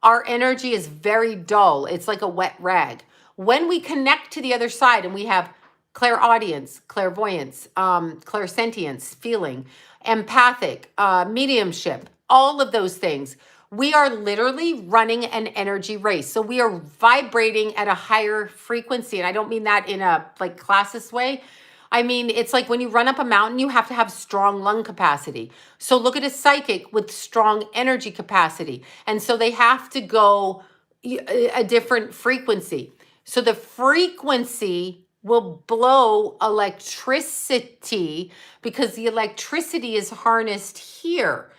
S1: our energy is very dull. It's like a wet rag. When we connect to the other side and we have clairaudience, clairvoyance, clairsentience, feeling, empathic, mediumship, all of those things, we are literally running an energy race. So we are vibrating at a higher frequency. And I don't mean that in a like classist way. I mean, it's like when you run up a mountain, you have to have strong lung capacity. So look at a psychic with strong energy capacity. And so they have to go a different frequency. So the frequency will blow electricity because the electricity is harnessed here.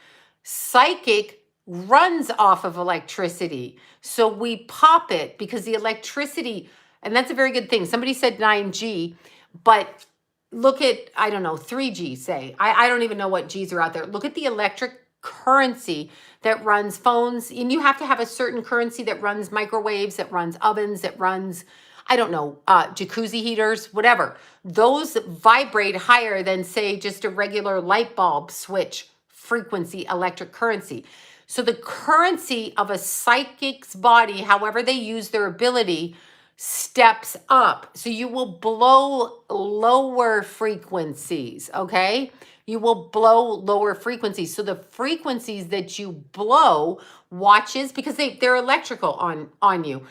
S1: Psychic runs off of electricity. So we pop it because the electricity, and that's a very good thing. Somebody said 9G, but look at, I don't know, 3G, say. I don't even know what Gs are out there. Look at the electric currency that runs phones. And you have to have a certain currency that runs microwaves, that runs ovens, that runs, I don't know, jacuzzi heaters, whatever. Those vibrate higher than, say, just a regular light bulb switch frequency electric currency. So the currency of a psychic's body, however they use their ability, steps up. So you will blow lower frequencies, okay? You will blow lower frequencies. So the frequencies that you blow, watches, because they're electrical on you.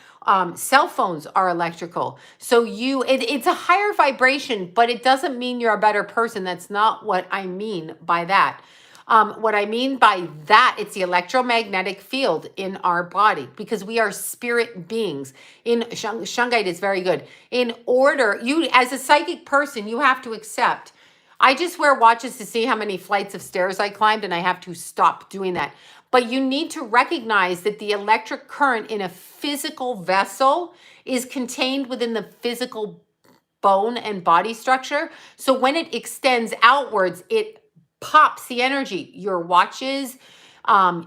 S1: Cell phones are electrical. So it's a higher vibration, but it doesn't mean you're a better person. That's not what I mean by that. What I mean by that, it's the electromagnetic field in our body because we are spirit beings. In Shungite is very good. In order, you as a psychic person, you have to accept. I just wear watches to see how many flights of stairs I climbed, and I have to stop doing that. But you need to recognize that the electric current in a physical vessel is contained within the physical bone and body structure. So when it extends outwards, it pops the energy. Your watches,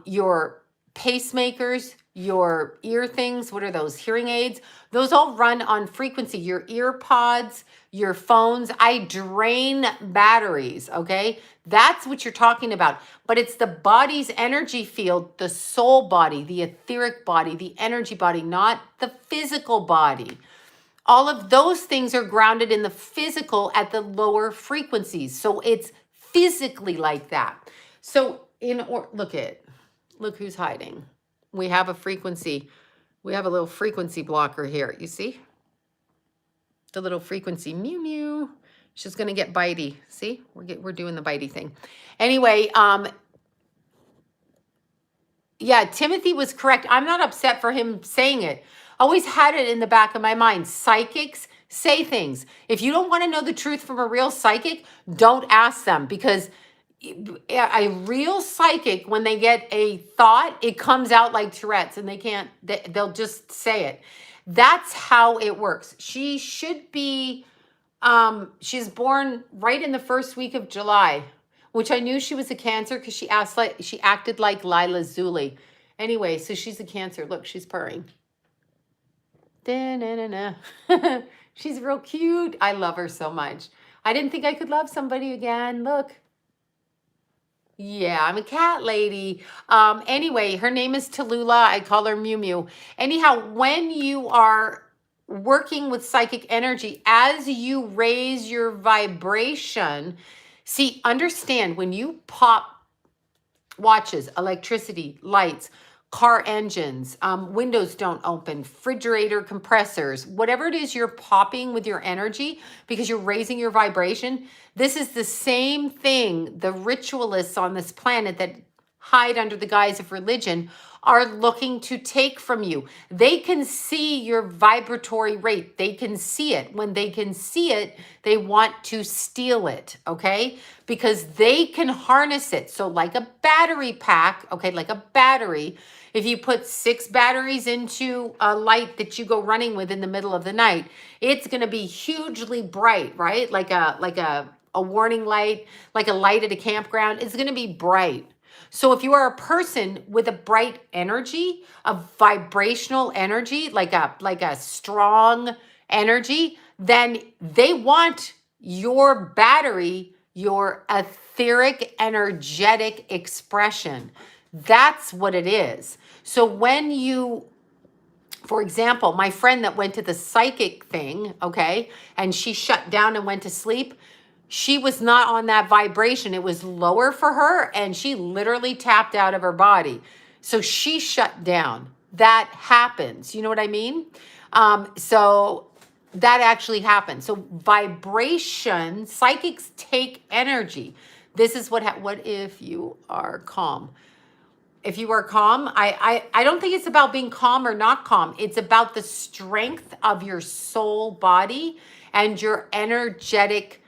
S1: your pacemakers, your ear things, what are those? Hearing aids. Those all run on frequency. Your ear pods, your phones. I drain batteries, okay? That's what you're talking about. But it's the body's energy field, the soul body, the etheric body, the energy body, not the physical body. All of those things are grounded in the physical at the lower frequencies. So it's physically like that. So look who's hiding. We have a frequency. We have a little frequency blocker here. You see? The little frequency mew mew. She's going to get bitey. See? We're doing the bitey thing. Anyway, yeah, Timothy was correct. I'm not upset for him saying it. Always had it in the back of my mind. Psychics say things. If you don't want to know the truth from a real psychic, don't ask them, because a real psychic, when they get a thought, it comes out like Tourette's, and they'll just say it. That's how it works. She should be, she's born right in the first week of July, which I knew she was a Cancer because she acted like Lila Zuli. Anyway, so she's a Cancer. Look, she's purring. Da-na-na-na. She's real cute. I love her so much. I didn't think I could love somebody again. Look. Yeah, I'm a cat lady. Anyway, her name is Tallulah. I call her Mew Mew. Anyhow, when you are working with psychic energy, as you raise your vibration, see, understand when you pop watches, electricity, lights, car engines, windows don't open, refrigerator compressors, whatever it is you're popping with your energy because you're raising your vibration. This is the same thing the ritualists on this planet that hide under the guise of religion are looking to take from you. They can see your vibratory rate. They can see it. When they can see it, they want to steal it, okay? Because they can harness it. So like a battery pack, okay, like a battery, if you put 6 batteries into a light that you go running with in the middle of the night, it's going to be hugely bright, right? Like a a warning light, like a light at a campground, is going to be bright. So if you are a person with a bright energy, a vibrational energy, like a strong energy, then they want your battery, your etheric energetic expression. That's what it is. So when you, for example, my friend that went to the psychic thing, okay, and she shut down and went to sleep, she was not on that vibration. It was lower for her, and she literally tapped out of her body. So she shut down. That happens. You know what I mean? So that actually happens. So vibration, psychics take energy. This is what if you are calm? If you are calm, I don't think it's about being calm or not calm. It's about the strength of your soul body and your energetic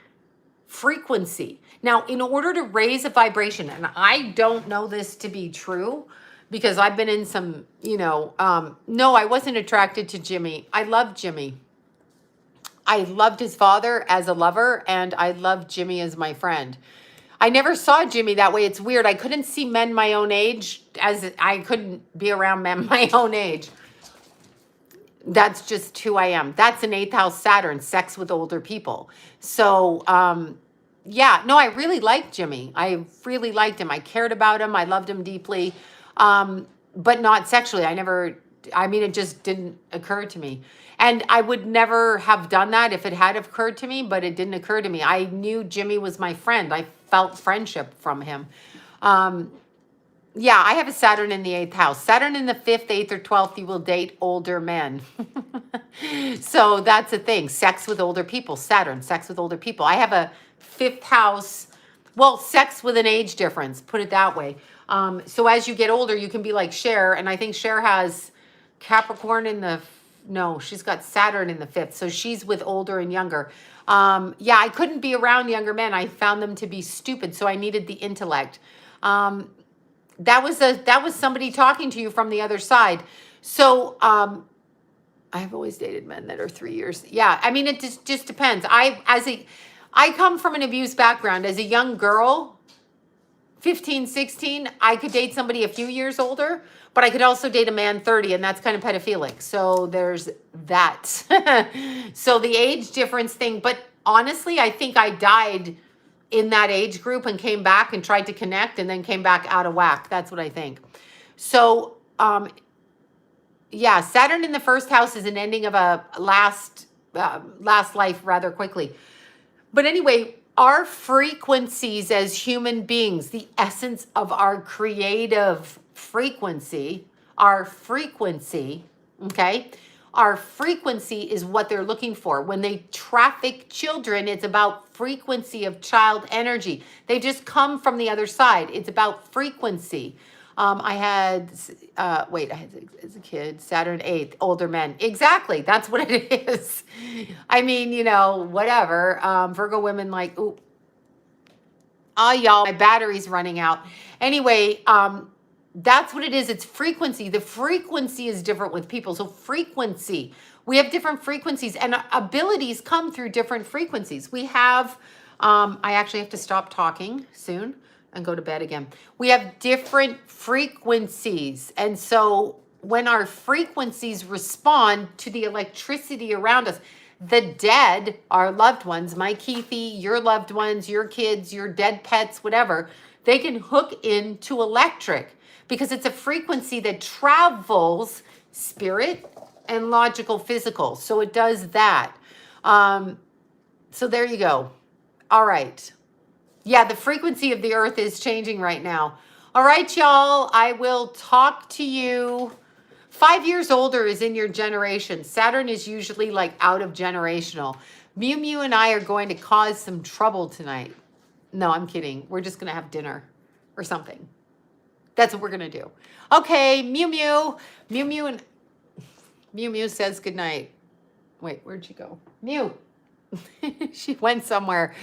S1: frequency. Now, in order to raise a vibration, and I don't know this to be true because I've been in some, no, I wasn't attracted to Jimmy. I loved Jimmy. I loved his father as a lover, and I loved Jimmy as my friend. I never saw Jimmy that way. It's weird. I couldn't see men my own age as I couldn't be around men my own age. That's just who I am. That's an 8th house Saturn, sex with older people. So, yeah, no, I really liked Jimmy. I really liked him. I cared about him. I loved him deeply, but not sexually. It just didn't occur to me. And I would never have done that if it had occurred to me, but it didn't occur to me. I knew Jimmy was my friend. I felt friendship from him. Yeah, I have a Saturn in the 8th house. Saturn in the 5th, 8th, or 12th, you will date older men. So that's a thing. Sex with older people. Saturn, sex with older people. I have a 5th house, well, sex with an age difference, put it that way. So as you get older, you can be like Cher, and I think Cher has Capricorn in the, no, she's got Saturn in the 5th, so she's with older and younger. Yeah, I couldn't be around younger men. I found them to be stupid, so I needed the intellect. That was somebody talking to you from the other side. So I've always dated men that are 3 years. Yeah, I mean, it just depends. I come from an abused background. As a young girl, 15, 16, I could date somebody a few years older, but I could also date a man 30, and that's kind of pedophilic. So there's that. So the age difference thing, but honestly, I think I died in that age group and came back and tried to connect and then came back out of whack. That's what I think. So, yeah, Saturn in the 1st house is an ending of a last life rather quickly. But anyway, our frequencies as human beings, the essence of our creative frequency, okay? Our frequency is what they're looking for. When they traffic children, it's about frequency of child energy. They just come from the other side. It's about frequency. I had as a kid, Saturn 8th, older men. Exactly. That's what it is. I mean, whatever. Virgo women like, ooh, y'all, my battery's running out. Anyway, that's what it is. It's frequency. The frequency is different with people. So frequency, we have different frequencies, and abilities come through different frequencies. We have, I actually have to stop talking soon and go to bed again. We have different frequencies. And so when our frequencies respond to the electricity around us, the dead, our loved ones, my Keithy, your loved ones, your kids, your dead pets, whatever, they can hook into electric because it's a frequency that travels spirit and logical physical. So it does that. So there you go. All right. Yeah, the frequency of the earth is changing right now. All right, y'all, I will talk to you. 5 years older is in your generation. Saturn is usually like out of generational. Mew Mew and I are going to cause some trouble tonight. No, I'm kidding. We're just going to have dinner or something. That's what we're going to do. Okay, Mew Mew. Mew Mew and Mew Mew says goodnight. Wait, where'd she go? Mew. She went somewhere.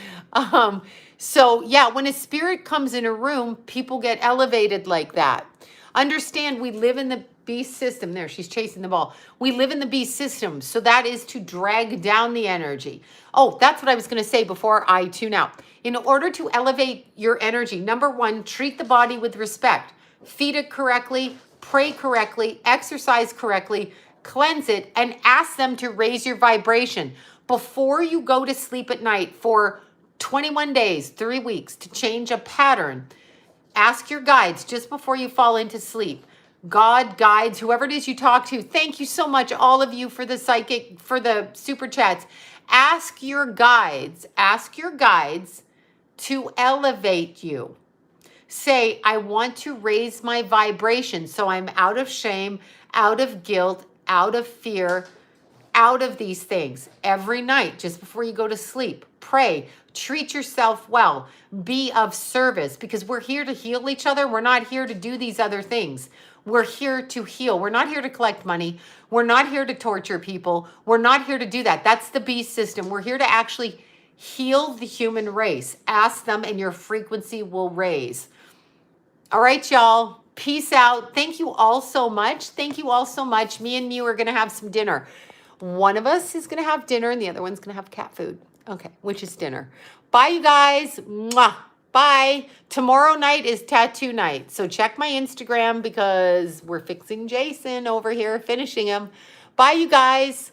S1: So yeah, when a spirit comes in a room, people get elevated like that. Understand, we live in the Beast system. There, she's chasing the ball. We live in the beast system. So that is to drag down the energy. Oh, that's what I was going to say before I tune out. In order to elevate your energy, number one, treat the body with respect. Feed it correctly, pray correctly, exercise correctly, cleanse it, and ask them to raise your vibration. Before you go to sleep at night for 21 days, 3 weeks, to change a pattern, ask your guides just before you fall into sleep. God, guides, whoever it is you talk to, thank you so much, all of you, for the psychic, for the super chats. Ask your guides to elevate you. Say, I want to raise my vibration, so I'm out of shame, out of guilt, out of fear, out of these things. Every night, just before you go to sleep, pray, treat yourself well, be of service, because we're here to heal each other. We're not here to do these other things. We're here to heal. We're not here to collect money. We're not here to torture people. We're not here to do that. That's the beast system. We're here to actually heal the human race. Ask them and your frequency will raise. All right, y'all. Peace out. Thank you all so much. Thank you all so much. Me and Mew are going to have some dinner. One of us is going to have dinner and the other one's going to have cat food. Okay, which is dinner. Bye, you guys. Mwah. Bye. Tomorrow night is tattoo night. So check my Instagram because we're fixing Jason over here, finishing him. Bye, you guys.